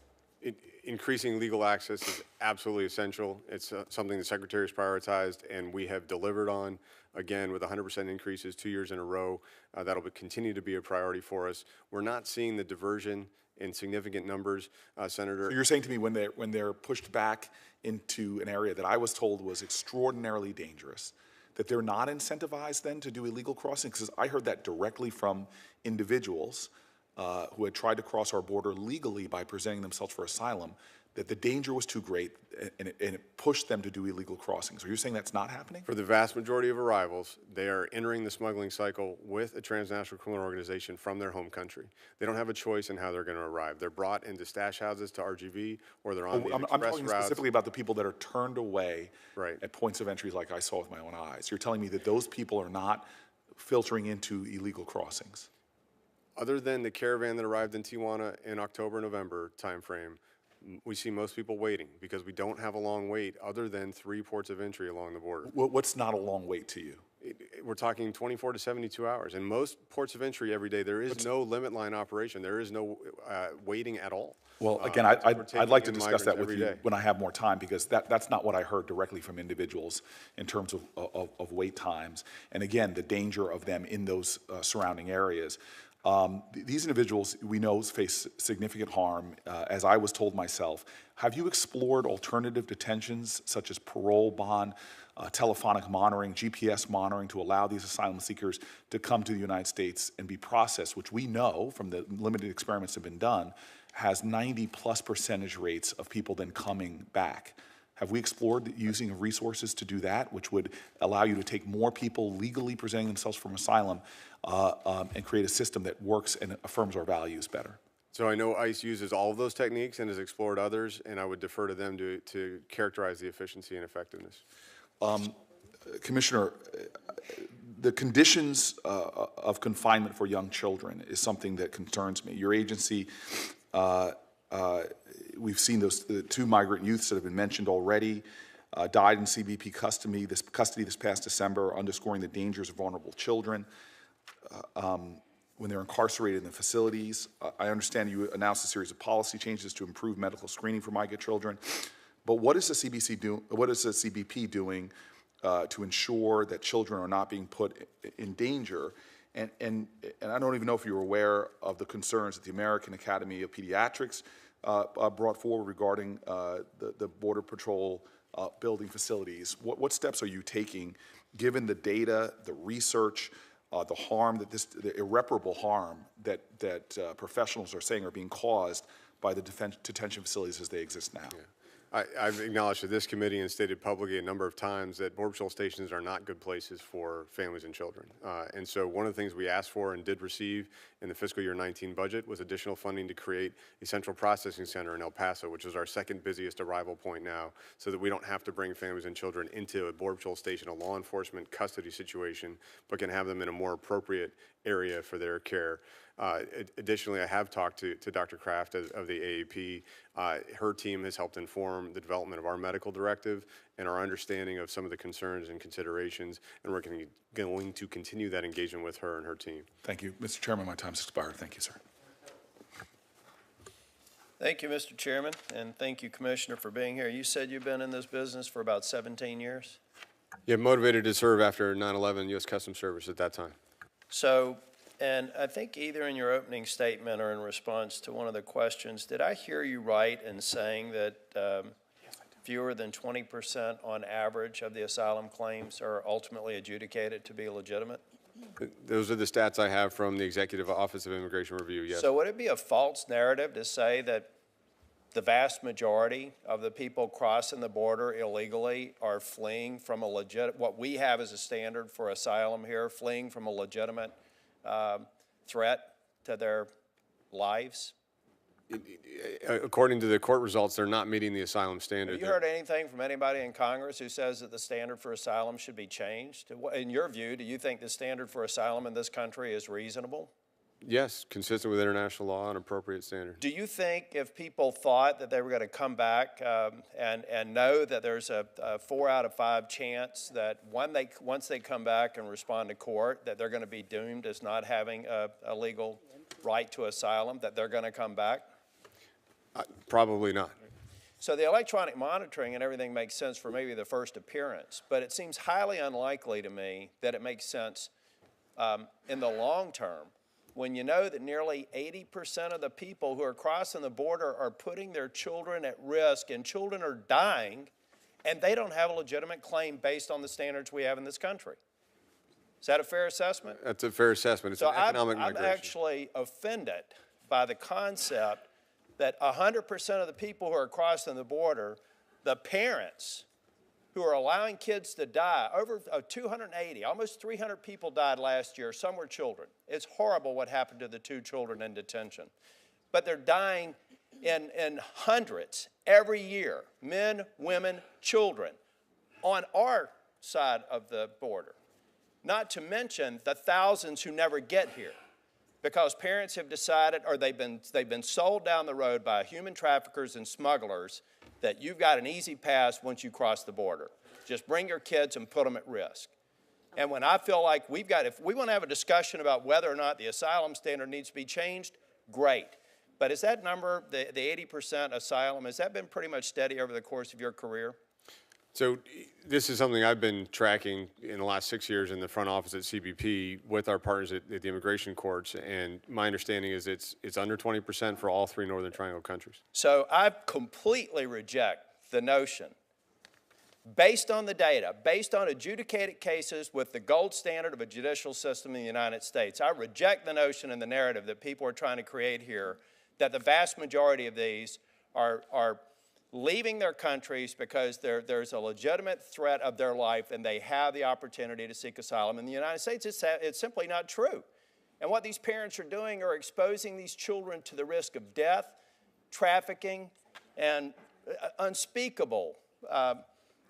Increasing legal access is absolutely essential. It's something the Secretary has prioritized, and we have delivered on, again, with 100% increases 2 years in a row. That'll continue to be a priority for us. We're not seeing the diversion in significant numbers, Senator. So you're saying to me when they're pushed back into an area that I was told was extraordinarily dangerous, that they're not incentivized then to do illegal crossings? Because I heard that directly from individuals who had tried to cross our border legally by presenting themselves for asylum, that the danger was too great and it pushed them to do illegal crossings. Are you saying that's not happening? For the vast majority of arrivals, they are entering the smuggling cycle with a transnational criminal organization from their home country. They don't have a choice in how they're going to arrive. They're brought into stash houses to RGV, or they're on the I'm express talking routes. specifically about the people that are turned away Right. at points of entry like I saw with my own eyes. You're telling me that those people are not filtering into illegal crossings? Other than the caravan that arrived in Tijuana in October-November timeframe, we see most people waiting because we don't have a long wait other than 3 ports of entry along the border. What's not a long wait to you? We're talking 24 to 72 hours. In most ports of entry every day, there is no limit line operation. There is no waiting at all. Well, again, I'd like to discuss that with you when I have more time, because that's not what I heard directly from individuals in terms of wait times. And again, the danger of them in those surrounding areas. These individuals, we know, face significant harm, as I was told myself. Have you explored alternative detentions such as parole, bond, telephonic monitoring, GPS monitoring, to allow these asylum seekers to come to the United States and be processed, which we know from the limited experiments that have been done, has 90+ percentage rates of people then coming back? Have we explored using of resources to do that, which would allow you to take more people legally presenting themselves from asylum and create a system that works and affirms our values better? So I know ICE uses all of those techniques and has explored others, and I would defer to them to characterize the efficiency and effectiveness. Commissioner, the conditions of confinement for young children is something that concerns me. Your agency, we've seen the 2 migrant youths that have been mentioned already, died in CBP custody this past December, underscoring the dangers of vulnerable children when they're incarcerated in the facilities. I understand you announced a series of policy changes to improve medical screening for migrant children, but what is the CBP doing to ensure that children are not being put in danger? And I don't even know if you're aware of the concerns that the American Academy of Pediatrics brought forward regarding the Border Patrol building facilities. What steps are you taking, given the data, the research, the harm the irreparable harm that professionals are saying are being caused by the detention facilities as they exist now? Yeah. I've acknowledged to this committee and stated publicly a number of times that Border Patrol stations are not good places for families and children. And so one of the things we asked for and did receive in the fiscal year 19 budget was additional funding to create a central processing center in El Paso, which is our second busiest arrival point now, so that we don't have to bring families and children into a Border Patrol station, a law enforcement custody situation, but can have them in a more appropriate area for their care. Additionally, I have talked to Dr. Kraft of the AAP. Her team has helped inform the development of our medical directive and our understanding of some of the concerns and considerations, and we're going to continue that engagement with her and her team. Thank you. Mr. Chairman, my time's expired. Thank you, sir. Thank you, Mr. Chairman, and thank you, Commissioner, for being here. You said you've been in this business for about 17 years? Yeah, motivated to serve after 9/11 U.S. Customs Service at that time. So, and I think either in your opening statement or in response to one of the questions, did I hear you right in saying that fewer than 20% on average of the asylum claims are ultimately adjudicated to be legitimate? Those are the stats I have from the Executive Office of Immigration Review, yes. So would it be a false narrative to say that the vast majority of the people crossing the border illegally are fleeing from what we have as a standard for asylum here, fleeing from a legitimate threat to their lives? According to the court results, they're not meeting the asylum standard. Have you heard anything from anybody in Congress who says that the standard for asylum should be changed? In your view, do you think the standard for asylum in this country is reasonable? Yes, consistent with international law and appropriate standards. Do you think if people thought that they were going to come back and know that there's a 4 out of 5 chance that once they come back and respond to court that they're going to be doomed as not having a legal right to asylum, that they're going to come back? Probably not. So the electronic monitoring and everything makes sense for maybe the first appearance, but it seems highly unlikely to me that it makes sense in the long term, when you know that nearly 80% of the people who are crossing the border are putting their children at risk and children are dying and they don't have a legitimate claim based on the standards we have in this country. Is that a fair assessment? That's a fair assessment. It's an economic migration. I'm actually offended by the concept that 100% of the people who are crossing the border, the parents who are allowing kids to die, over 280, almost 300 people died last year. Some were children. It's horrible what happened to the 2 children in detention. But they're dying in hundreds every year, men, women, children, on our side of the border. Not to mention the thousands who never get here because parents have decided, or they've been sold down the road by human traffickers and smugglers, that you've got an easy pass once you cross the border. Just bring your kids and put them at risk. And when I feel like if we want to have a discussion about whether or not the asylum standard needs to be changed, great. But is that number, the 80% asylum, has that been pretty much steady over the course of your career? So this is something I've been tracking in the last 6 years in the front office at CBP with our partners at the immigration courts, and my understanding is it's under 20% for all 3 Northern Triangle countries. So I completely reject the notion, based on the data, based on adjudicated cases with the gold standard of a judicial system in the United States, I reject the notion and the narrative that people are trying to create here that the vast majority of these are leaving their countries because there's a legitimate threat of their life and they have the opportunity to seek asylum in the United States. It's simply not true. And what these parents are doing are exposing these children to the risk of death, trafficking, and unspeakable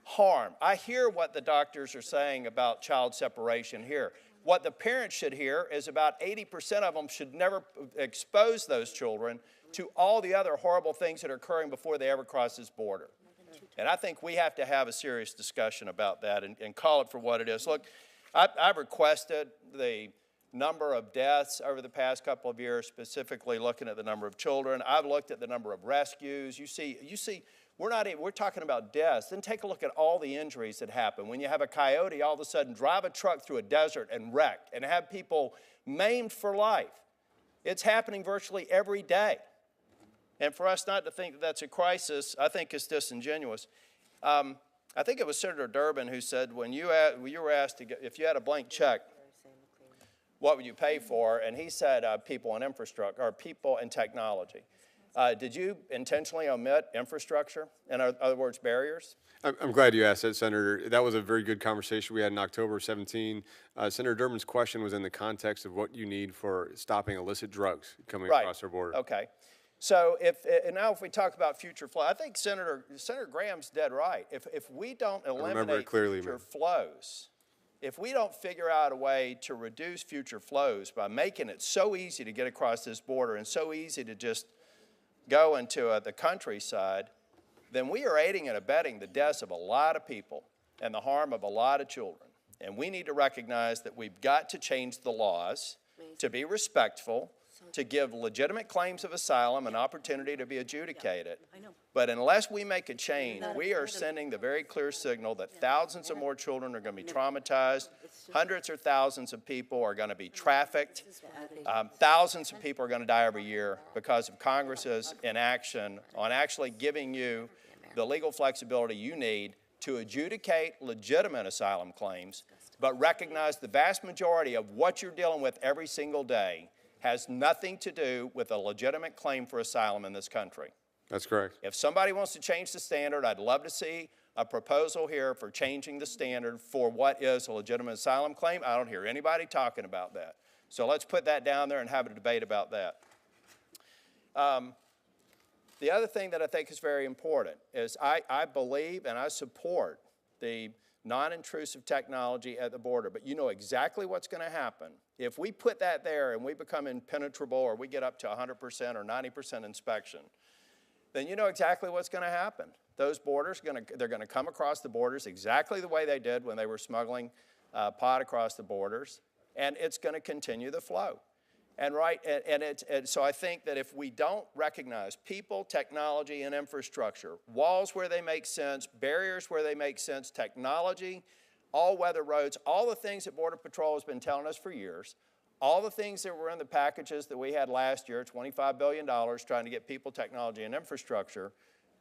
harm. I hear what the doctors are saying about child separation here. What the parents should hear is about 80% of them should never expose those children to all the other horrible things that are occurring before they ever cross this border. And I think we have to have a serious discussion about that and call it for what it is. Look, I've requested the number of deaths over the past couple of years, specifically looking at the number of children. I've looked at the number of rescues. You see, we're talking about deaths. Then take a look at all the injuries that happen. When you have a coyote all of a sudden drive a truck through a desert and wreck and have people maimed for life. It's happening virtually every day. And for us not to think that that's a crisis, I think is disingenuous. I think it was Senator Durbin who said when you were asked to get, if you had a blank check, what would you pay for? And he said people and infrastructure, or people and technology. Did you intentionally omit infrastructure? In other words, barriers? I'm glad you asked that, Senator. That was a very good conversation we had in October 17. Senator Durbin's question was in the context of what you need for stopping illicit drugs coming across our border. Okay. So now if we talk about future flow, I think Senator Graham's dead right. If we don't eliminate future flows, if we don't figure out a way to reduce future flows by making it so easy to get across this border and so easy to just go into the countryside, then we are aiding and abetting the deaths of a lot of people and the harm of a lot of children. And we need to recognize that we've got to change the laws to be respectful, to give legitimate claims of asylum an opportunity to be adjudicated. But unless we make a change, we are sending the very clear signal that thousands of more children are going to be traumatized, hundreds or thousands of people are going to be trafficked, thousands of people are going to die every year because of Congress's inaction on actually giving you the legal flexibility you need to adjudicate legitimate asylum claims, but recognize the vast majority of what you're dealing with every single day has nothing to do with a legitimate claim for asylum in this country. That's correct. If somebody wants to change the standard, I'd love to see a proposal here for changing the standard for what is a legitimate asylum claim. I don't hear anybody talking about that. So let's put that down there and have a debate about that. The other thing that I think is very important is I believe and I support the non-intrusive technology at the border, but you know exactly what's going to happen. If we put that there and we become impenetrable or we get up to 100% or 90% inspection, then you know exactly what's going to happen. Those borders, they're going to come across the borders exactly the way they did when they were smuggling pot across the borders, and it's going to continue the flow. And so I think that if we don't recognize people, technology, and infrastructure, walls where they make sense, barriers where they make sense, technology, all-weather roads, all the things that Border Patrol has been telling us for years, all the things that were in the packages that we had last year, $25 billion trying to get people, technology, and infrastructure,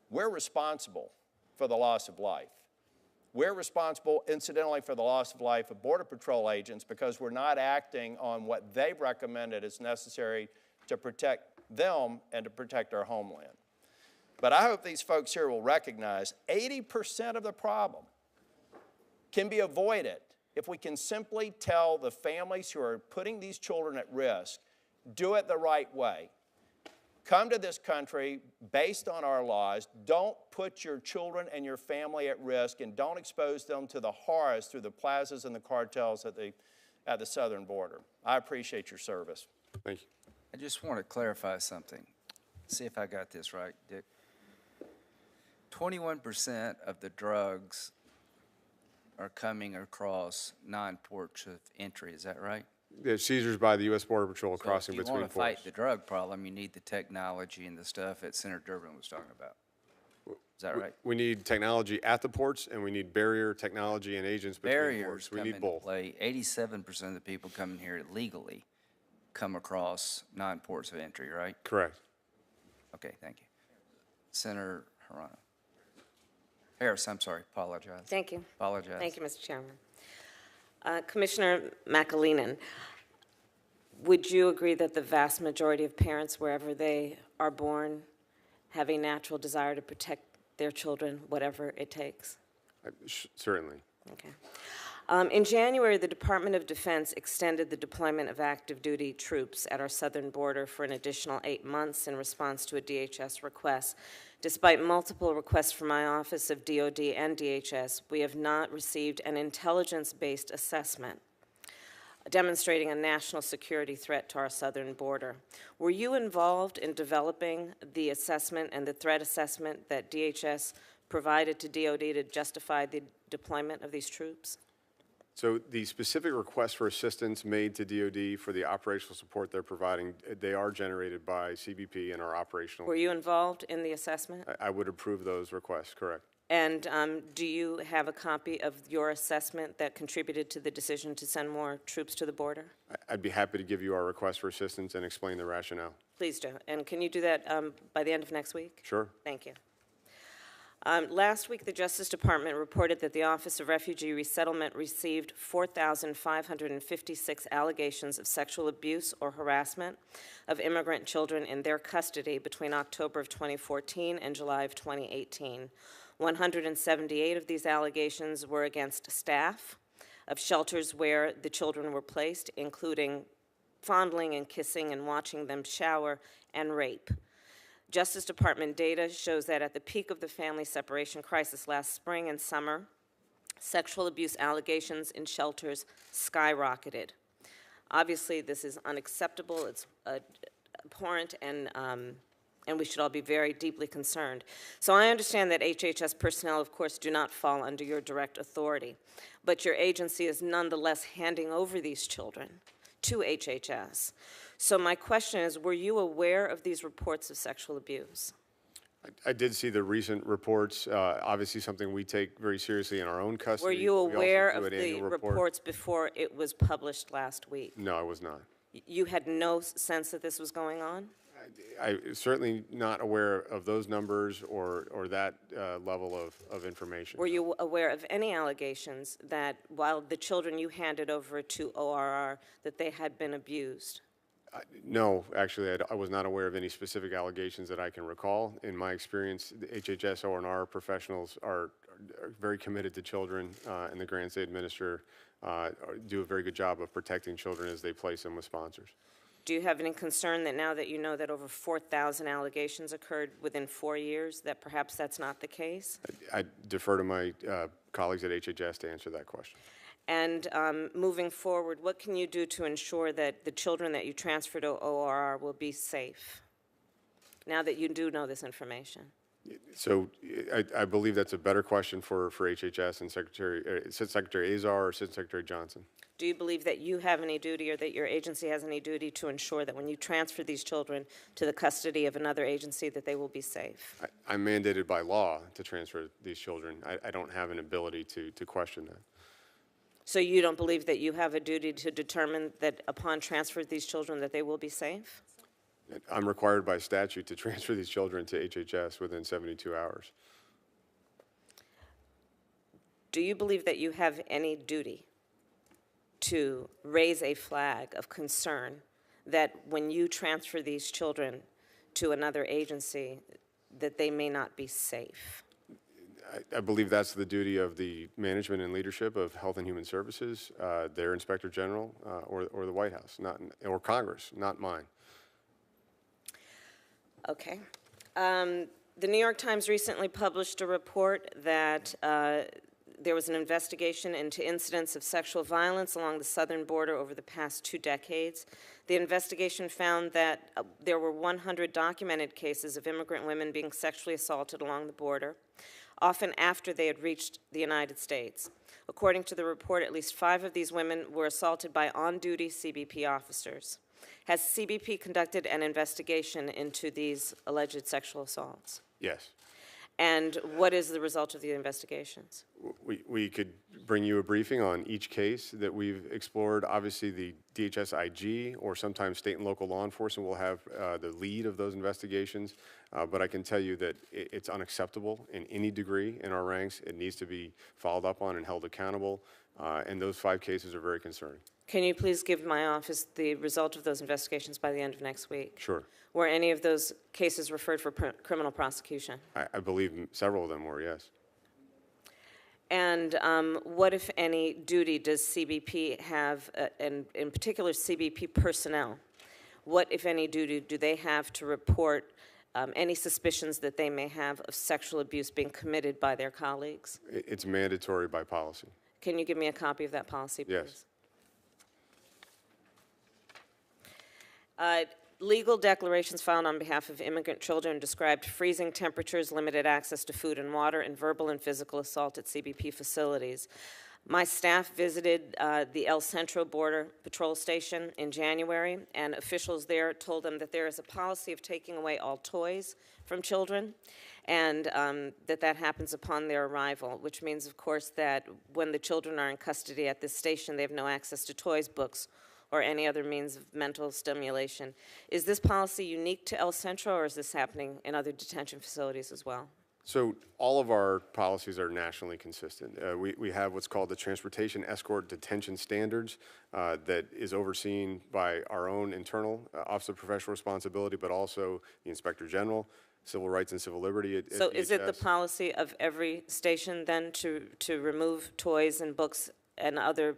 we're responsible for the loss of life. We're responsible, incidentally, for the loss of life of Border Patrol agents because we're not acting on what they've recommended is necessary to protect them and to protect our homeland. But I hope these folks here will recognize 80% of the problem can be avoided if we can simply tell the families who are putting these children at risk, do it the right way. Come to this country based on our laws. Don't put your children and your family at risk, and don't expose them to the horrors through the plazas and the cartels at the southern border. I appreciate your service. Thank you. I just want to clarify something. See if I got this right, Dick. 21% of the drugs are coming across non-ports of entry. Is that right? Yeah, seizures by the U.S. Border Patrol crossing between ports. If you want to fight the drug problem, you need the technology and the stuff that Senator Durbin was talking about. Is that right? We need technology at the ports, and we need barrier technology and agents between ports. We need both. 87% of the people coming here legally come across non-ports of entry, right? Correct. Okay, thank you. Senator Harris, I'm sorry, apologize. Thank you. Apologize. Thank you, Mr. Chairman. Commissioner McAleenan, would you agree that the vast majority of parents, wherever they are born, have a natural desire to protect their children, whatever it takes? Certainly. Okay. In January, the Department of Defense extended the deployment of active duty troops at our southern border for an additional 8 months in response to a DHS request. Despite multiple requests from my Office of DOD and DHS, we have not received an intelligence-based assessment demonstrating a national security threat to our southern border. Were you involved in developing the assessment and the threat assessment that DHS provided to DOD to justify the deployment of these troops? So the specific requests for assistance made to DOD for the operational support they're providing, they are generated by CBP and our operational. Were you involved in the assessment? I would approve those requests, correct. And do you have a copy of your assessment that contributed to the decision to send more troops to the border? I'd be happy to give you our request for assistance and explain the rationale. Please do. And can you do that by the end of next week? Sure. Thank you. Last week, the Justice Department reported that the Office of Refugee Resettlement received 4,556 allegations of sexual abuse or harassment of immigrant children in their custody between October of 2014 and July of 2018. 178 of these allegations were against staff of shelters where the children were placed, including fondling and kissing and watching them shower and rape. Justice Department data shows that at the peak of the family separation crisis last spring and summer, sexual abuse allegations in shelters skyrocketed. Obviously, this is unacceptable, it's abhorrent, and we should all be very deeply concerned. So I understand that HHS personnel, of course, do not fall under your direct authority, but your agency is nonetheless handing over these children to HHS. So my question is, were you aware of these reports of sexual abuse? I did see the recent reports, obviously something we take very seriously in our own custody. Were you We also aware do of an the annual report. reports before it was published last week? No, I was not. You had no sense that this was going on? I certainly not aware of those numbers or that level of information. Were you aware of any allegations that while the children you handed over to ORR, that they had been abused? No, actually, I was not aware of any specific allegations that I can recall. In my experience, the HHS ORR professionals are very committed to children, and the grants they administer do a very good job of protecting children as they place them with sponsors. Do you have any concern that now that you know that over 4,000 allegations occurred within 4 years, that perhaps that's not the case? I defer to my colleagues at HHS to answer that question. And moving forward, what can you do to ensure that the children that you transfer to ORR will be safe, now that you do know this information? So I believe that's a better question for HHS and Secretary Azar or Assistant Secretary Johnson. Do you believe that you have any duty or that your agency has any duty to ensure that when you transfer these children to the custody of another agency that they will be safe? I'm mandated by law to transfer these children. I don't have an ability to question that. So you don't believe that you have a duty to determine that upon transfer of these children that they will be safe? I'm required by statute to transfer these children to HHS within 72 hours. Do you believe that you have any duty to raise a flag of concern that when you transfer these children to another agency, that they may not be safe? I believe that's the duty of the management and leadership of Health and Human Services, their Inspector General, or the White House, or Congress, not mine. Okay. The New York Times recently published a report that there was an investigation into incidents of sexual violence along the southern border over the past 2 decades. The investigation found that there were 100 documented cases of immigrant women being sexually assaulted along the border, often after they had reached the United States. According to the report, at least 5 of these women were assaulted by on-duty CBP officers. Has CBP conducted an investigation into these alleged sexual assaults? Yes. And what is the result of the investigations? We could bring you a briefing on each case that we've explored. Obviously, the DHS IG or sometimes state and local law enforcement will have the lead of those investigations. But I can tell you that it's unacceptable in any degree in our ranks. It needs to be followed up on and held accountable. And those 5 cases are very concerning. Can you please give my office the result of those investigations by the end of next week? Sure. Were any of those cases referred for criminal prosecution? I believe several of them were, yes. And what, if any, duty does CBP have, and in particular CBP personnel, what, if any, duty do they have to report any suspicions that they may have of sexual abuse being committed by their colleagues? It's mandatory by policy. Can you give me a copy of that policy, please? Yes. Legal declarations filed on behalf of immigrant children described freezing temperatures, limited access to food and water, and verbal and physical assault at CBP facilities. My staff visited the El Centro Border Patrol Station in January, and officials there told them that there is a policy of taking away all toys from children, and that happens upon their arrival, which means, of course, that when the children are in custody at this station, they have no access to toys, books, or any other means of mental stimulation. Is this policy unique to El Centro, or is this happening in other detention facilities as well? So all of our policies are nationally consistent. We have what's called the Transportation Escort Detention Standards that is overseen by our own internal Office of Professional Responsibility, but also the Inspector General, Civil Rights and Civil Liberty at So is it the DHS. policy of every station then to remove toys and books and other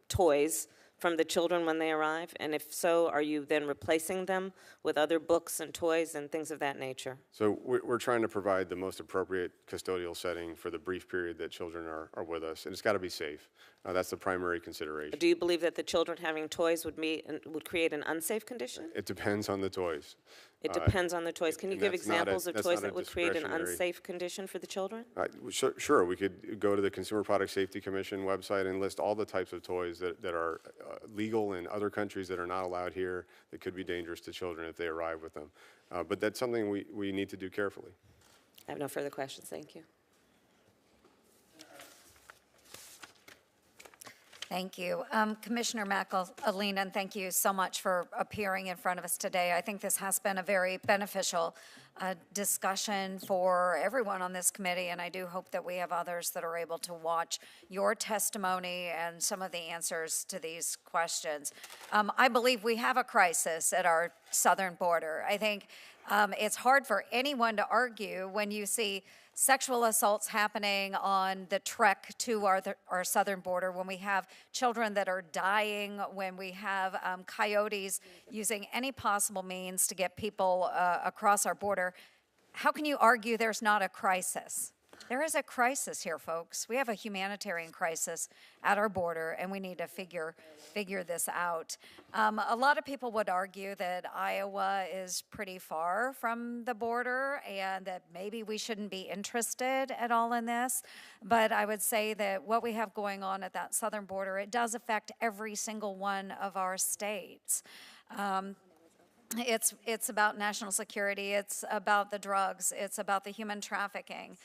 toys from the children when they arrive? And if so, are you then replacing them with other books and toys and things of that nature? So we're trying to provide the most appropriate custodial setting for the brief period that children are with us, and it's got to be safe. That's the primary consideration. Do you believe that the children having toys would create an unsafe condition? It depends on the toys. It depends on the toys. Can you and give that's not a- examples of that's toys not a that would create an discretionary- unsafe condition for the children? Sure, we could go to the Consumer Product Safety Commission website and list all the types of toys that are legal in other countries that are not allowed here that could be dangerous to children if they arrive with them. But that's something we need to do carefully. I have no further questions. Thank you. Thank you. Commissioner McAleenan, thank you so much for appearing in front of us today. I think this has been a very beneficial discussion for everyone on this committee, and I do hope that we have others that are able to watch your testimony and some of the answers to these questions. I believe we have a crisis at our southern border. I think it's hard for anyone to argue when you see sexual assaults happening on the trek to our southern border, when we have children that are dying, when we have coyotes using any possible means to get people across our border. How can you argue there's not a crisis? There is a crisis here, folks. We have a humanitarian crisis at our border, and we need to figure this out. A lot of people would argue that Iowa is pretty far from the border and that maybe we shouldn't be interested at all in this. But I would say that what we have going on at that southern border, it does affect every single one of our states. It's about national security. It's about the drugs. It's about the human trafficking.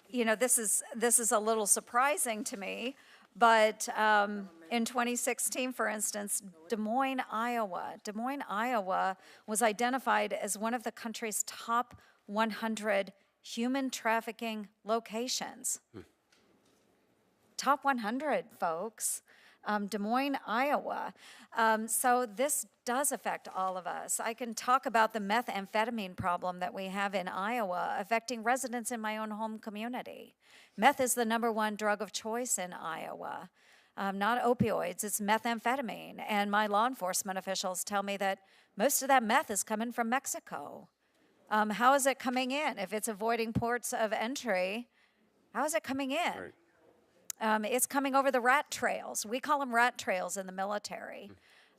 You know, this is a little surprising to me, but in 2016, for instance, Des Moines, Iowa was identified as one of the country's top 100 human trafficking locations. Top 100, folks. Des Moines, Iowa. So this does affect all of us. I can talk about the methamphetamine problem that we have in Iowa affecting residents in my own home community. Meth is the #1 drug of choice in Iowa. Not opioids, it's methamphetamine. And my law enforcement officials tell me that most of that meth is coming from Mexico. How is it coming in? If it's avoiding ports of entry, how is it coming in? Right. It's coming over the rat trails. We call them rat trails in the military.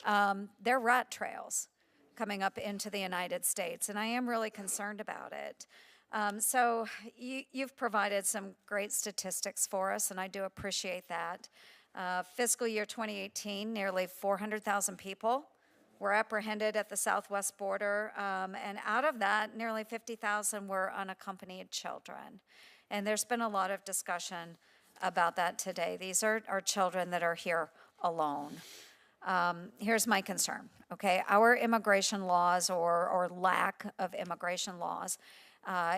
They're rat trails coming up into the United States, and I am really concerned about it. So you've provided some great statistics for us, and I do appreciate that. Fiscal year 2018, nearly 400,000 people were apprehended at the southwest border, and out of that, nearly 50,000 were unaccompanied children. And there's been a lot of discussion about that today. These are children that are here alone. Here's my concern, okay? Our immigration laws or lack of immigration laws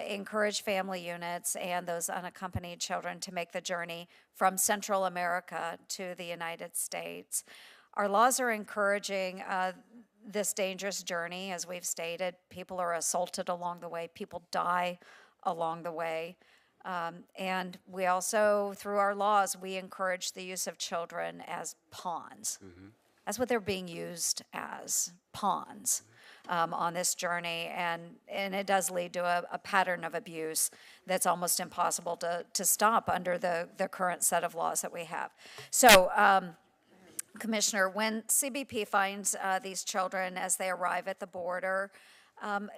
encourage family units and those unaccompanied children to make the journey from Central America to the United States. Our laws are encouraging this dangerous journey. As we've stated, people are assaulted along the way, people die along the way. And we also, through our laws, we encourage the use of children as pawns. That's what they're being used as, pawns, on this journey. And it does lead to a pattern of abuse that's almost impossible to stop under the current set of laws that we have. So, Commissioner, when CBP finds these children as they arrive at the border,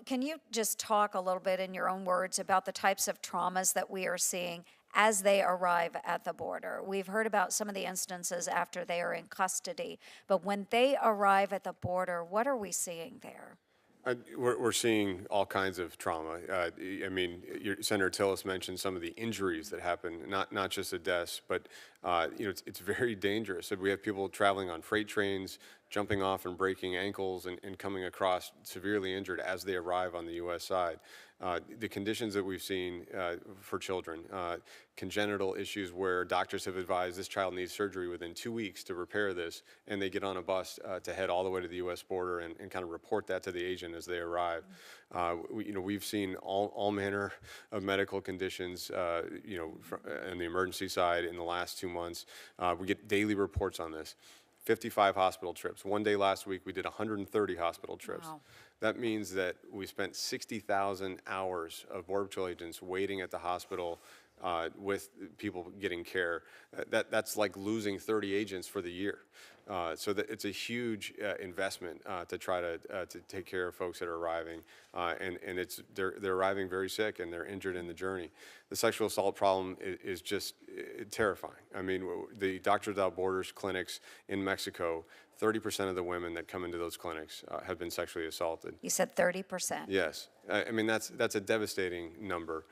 can you just talk a little bit in your own words about the types of traumas that we are seeing as they arrive at the border? We've heard about some of the instances after they are in custody, but when they arrive at the border, what are we seeing there? We're seeing all kinds of trauma. I mean, Senator Tillis mentioned some of the injuries that happen, not just the deaths, but it's very dangerous. So we have people traveling on freight trains, jumping off and breaking ankles and coming across severely injured as they arrive on the U.S. side. The conditions that we've seen for children, congenital issues where doctors have advised this child needs surgery within 2 weeks to repair this, and they get on a bus to head all the way to the U.S. border and kind of report that to the agent as they arrive. We've seen all manner of medical conditions, on the emergency side in the last 2 months. We get daily reports on this. 55 hospital trips. One day last week, we did 130 hospital trips. Wow. That means that we spent 60,000 hours of Border Patrol agents waiting at the hospital with people getting care. That's like losing 30 agents for the year. So that it's a huge investment to try to take care of folks that are arriving, and they're arriving very sick and they're injured in the journey. The sexual assault problem is just terrifying. I mean, the Doctors Without Borders clinics in Mexico, 30% of the women that come into those clinics have been sexually assaulted. You said 30%. Yes, I mean that's a devastating number.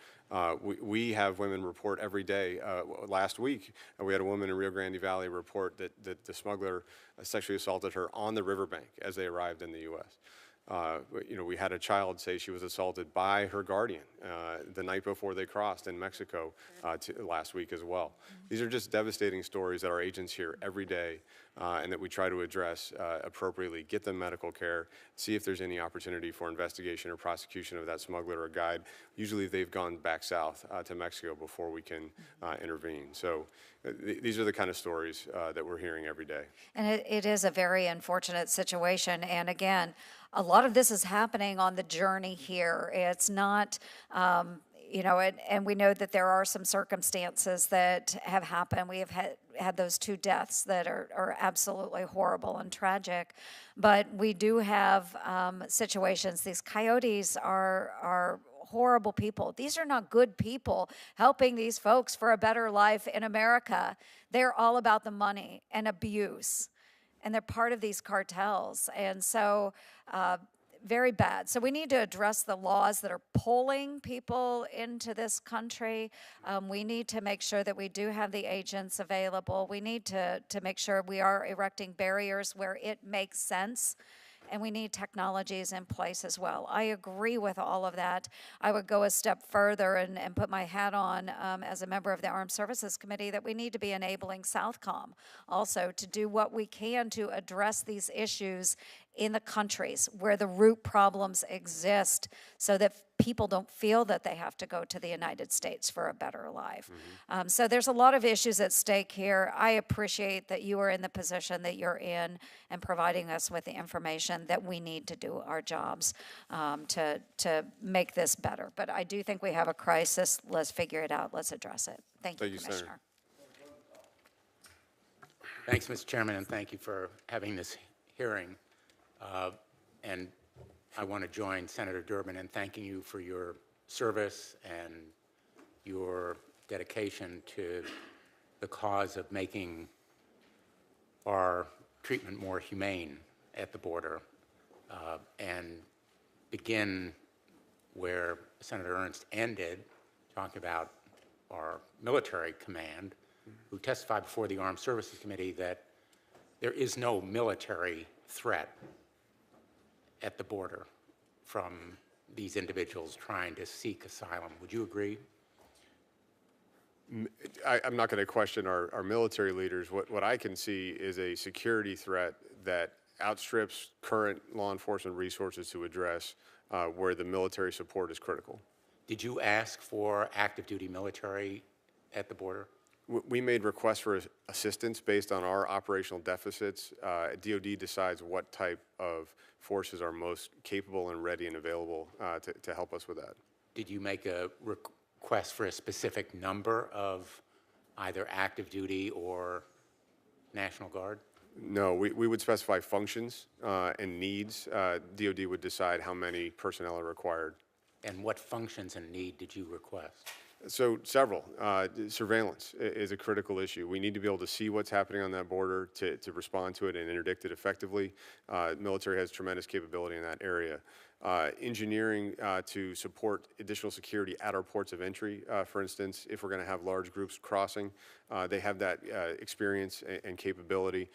We have women report every day. Last week, we had a woman in Rio Grande Valley report that the smuggler sexually assaulted her on the riverbank as they arrived in the U.S. We had a child say she was assaulted by her guardian the night before they crossed in Mexico last week as well. These are just devastating stories that our agents hear every day and that we try to address appropriately, get them medical care, see if there's any opportunity for investigation or prosecution of that smuggler or guide. Usually they've gone back south to Mexico before we can intervene. So these are the kind of stories that we're hearing every day. And it is a very unfortunate situation. And again, a lot of this is happening on the journey here. It's not, and we know that there are some circumstances that have happened. We have had those 2 deaths that are absolutely horrible and tragic. But we do have situations. These coyotes are horrible people. These are not good people helping these folks for a better life in America. They're all about the money and abuse. And they're part of these cartels. And so very bad. So we need to address the laws that are pulling people into this country. We need to make sure that we do have the agents available. We need to make sure we are erecting barriers where it makes sense. And we need technologies in place as well. I agree with all of that. I would go a step further and put my hat on as a member of the Armed Services Committee that we need to be enabling Southcom also to do what we can to address these issues in the countries where the root problems exist so that people don't feel that they have to go to the United States for a better life. So there's a lot of issues at stake here. I appreciate that you are in the position that you're in and providing us with the information that we need to do our jobs to make this better. But I do think we have a crisis. Let's figure it out. Let's address it. Thank you, Commissioner. Senator. Thanks, Mr. Chairman, and thank you for having this hearing. And I want to join Senator Durbin in thanking you for your service and your dedication to the cause of making our treatment more humane at the border, and begin where Senator Ernst ended, talking about our military command, who testified before the Armed Services Committee that there is no military threat at the border from these individuals trying to seek asylum. Would you agree? I'm not going to question our military leaders. What I can see is a security threat that outstrips current law enforcement resources to address where the military support is critical. Did you ask for active duty military at the border? We made requests for assistance based on our operational deficits. DOD decides what type of forces are most capable and ready and available to help us with that. Did you make a request for a specific number of either active duty or National Guard? No, we would specify functions and needs. DOD would decide how many personnel are required. And what functions and need did you request? So several. Surveillance is a critical issue. We need to be able to see what's happening on that border to respond to it and interdict it effectively. Military has tremendous capability in that area. Engineering to support additional security at our ports of entry, for instance, if we're going to have large groups crossing, they have that experience and capability.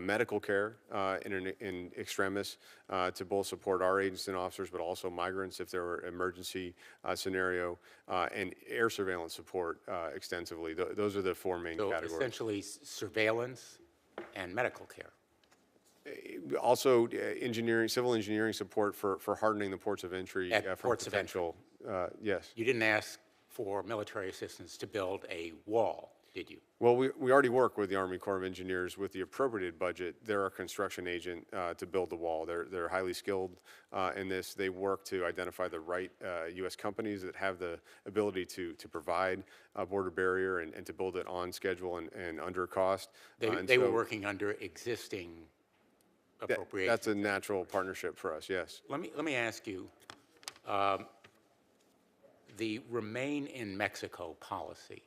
Medical care in extremis to both support our agents and officers, but also migrants if there were an emergency scenario, and air surveillance support extensively. Those are the four main categories. So essentially surveillance and medical care. Also, civil engineering support for hardening the ports of entry. At ports of entry. Yes. You didn't ask for military assistance to build a wall, did you? Well, we already work with the Army Corps of Engineers with the appropriated budget. They're our construction agent to build the wall. They're highly skilled in this. They work to identify the right U.S. companies that have the ability to provide a border barrier and to build it on schedule and under cost. They were working under existing appropriations. That's a natural partnership for us, yes. Let me ask you, the Remain in Mexico policy,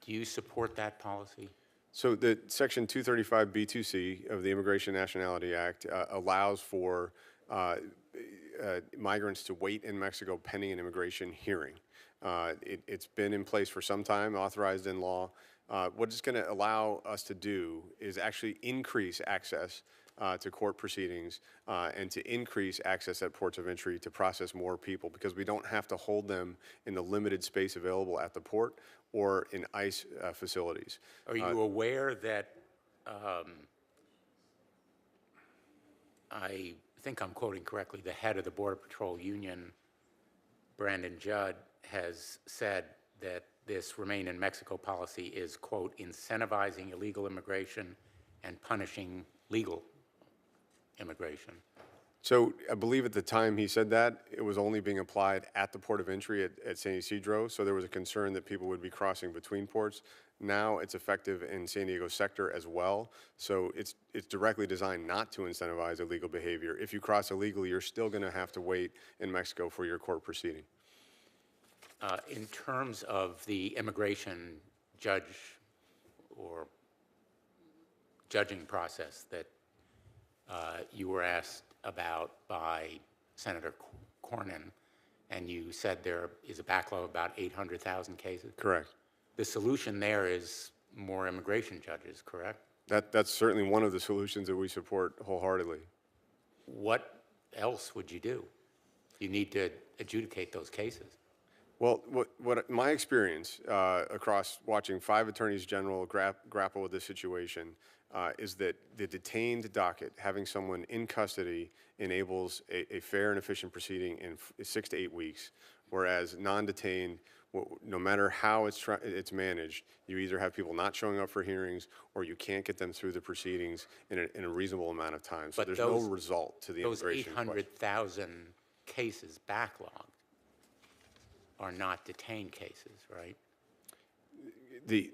do you support that policy? So the Section 235B2C of the Immigration and Nationality Act allows for migrants to wait in Mexico pending an immigration hearing. It's been in place for some time, authorized in law. What it's going to allow us to do is actually increase access to court proceedings and to increase access at ports of entry to process more people, because we don't have to hold them in the limited space available at the port or in ICE facilities. Are you aware that, I think I'm quoting correctly, the head of the Border Patrol Union, Brandon Judd, has said that this Remain in Mexico policy is, quote, incentivizing illegal immigration and punishing legal immigration? So I believe at the time he said that, it was only being applied at the port of entry at San Ysidro, so there was a concern that people would be crossing between ports. Now it's effective in San Diego sector as well, so it's directly designed not to incentivize illegal behavior. If you cross illegally, you're still going to have to wait in Mexico for your court proceeding. In terms of the immigration judge or judging process that you were asked about by Senator Cornyn, and you said there is a backlog of about 800,000 cases? Correct. The solution there is more immigration judges, correct? That's certainly one of the solutions that we support wholeheartedly. What else would you do? You need to adjudicate those cases. Well, what my experience across watching 5 attorneys general grapple with this situation is that the detained docket, having someone in custody, enables a fair and efficient proceeding in 6 to 8 weeks, whereas non-detained, no matter how it's managed, you either have people not showing up for hearings or you can't get them through the proceedings in a reasonable amount of time. So there's no result to the immigration question. Those 800,000 cases backlogged are not detained cases, right?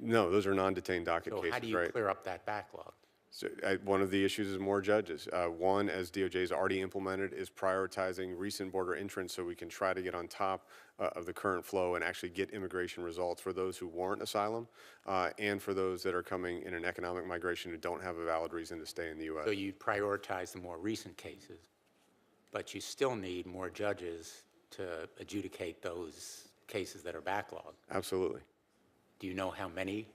No, those are non-detained docket cases, So how do you clear up that backlog? So, one of the issues is more judges. One, as DOJ has already implemented, is prioritizing recent border entrants so we can try to get on top of the current flow and actually get immigration results for those who warrant asylum and for those that are coming in an economic migration who don't have a valid reason to stay in the U.S. So you prioritize the more recent cases, but you still need more judges to adjudicate those cases that are backlogged. Absolutely. Do you know how many?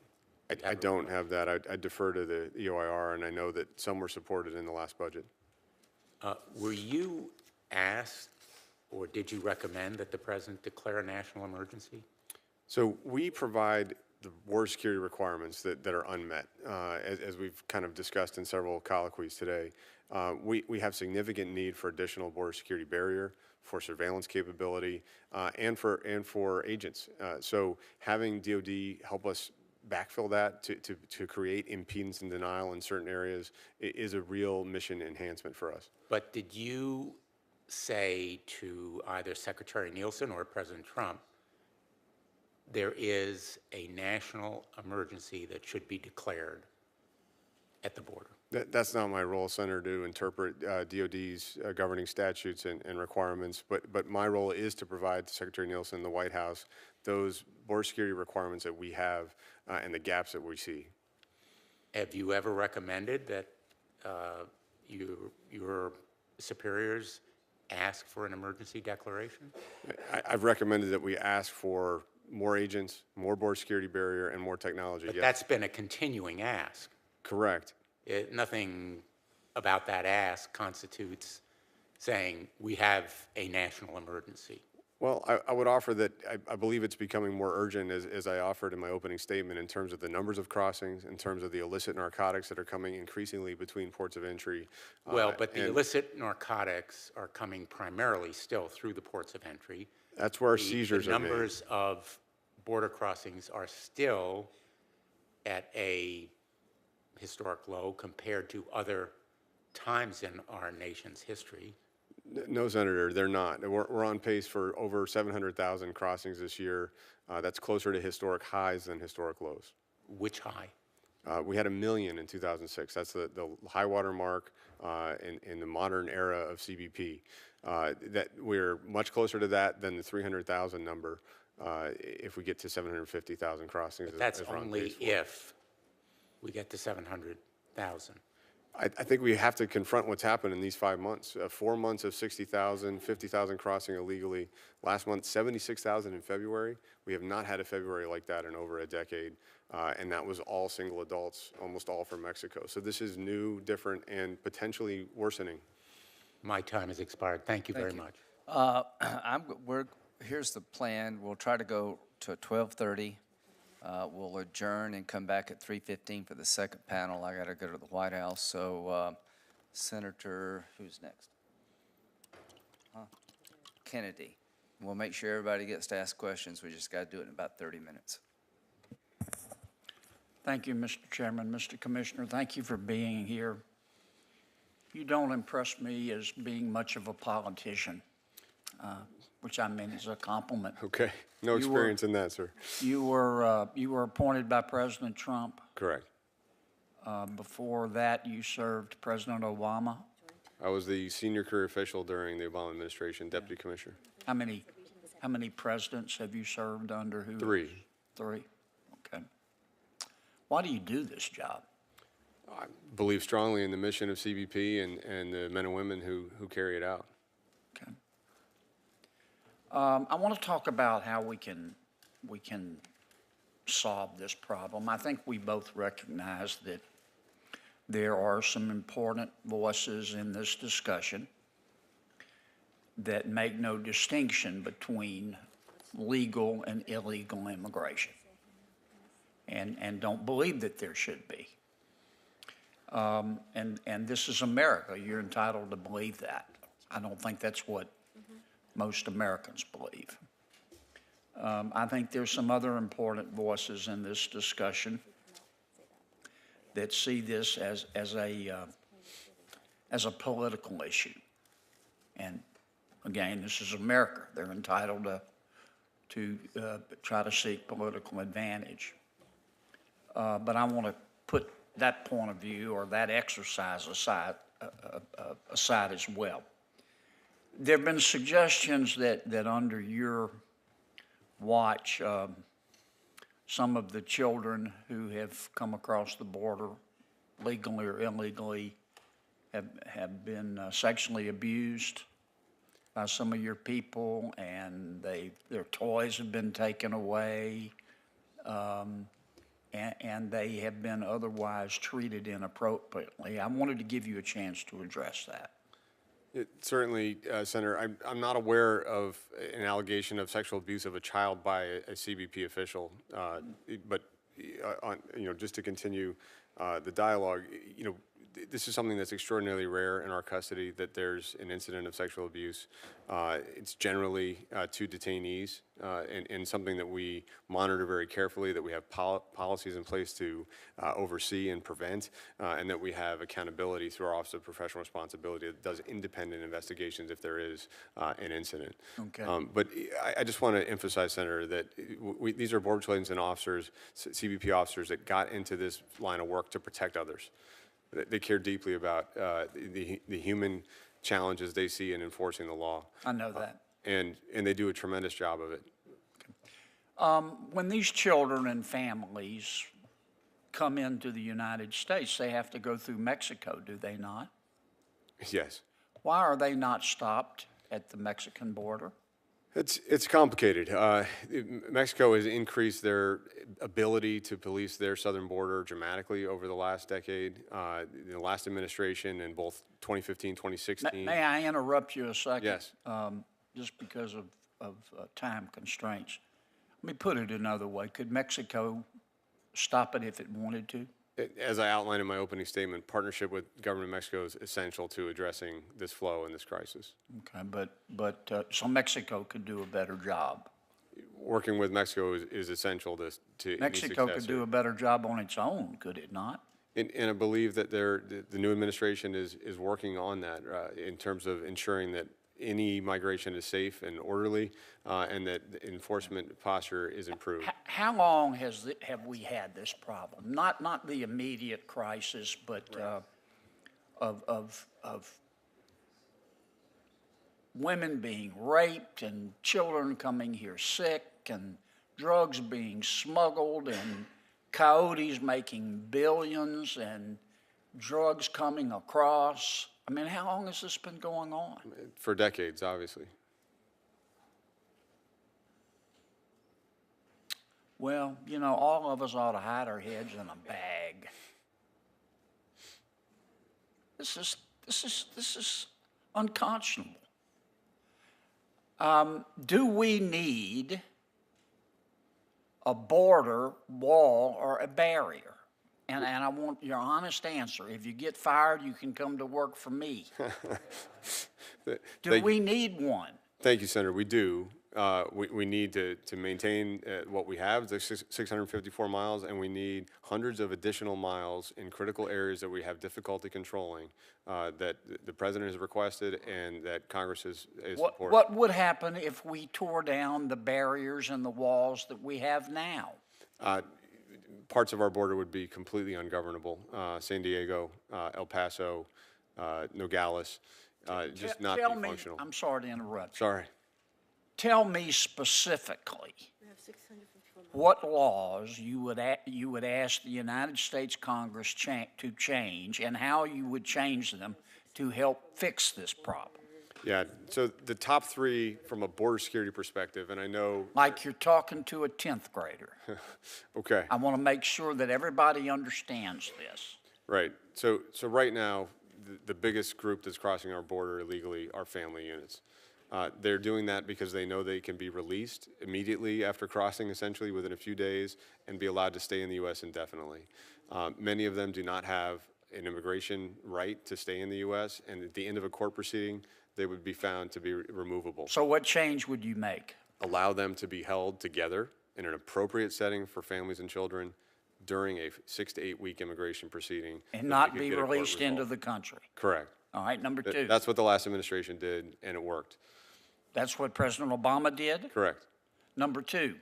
I don't have that. I defer to the EOIR, and I know that some were supported in the last budget. Were you asked or did you recommend that the president declare a national emergency? So we provide the border security requirements that are unmet. As we've kind of discussed in several colloquies today, we have significant need for additional border security barrier, for surveillance capability, and for agents. So having DOD help us backfill that to create impedance and denial in certain areas is a real mission enhancement for us. But did you say to either Secretary Nielsen or President Trump, there is a national emergency that should be declared at the border? That's not my role, Senator, to interpret DOD's governing statutes and requirements, but my role is to provide to Secretary Nielsen, the White House, those border security requirements that we have and the gaps that we see. Have you ever recommended that your superiors ask for an emergency declaration? I've recommended that we ask for more agents, more border security barrier, and more technology. But yes. that's been a continuing ask. Correct. Nothing about that ask constitutes saying we have a national emergency. Well, I would offer that I believe it's becoming more urgent, as I offered in my opening statement, in terms of the numbers of crossings, in terms of the illicit narcotics that are coming increasingly between ports of entry. Well, but the illicit narcotics are coming primarily still through the ports of entry. That's where our seizures are made. The are numbers of border crossings are still at a historic low compared to other times in our nation's history. No, Senator, they're not. We're on pace for over 700,000 crossings this year. That's closer to historic highs than historic lows. Which high? We had 1 million in 2006. That's the high water mark in the modern era of CBP. That we're much closer to that than the 300,000 number if we get to 750,000 crossings. But that's only if we get to 700,000. I think we have to confront what's happened in these 5 months. 4 months of 60,000, 50,000 crossing illegally. Last month, 76,000 in February. We have not had a February like that in over a decade, and that was all single adults, almost all from Mexico. So this is new, different, and potentially worsening. My time has expired. Thank you very much. Here's the plan. We'll try to go to 12:30. We'll adjourn and come back at 3:15 for the second panel. I got to go to the White House. So Senator, who's next? Kennedy. We'll make sure everybody gets to ask questions. We just got to do it in about 30 minutes. Thank you, Mr. Chairman. Mr. Commissioner, thank you for being here. You don't impress me as being much of a politician, which I mean is a compliment. Okay. No experience in that, sir. You were appointed by President Trump. Correct. Before that, you served President Obama. I was the senior career official during the Obama administration, deputy commissioner. How many presidents have you served under? Who? 3. 3. Okay. Why do you do this job? I believe strongly in the mission of CBP and the men and women who carry it out. Okay. I want to talk about how we can solve this problem. I think we both recognize that there are some important voices in this discussion that make no distinction between legal and illegal immigration, and don't believe that there should be. And this is America. You're entitled to believe that. I don't think that's what most Americans believe. I think there's some other important voices in this discussion that see this as a political issue. And again, this is America. They're entitled to try to seek political advantage. But I want to put that point of view or that exercise aside as well. There have been suggestions that under your watch, some of the children who have come across the border legally or illegally have been sexually abused by some of your people, and their toys have been taken away, and they have been otherwise treated inappropriately. I wanted to give you a chance to address that. Certainly, Senator, I'm not aware of an allegation of sexual abuse of a child by a CBP official, but just to continue the dialogue, this is something that's extraordinarily rare in our custody, that there's an incident of sexual abuse. It's generally to detainees, and something that we monitor very carefully, that we have policies in place to oversee and prevent, and that we have accountability through our Office of Professional Responsibility that does independent investigations if there is an incident. Okay. But I just want to emphasize, Senator, that these are border patrolmen and officers, CBP officers, that got into this line of work to protect others. They care deeply about the human challenges they see in enforcing the law. I know that. And they do a tremendous job of it. When these children and families come into the United States, they have to go through Mexico, do they not? Yes. Why are they not stopped at the Mexican border? It's complicated. Mexico has increased their ability to police their southern border dramatically over the last decade. The last administration in both 2015, 2016. May I interrupt you a second? Yes. Just because of time constraints. Let me put it another way. Could Mexico stop it if it wanted to? As I outlined in my opening statement, partnership with the government of Mexico is essential to addressing this flow and this crisis. Okay, but so Mexico could do a better job. Working with Mexico is essential to Mexico could do a better job on its own, could it not? And I believe that the new administration is working on that in terms of ensuring that any migration is safe and orderly, and that the enforcement posture is improved. How long have we had this problem? Not the immediate crisis, but of women being raped and children coming here sick and drugs being smuggled and coyotes making billions and drugs coming across. I mean, how long has this been going on? For decades, obviously. Well, all of us ought to hide our heads in a bag. This is unconscionable. Do we need a border wall or a barrier? And I want your honest answer. If you get fired, you can come to work for me. Do we need one? Thank you, Senator. We do. We need to maintain what we have, the 654 miles, and we need hundreds of additional miles in critical areas that we have difficulty controlling, that the President has requested and that Congress is supporting. What would happen if we tore down the barriers and the walls that we have now? Parts of our border would be completely ungovernable. San Diego, El Paso, Nogales, just not be functional. I'm sorry to interrupt. Sorry. Tell me specifically what laws you would ask the United States Congress to change and how you would change them to help fix this problem. Yeah, so the top three from a border security perspective, and I know... Like you're talking to a 10th grader. Okay. I want to make sure that everybody understands this. Right. So right now, the biggest group that's crossing our border illegally are family units. They're doing that because they know they can be released immediately after crossing, essentially within a few days, and be allowed to stay in the U.S. indefinitely. Many of them do not have an immigration right to stay in the U.S., and at the end of a court proceeding, they would be found to be removable. So what change would you make? Allow them to be held together in an appropriate setting for families and children during a 6 to 8 week immigration proceeding. And not be released into the country. Correct. All right, number two. That's what the last administration did, and it worked. That's what President Obama did? Correct. Number two.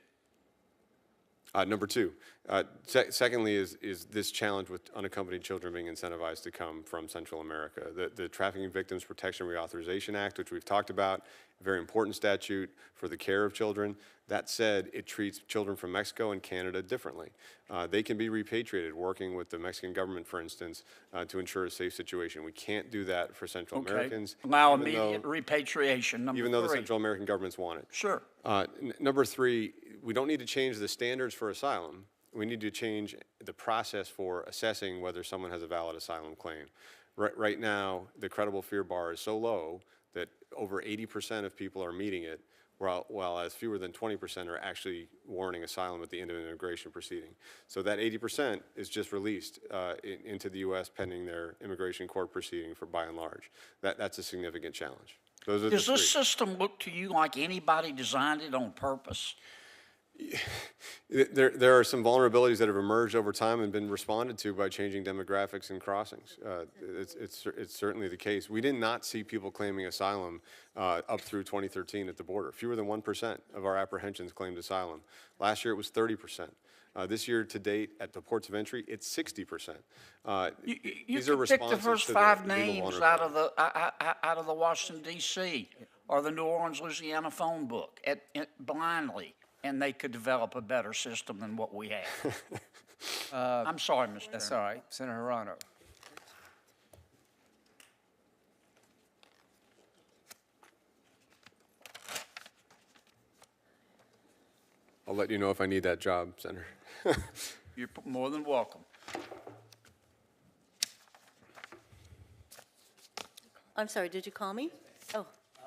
Secondly is this challenge with unaccompanied children being incentivized to come from Central America. The Trafficking Victims Protection Reauthorization Act, which we've talked about, a very important statute for the care of children. That said, it treats children from Mexico and Canada differently. They can be repatriated, working with the Mexican government, for instance, to ensure a safe situation. We can't do that for Central Americans. Allow immediate repatriation, number even three. though the Central American governments want it. Sure. Number three, we don't need to change the standards for asylum. We need to change the process for assessing whether someone has a valid asylum claim. Right now, the credible fear bar is so low that over 80% of people are meeting it, while as fewer than 20% are actually warranting asylum at the end of an immigration proceeding. So that 80% is just released into the U.S. pending their immigration court proceeding for by and large. That's a significant challenge. Those are Does the this three. system look to you like anybody designed it on purpose? There are some vulnerabilities that have emerged over time and been responded to by changing demographics and crossings. It's certainly the case. We did not see people claiming asylum up through 2013 at the border. Fewer than 1% of our apprehensions claimed asylum. Last year it was 30%. This year to date at the ports of entry, it's 60%. You These are could pick the responses first to 5 legal names out of the Washington D.C. or the New Orleans, Louisiana phone book blindly, and they could develop a better system than what we have. I'm sorry, Mr. That's Chairman. all right. Senator Hirano. I'll let you know if I need that job, Senator. You're more than welcome. I'm sorry, did you call me? Oh,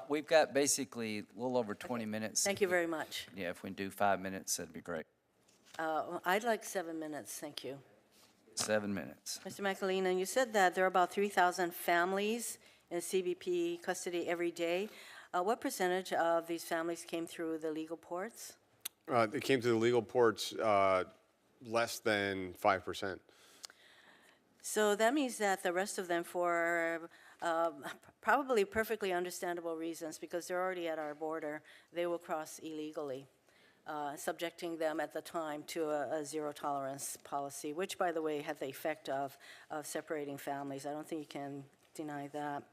We've got basically a little over 20 minutes. thank you very much. Yeah, if we can do 5 minutes, that'd be great. I'd like 7 minutes, thank you. 7 minutes. Mr. McAleenan, you said that there are about 3,000 families in CBP custody every day. What percentage of these families came through the legal ports? They came to the legal ports less than 5%. So that means that the rest of them, for probably perfectly understandable reasons, because they're already at our border, they will cross illegally, subjecting them at the time to a zero-tolerance policy, which, by the way, had the effect of separating families. I don't think you can deny that.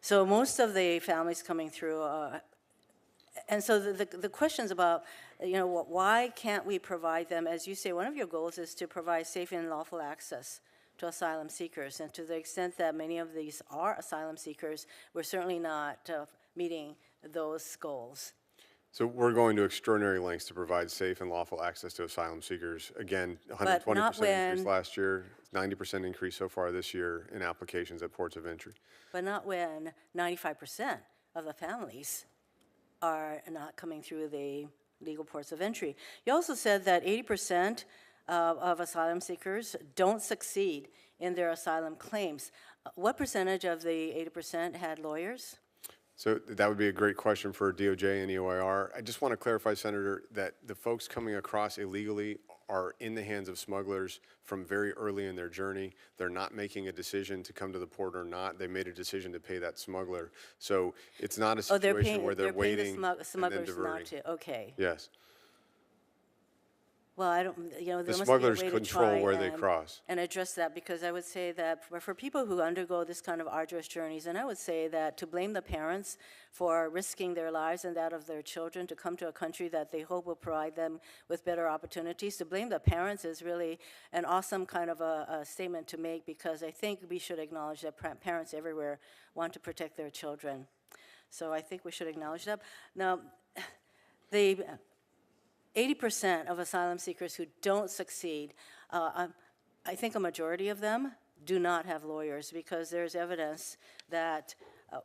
So most of the families coming through, and so the questions about, why can't we provide them, as you say, one of your goals is to provide safe and lawful access to asylum seekers, and to the extent that many of these are asylum seekers, we're certainly not meeting those goals. So we're going to extraordinary lengths to provide safe and lawful access to asylum seekers. Again, 120% increase last year, 90% increase so far this year in applications at ports of entry. But not when 95% of the families are not coming through the legal ports of entry. You also said that 80% of asylum seekers don't succeed in their asylum claims. What percentage of the 80% had lawyers? So that would be a great question for DOJ and EOIR. I just want to clarify, Senator, that the folks coming across illegally are in the hands of smugglers from very early in their journey. They're not making a decision to come to the port or not. They made a decision to pay that smuggler. So it's not a situation where they're waiting the and smugglers then diverting. not to. Okay. Yes. Well, I don't, there The must smugglers be a way to control try where they cross. and address that, because I would say that for people who undergo this kind of arduous journeys, and I would say that to blame the parents for risking their lives and that of their children to come to a country that they hope will provide them with better opportunities, to blame the parents is really an awesome kind of a statement to make, because I think we should acknowledge that parents everywhere want to protect their children. So I think we should acknowledge that. Now, the 80% of asylum seekers who don't succeed, I think a majority of them do not have lawyers, because there's evidence that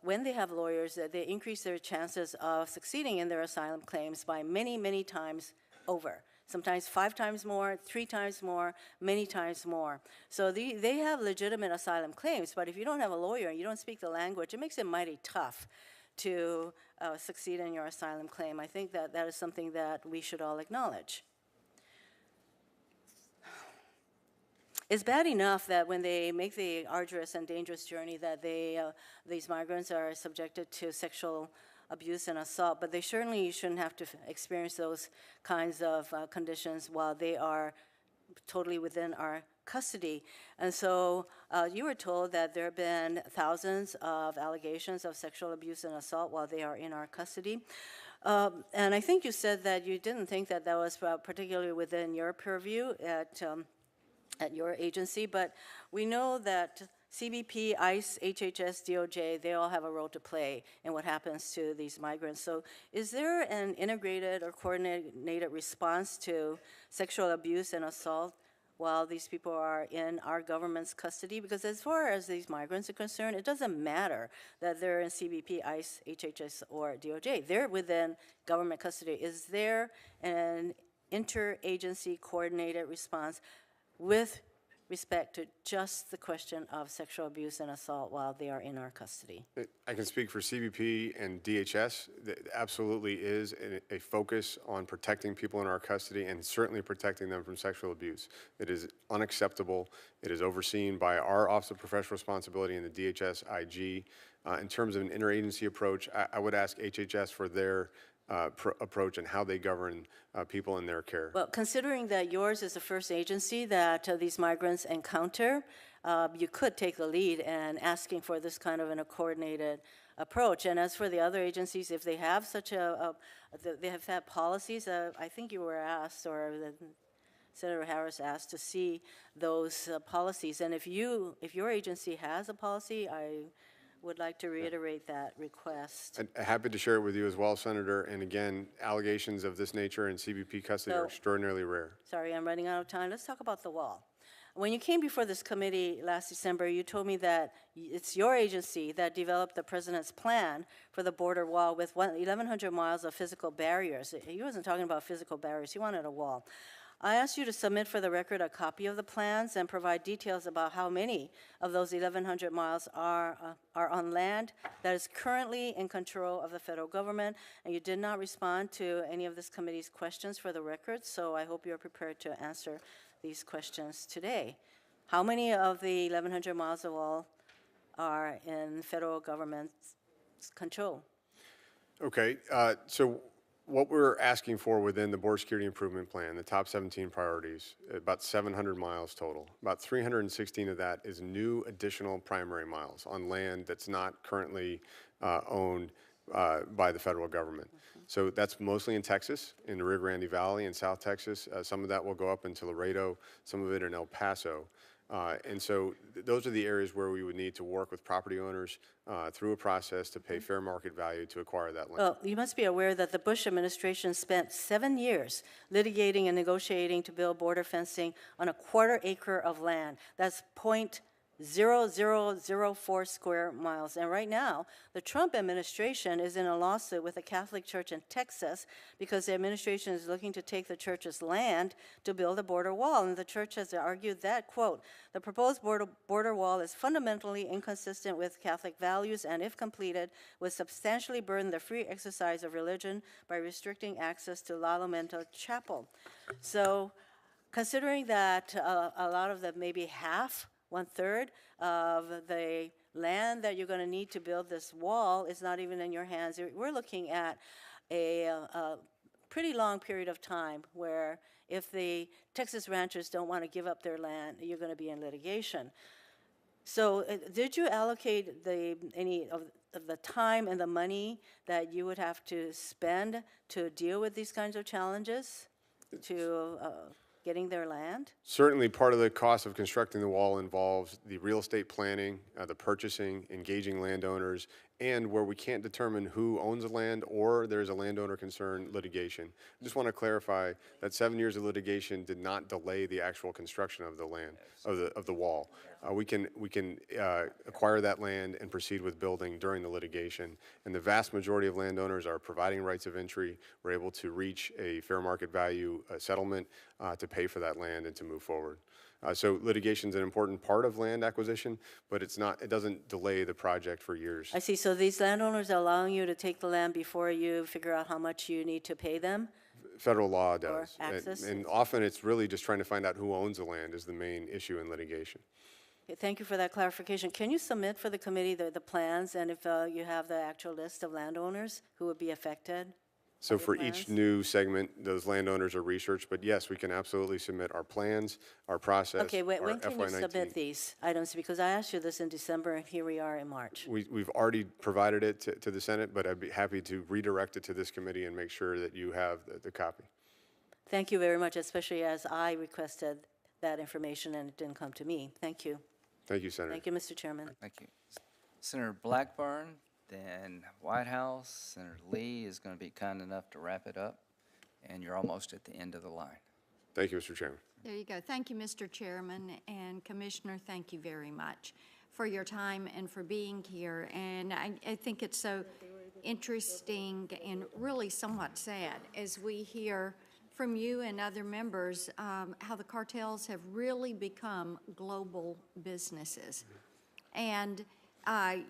when they have lawyers, that they increase their chances of succeeding in their asylum claims by many, many times over. Sometimes 5 times more, 3 times more, many times more. So they have legitimate asylum claims, but if you don't have a lawyer and you don't speak the language, it makes it mighty tough to succeed in your asylum claim. I think that that is something that we should all acknowledge. It's bad enough that when they make the arduous and dangerous journey that these migrants are subjected to sexual abuse and assault, but they certainly shouldn't have to experience those kinds of conditions while they are totally within our custody. And so you were told that there have been thousands of allegations of sexual abuse and assault while they are in our custody. And I think you said that you didn't think that that was particularly within your purview at your agency, but we know that CBP, ICE, HHS, DOJ, they all have a role to play in what happens to these migrants. So is there an integrated or coordinated response to sexual abuse and assault while these people are in our government's custody? Because as far as these migrants are concerned, it doesn't matter that they're in CBP, ICE, HHS, or DOJ. They're within government custody. Is there an interagency coordinated response with respect to just the question of sexual abuse and assault while they are in our custody? I can speak for CBP and DHS. There absolutely is a focus on protecting people in our custody and certainly protecting them from sexual abuse. It is unacceptable. It is overseen by our Office of Professional Responsibility and the DHS IG. In terms of an interagency approach, I would ask HHS for their approach and how they govern people in their care. Well, considering that yours is the first agency that these migrants encounter, you could take the lead in asking for this kind of a coordinated approach. And as for the other agencies, if they have such they have had policies, I think you were asked, or Senator Harris asked to see those policies. And if your agency has a policy, I would like to reiterate that request. I'm happy to share it with you as well, Senator. And again, allegations of this nature in CBP custody are extraordinarily rare. Sorry, I'm running out of time. Let's talk about the wall. When you came before this committee last December, you told me that it's your agency that developed the president's plan for the border wall with 1,100 miles of physical barriers. He wasn't talking about physical barriers. He wanted a wall. I asked you to submit for the record a copy of the plans and provide details about how many of those 1,100 miles are on land that is currently in control of the federal government, and you did not respond to any of this committee's questions for the record, so I hope you're prepared to answer these questions today. How many of the 1,100 miles of wall are in federal government's control? Okay, so what we're asking for within the Border Security Improvement Plan, the top 17 priorities, about 700 miles total. About 316 of that is new additional primary miles on land that's not currently owned by the federal government. So that's mostly in Texas, in the Rio Grande Valley, in South Texas. Some of that will go up into Laredo, some of it in El Paso. And so those are the areas where we would need to work with property owners through a process to pay fair market value to acquire that land. Well, you must be aware that the Bush administration spent 7 years litigating and negotiating to build border fencing on a quarter acre of land. That's 0.0004 square miles. And right now, the Trump administration is in a lawsuit with a Catholic church in Texas because the administration is looking to take the church's land to build a border wall. And the church has argued that, quote, the proposed border wall is fundamentally inconsistent with Catholic values and, if completed, would substantially burden the free exercise of religion by restricting access to La Lamenta Chapel. So considering that a lot of the maybe half, 1/3 of the land that you're going to need to build this wall is not even in your hands. We're looking at a pretty long period of time where if the Texas ranchers don't want to give up their land, you're going to be in litigation. So did you allocate any of the time and the money that you would have to spend to deal with these kinds of challenges, to getting their land? Certainly, part of the cost of constructing the wall involves the real estate planning, the purchasing, engaging landowners, and where we can't determine who owns the land or there's a landowner concern, litigation. I just want to clarify that 7 years of litigation did not delay the actual construction of the land, of the wall. We can acquire that land and proceed with building during the litigation. And the vast majority of landowners are providing rights of entry. We're able to reach a fair market value settlement to pay for that land and to move forward. So litigation is an important part of land acquisition, but it's not. It doesn't delay the project for years. I see. So these landowners are allowing you to take the land before you figure out how much you need to pay them? Federal law does. Access? And often it's really just trying to find out who owns the land is the main issue in litigation. Okay, thank you for that clarification. Can you submit for the committee the plans, and if you have the actual list of landowners who would be affected? So for each new segment, those landowners are researched, but yes, we can absolutely submit our plans, our process, Okay, when our can you FY19. submit these items? Because I asked you this in December, and here we are in March. We've already provided it to the Senate, but I'd be happy to redirect it to this committee and make sure that you have the copy. Thank you very much, especially as I requested that information and it didn't come to me. Thank you. Thank you, Senator. Thank you, Mr. Chairman. Thank you. Senator Blackburn, then White House. Senator Lee is going to be kind enough to wrap it up, and you're almost at the end of the line. Thank you, Mr. Chairman. There you go. Thank you, Mr. Chairman, and Commissioner, thank you very much for your time and for being here. And I think it's so interesting and really somewhat sad as we hear from you and other members how the cartels have really become global businesses. And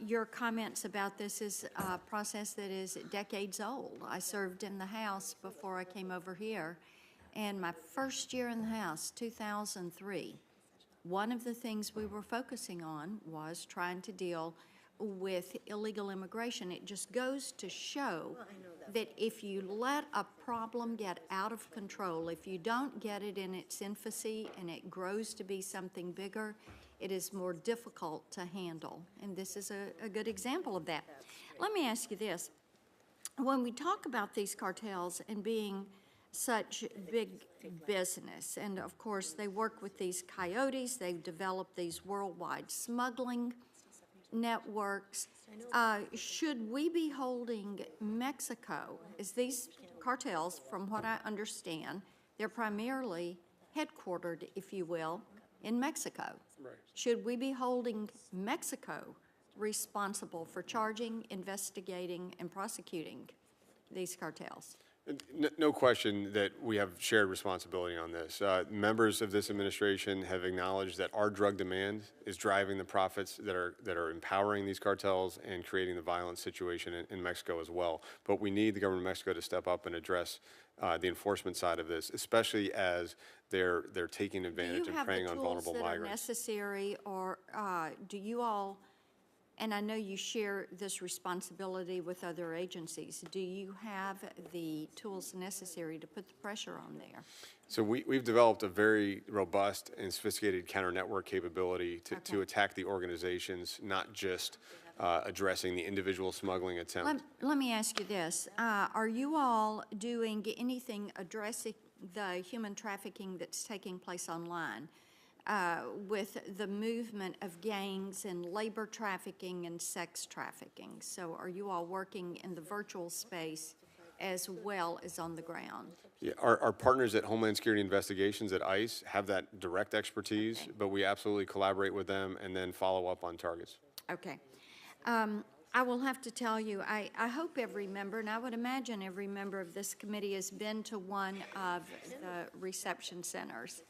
your comments about this is a process that is decades old. I served in the House before I came over here, and my first year in the House, 2003, one of the things we were focusing on was trying to deal with illegal immigration. It just goes to show that if you let a problem get out of control, if you don't get it in its infancy and it grows to be something bigger, it is more difficult to handle. And this is a good example of that. Let me ask you this. When we talk about these cartels and being such big business, and of course they work with these coyotes, they've developed these worldwide smuggling networks. Should we be holding Mexico, as these cartels, from what I understand, they're primarily headquartered, if you will, in Mexico. Right. Should we be holding Mexico responsible for charging, investigating, and prosecuting these cartels? No question that we have shared responsibility on this. Members of this administration have acknowledged that our drug demand is driving the profits that are empowering these cartels and creating the violent situation in Mexico as well. But we need the government of Mexico to step up and address the enforcement side of this, especially as they're taking advantage and preying on vulnerable migrants. Do you have the tools that are necessary, or do you all, and I know you share this responsibility with other agencies, do you have the tools necessary to put the pressure on there? So we've developed a very robust and sophisticated counter-network capability to attack the organizations, not just addressing the individual smuggling attempt. Let me ask you this. Are you all doing anything addressing the human trafficking that's taking place online? With the movement of gangs and labor trafficking and sex trafficking. So are you all working in the virtual space as well as on the ground? Yeah, our partners at Homeland Security Investigations at ICE have that direct expertise, but we absolutely collaborate with them and then follow up on targets. Okay. I will have to tell you, I hope every member, and I would imagine every member of this committee has been to one of the reception centers.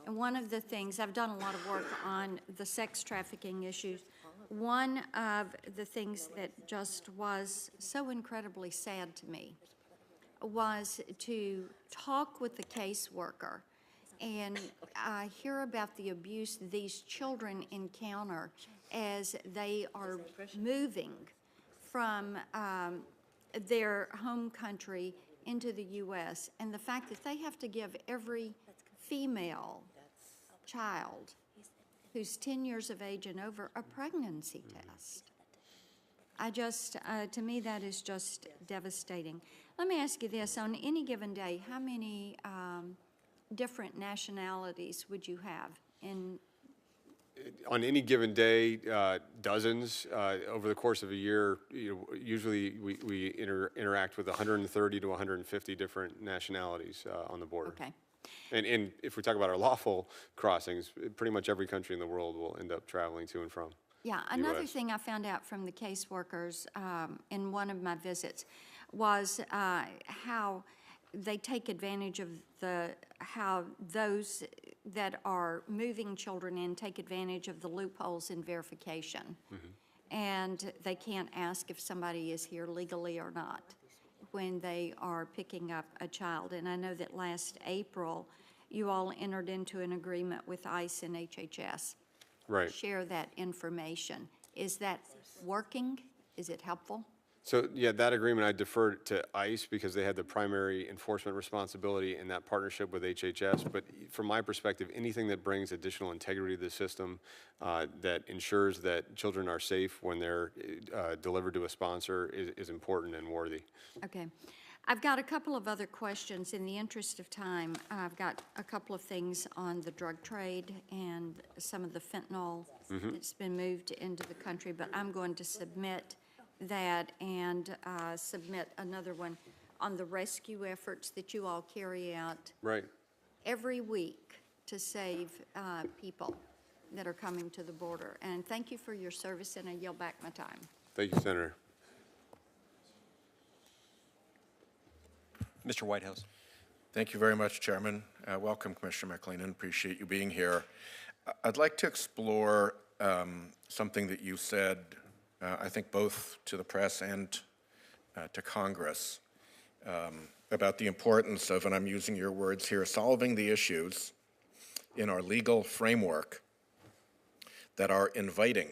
And one of the things, I've done a lot of work on the sex trafficking issues. One of the things that just was so incredibly sad to me was to talk with the caseworker and hear about the abuse these children encounter as they are moving from their home country into the U.S. and the fact that they have to give every female child who's 10 years of age and over a pregnancy test. I just, to me, that is just devastating. Let me ask you this. On any given day, how many different nationalities would you have in? On any given day, dozens. Over the course of a year, usually we interact with 130 to 150 different nationalities on the border. Okay. And if we talk about our lawful crossings, pretty much every country in the world will end up traveling to and from. Yeah, another thing I found out from the caseworkers in one of my visits was how they take advantage of how those that are moving children in take advantage of the loopholes in verification. Mm-hmm. And they can't ask if somebody is here legally or not when they are picking up a child. And I know that last April, you all entered into an agreement with ICE and HHS. Right. To share that information. Is that working? Is it helpful? So, yeah, that agreement I deferred to ICE because they had the primary enforcement responsibility in that partnership with HHS. But from my perspective, anything that brings additional integrity to the system that ensures that children are safe when they're delivered to a sponsor is important and worthy. Okay. I've got a couple of other questions. In the interest of time, I've got a couple of things on the drug trade and some of the fentanyl that's been moved into the country, but I'm going to submit that and submit another one on the rescue efforts that you all carry out. Right. Every week to save people that are coming to the border. And thank you for your service, and I yield back my time. Thank you, Senator. Mr. Whitehouse. Thank you very much, Chairman. Welcome, Commissioner McAleenan. Appreciate you being here. I'd like to explore something that you said, I think both to the press and to Congress, about the importance of, and I'm using your words here, solving the issues in our legal framework that are inviting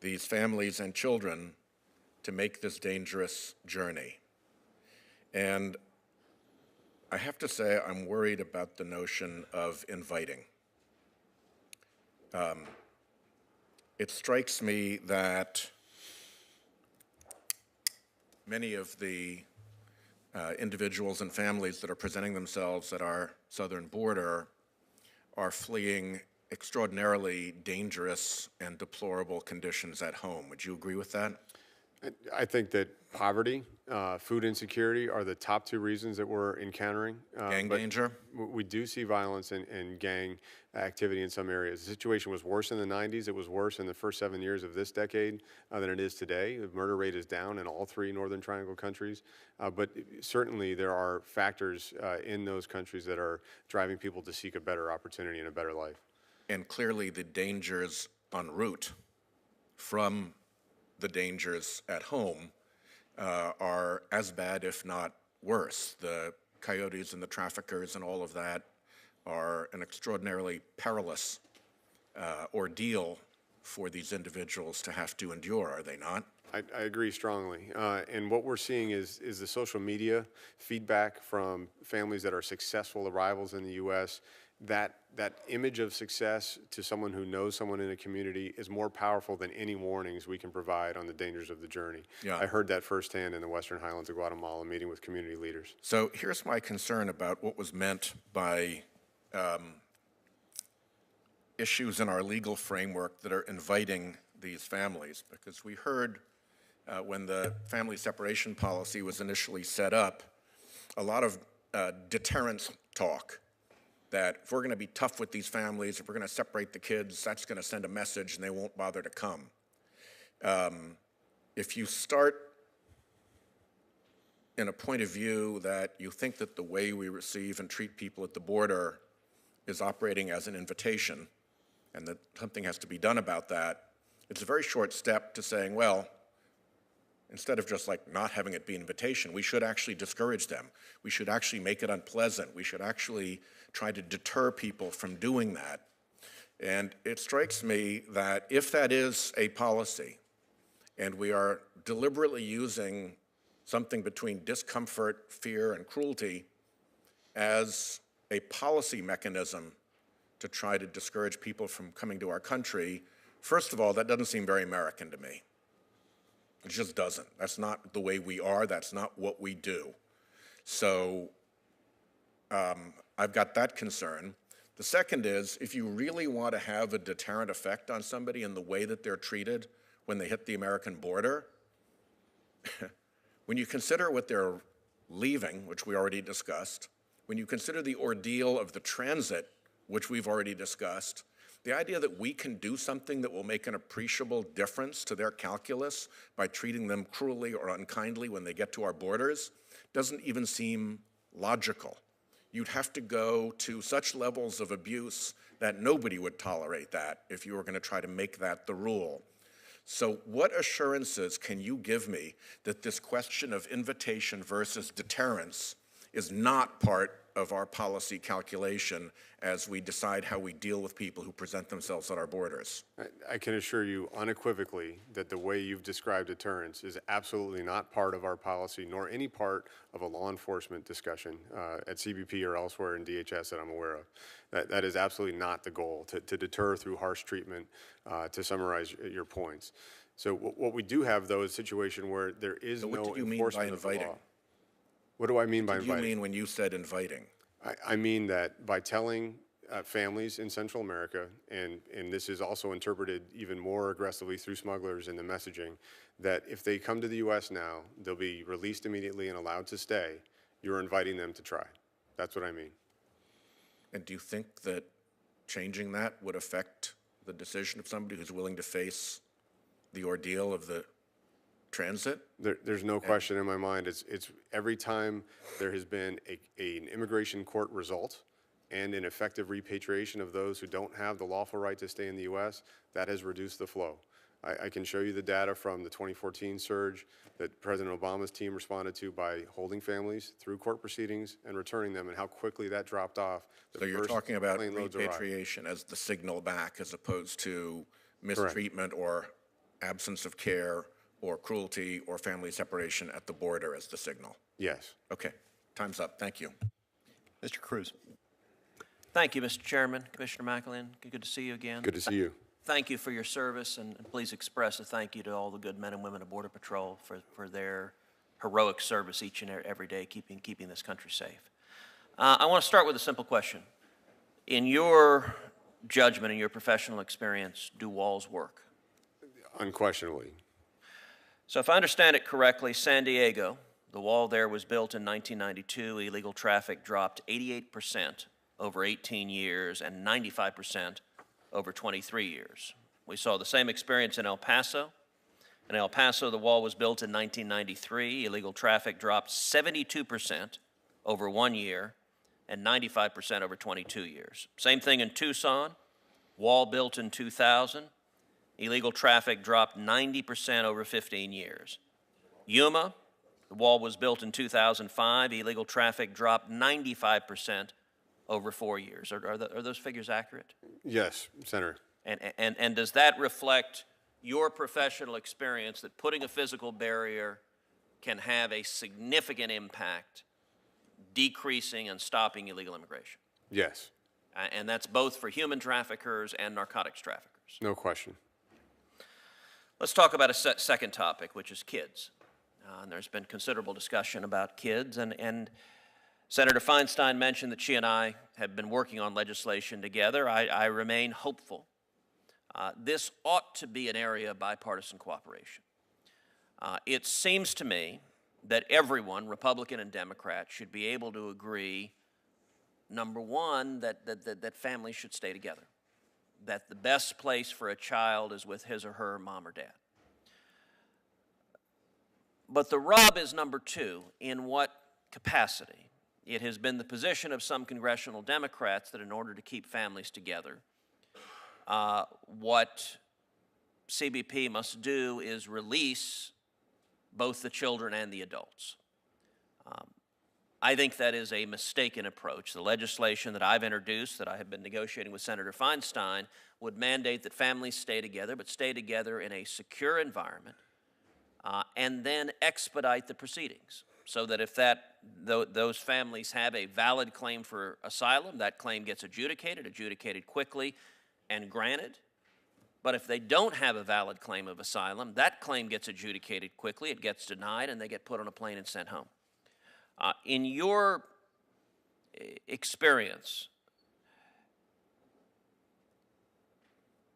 these families and children to make this dangerous journey. And I have to say, I'm worried about the notion of inviting. It strikes me that many of the individuals and families that are presenting themselves at our southern border are fleeing extraordinarily dangerous and deplorable conditions at home. Would you agree with that? I think that poverty, food insecurity are the top two reasons that we're encountering. Gang danger? We do see violence and gang activity in some areas. The situation was worse in the 90s. It was worse in the first 7 years of this decade than it is today. The murder rate is down in all three Northern Triangle countries. But certainly there are factors in those countries that are driving people to seek a better opportunity and a better life. And clearly the dangers en route from the dangers at home are as bad, if not worse. The coyotes and the traffickers and all of that are an extraordinarily perilous ordeal for these individuals to have to endure, are they not? I agree strongly. And what we're seeing is the social media feedback from families that are successful arrivals in the U.S. That image of success to someone who knows someone in a community is more powerful than any warnings we can provide on the dangers of the journey. Yeah. I heard that firsthand in the Western Highlands of Guatemala meeting with community leaders. So here's my concern about what was meant by issues in our legal framework that are inviting these families, because we heard when the family separation policy was initially set up, a lot of deterrence talk. That if we're going to be tough with these families, if we're going to separate the kids, that's going to send a message and they won't bother to come. If you start in a point of view that you think that the way we receive and treat people at the border is operating as an invitation and that something has to be done about that, it's a very short step to saying, well, instead of just like not having it be an invitation, we should actually discourage them. We should actually make it unpleasant. We should actually try to deter people from doing that. And it strikes me that if that is a policy, and we are deliberately using something between discomfort, fear, and cruelty as a policy mechanism to try to discourage people from coming to our country, first of all, that doesn't seem very American to me. It just doesn't. That's not the way we are. That's not what we do. So I've got that concern. The second is, if you really want to have a deterrent effect on somebody in the way that they're treated when they hit the American border, when you consider what they're leaving, which we already discussed, when you consider the ordeal of the transit, which we've already discussed, the idea that we can do something that will make an appreciable difference to their calculus by treating them cruelly or unkindly when they get to our borders doesn't even seem logical. You'd have to go to such levels of abuse that nobody would tolerate that if you were going to try to make that the rule. So what assurances can you give me that this question of invitation versus deterrence is not part of our policy calculation as we decide how we deal with people who present themselves at our borders? I can assure you unequivocally that the way you've described deterrence is absolutely not part of our policy, nor any part of a law enforcement discussion at CBP or elsewhere in DHS that I'm aware of. That is absolutely not the goal, to deter through harsh treatment, to summarize your points. So what we do have, though, is a situation where there is no enforcement of the law. What do you mean by inviting? What do I mean by inviting? What do you mean when you said inviting? I mean that by telling families in Central America, and this is also interpreted even more aggressively through smugglers in the messaging, that if they come to the U.S. now, they'll be released immediately and allowed to stay. You're inviting them to try. That's what I mean. And do you think that changing that would affect the decision of somebody who's willing to face the ordeal of the transit? There's no question in my mind. It's every time there has been an immigration court result and an effective repatriation of those who don't have the lawful right to stay in the U.S., that has reduced the flow. I can show you the data from the 2014 surge that President Obama's team responded to by holding families through court proceedings and returning them, and how quickly that dropped off. So you're talking about repatriation as the signal back as opposed to mistreatment or absence of care or cruelty or family separation at the border as the signal? Yes. Okay. Time's up. Thank you. Mr. Cruz. Thank you, Mr. Chairman. Commissioner McAleenan, good to see you again. Good to see you. Thank you for your service, and please express a thank you to all the good men and women of Border Patrol for their heroic service each and every day, keeping this country safe. I want to start with a simple question. In your judgment and your professional experience, do walls work? Unquestionably. So if I understand it correctly, San Diego, the wall there was built in 1992. Illegal traffic dropped 88% over 18 years and 95% over 23 years. We saw the same experience in El Paso. In El Paso, the wall was built in 1993. Illegal traffic dropped 72% over 1 year and 95% over 22 years. Same thing in Tucson, wall built in 2000. Illegal traffic dropped 90% over 15 years. Yuma, the wall was built in 2005. Illegal traffic dropped 95% over 4 years. Are those figures accurate? Yes, Senator. And does that reflect your professional experience that putting a physical barrier can have a significant impact decreasing and stopping illegal immigration? Yes. And that's both for human traffickers and narcotics traffickers. No question. Let's talk about a second topic, which is kids. And there's been considerable discussion about kids, and Senator Feinstein mentioned that she and I have been working on legislation together. I remain hopeful. This ought to be an area of bipartisan cooperation. It seems to me that everyone, Republican and Democrat, should be able to agree, number one, that families should stay together, that the best place for a child is with his or her mom or dad. But the rub is number two, in what capacity? It has been the position of some congressional Democrats that in order to keep families together, what CBP must do is release both the children and the adults. I think that is a mistaken approach. The legislation that I've introduced, that I have been negotiating with Senator Feinstein, would mandate that families stay together, but stay together in a secure environment, and then expedite the proceedings. So that if those families have a valid claim for asylum, that claim gets adjudicated quickly and granted. But if they don't have a valid claim of asylum, that claim gets adjudicated quickly, it gets denied, and they get put on a plane and sent home. In your experience,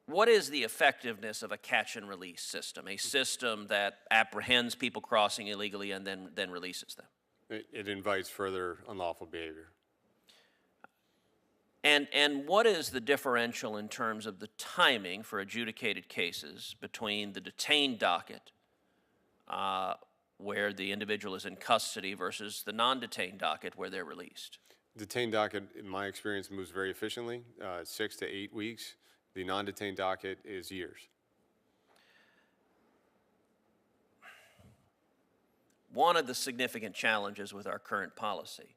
what is the effectiveness of a catch and release system, a system that apprehends people crossing illegally and then releases them? It invites further unlawful behavior. And what is the differential in terms of the timing for adjudicated cases between the detained docket, where the individual is in custody, versus the non-detained docket where they're released? Detained docket, in my experience, moves very efficiently, 6 to 8 weeks. The non-detained docket is years. One of the significant challenges with our current policy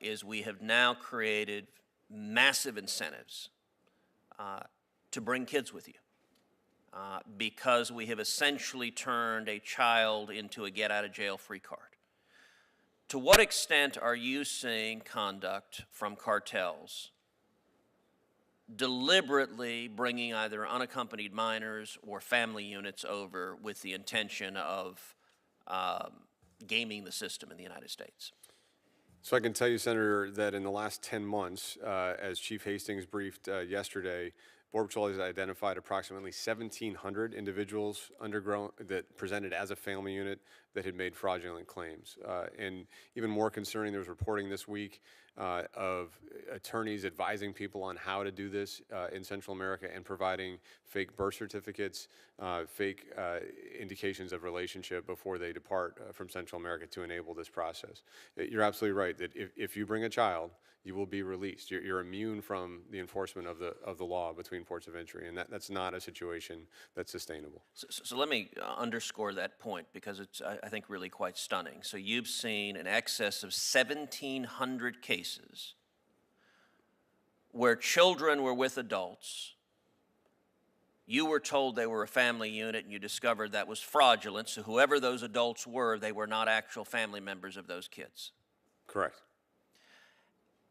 is we have now created massive incentives to bring kids with you because we have essentially turned a child into a get-out-of-jail-free card. To what extent are you seeing conduct from cartels deliberately bringing either unaccompanied minors or family units over with the intention of gaming the system in the United States? So I can tell you, Senator, that in the last 10 months, as Chief Hastings briefed yesterday, Border Patrol has identified approximately 1,700 individuals that presented as a family unit that had made fraudulent claims. And even more concerning, there was reporting this week of attorneys advising people on how to do this in Central America and providing fake birth certificates, fake indications of relationship before they depart from Central America to enable this process. You're absolutely right that if you bring a child, you will be released. You're immune from the enforcement of the law between ports of entry, and that's not a situation that's sustainable. So let me underscore that point because it's, I think, really quite stunning. So you've seen in excess of 1,700 cases where children were with adults. You were told they were a family unit, and you discovered that was fraudulent. So whoever those adults were, they were not actual family members of those kids. Correct.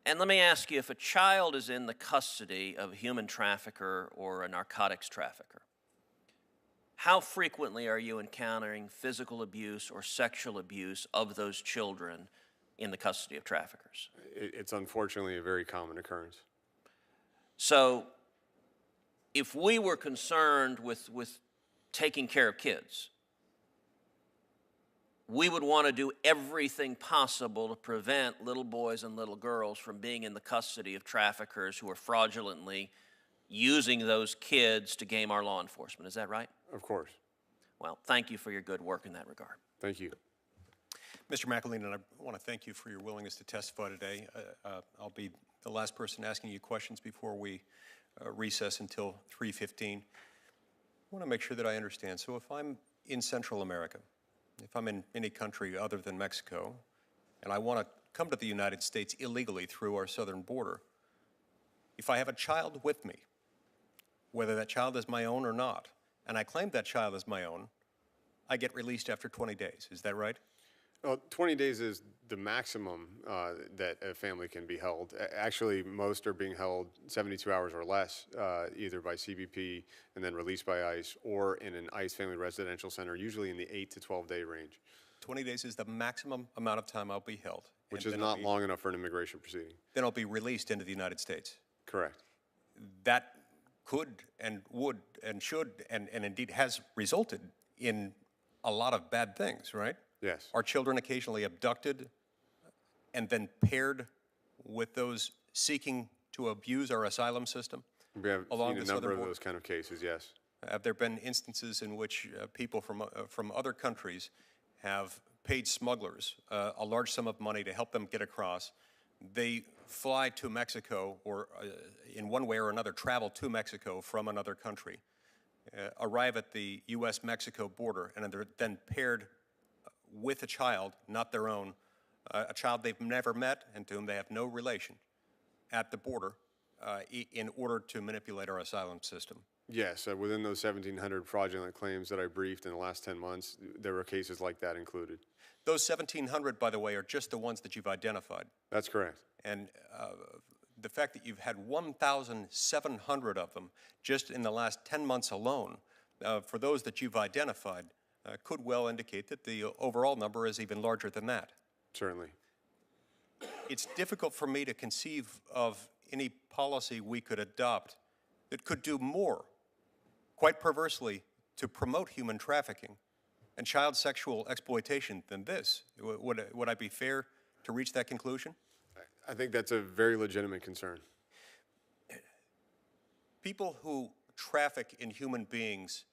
And let me ask you, if a child is in the custody of a human trafficker or a narcotics trafficker, how frequently are you encountering physical abuse or sexual abuse of those children in the custody of traffickers? It's unfortunately a very common occurrence. So if we were concerned with taking care of kids, we would want to do everything possible to prevent little boys and little girls from being in the custody of traffickers who are fraudulently using those kids to game our law enforcement. Is that right? Of course. Well, thank you for your good work in that regard. Thank you. Mr. McAleenan, I want to thank you for your willingness to testify today. I'll be the last person asking you questions before we recess until 3:15. I want to make sure that I understand. So if I'm in Central America, if I'm in any country other than Mexico, and I want to come to the United States illegally through our southern border, if I have a child with me, whether that child is my own or not, and I claim that child as my own, I get released after 20 days. Is that right? Well, 20 days is the maximum that a family can be held. Actually, most are being held 72 hours or less, either by CBP and then released by ICE, or in an ICE family residential center, usually in the 8 to 12-day range. 20 days is the maximum amount of time I'll be held. Which is not long enough for an immigration proceeding. Then I'll be released into the United States. Correct. That could and would and should and indeed has resulted in a lot of bad things, right? Yes. Are children occasionally abducted and then paired with those seeking to abuse our asylum system? We have along seen the a number southern of border? those kind of cases, yes. Have there been instances in which people from other countries have paid smugglers a large sum of money to help them get across? They fly to Mexico or in one way or another travel to Mexico from another country, arrive at the U.S. Mexico border, and they're then paired with a child, not their own, a child they've never met and to whom they have no relation at the border in order to manipulate our asylum system. Yes, within those 1,700 fraudulent claims that I briefed in the last 10 months, there were cases like that included. Those 1,700, by the way, are just the ones that you've identified. That's correct. And the fact that you've had 1,700 of them just in the last 10 months alone, for those that you've identified, could well indicate that the overall number is even larger than that. Certainly. It's difficult for me to conceive of any policy we could adopt that could do more, quite perversely, to promote human trafficking and child sexual exploitation than this. Would I be fair to reach that conclusion? I think that's a very legitimate concern. People who traffic in human beings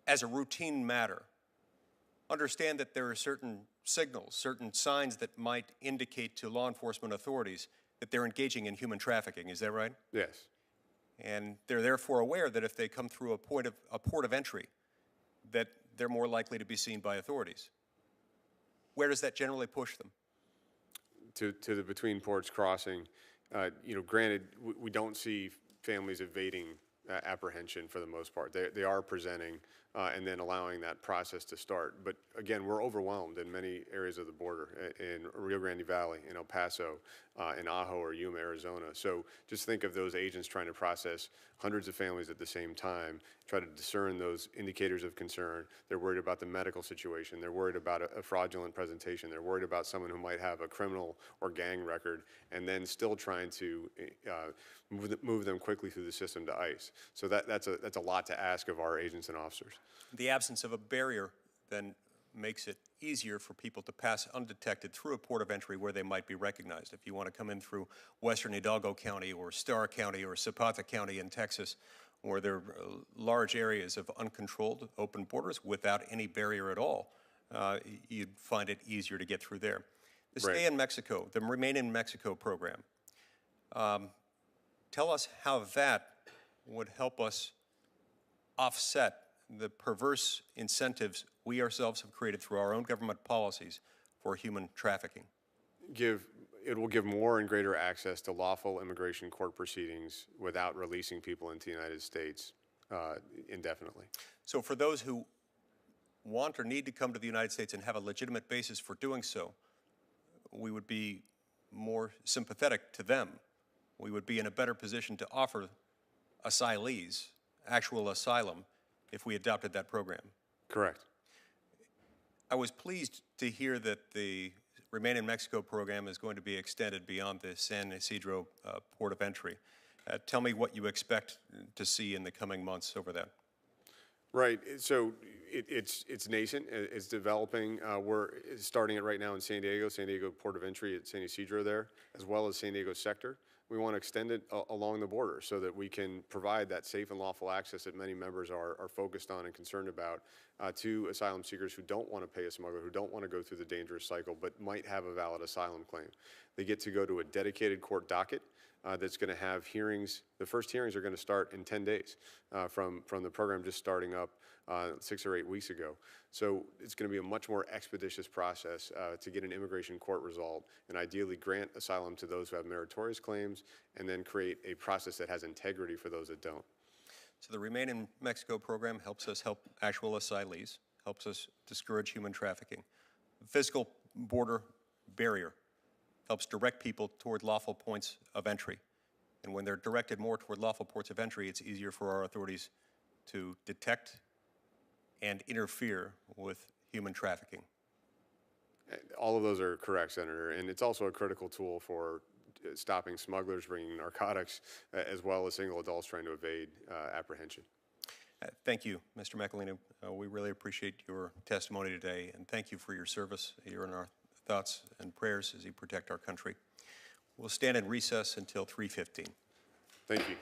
as a routine matter understand that there are certain signals, certain signs that might indicate to law enforcement authorities that they're engaging in human trafficking. Is that right? Yes. And they're therefore aware that if they come through a port of entry, that they're more likely to be seen by authorities. Where does that generally push them? To the between ports crossing. Granted, we don't see families evading apprehension for the most part. They are presenting and then allowing that process to start. But again, we're overwhelmed in many areas of the border, in Rio Grande Valley, in El Paso, in Ajo or Yuma, Arizona. So just think of those agents trying to process hundreds of families at the same time, try to discern those indicators of concern. They're worried about the medical situation. They're worried about a fraudulent presentation. They're worried about someone who might have a criminal or gang record, and then still trying to move them quickly through the system to ICE. So that's a lot to ask of our agents and officers. The absence of a barrier then makes it easier for people to pass undetected through a port of entry where they might be recognized. If you want to come in through western Hidalgo County or Starr County or Zapata County in Texas, where there are large areas of uncontrolled open borders without any barrier at all, you'd find it easier to get through there. The Stay in Mexico, the Remain in Mexico program, tell us how that would help us offset the perverse incentives we ourselves have created through our own government policies for human trafficking. It will give more and greater access to lawful immigration court proceedings without releasing people into the United States indefinitely. So for those who want or need to come to the United States and have a legitimate basis for doing so, we would be more sympathetic to them. We would be in a better position to offer asylees actual asylum if we adopted that program. Correct. I was pleased to hear that the Remain in Mexico program is going to be extended beyond the San Isidro port of entry. Tell me what you expect to see in the coming months over that. Right. So it's nascent. It's developing. We're starting it right now in San Diego port of entry at San Isidro there, as well as San Diego sector. We want to extend it along the border so that we can provide that safe and lawful access that many members are focused on and concerned about to asylum seekers who don't want to pay a smuggler, who don't want to go through the dangerous cycle, but might have a valid asylum claim. They get to go to a dedicated court docket that's going to have hearings. The first hearings are going to start in 10 days from the program just starting up 6 or 8 weeks ago. So it's going to be a much more expeditious process to get an immigration court result and ideally grant asylum to those who have meritorious claims and then create a process that has integrity for those that don't. So the Remain in Mexico program helps us help actual asylees, helps us discourage human trafficking. The physical border barrier helps direct people toward lawful points of entry. And when they're directed more toward lawful ports of entry, it's easier for our authorities to detect and interfere with human trafficking. All of those are correct, Senator, and it's also a critical tool for stopping smugglers bringing narcotics, as well as single adults trying to evade apprehension. Thank you, Mr. McAleenan. We really appreciate your testimony today, and thank you for your service. You're in our thoughts and prayers as you protect our country. We'll stand in recess until 3:15. Thank you.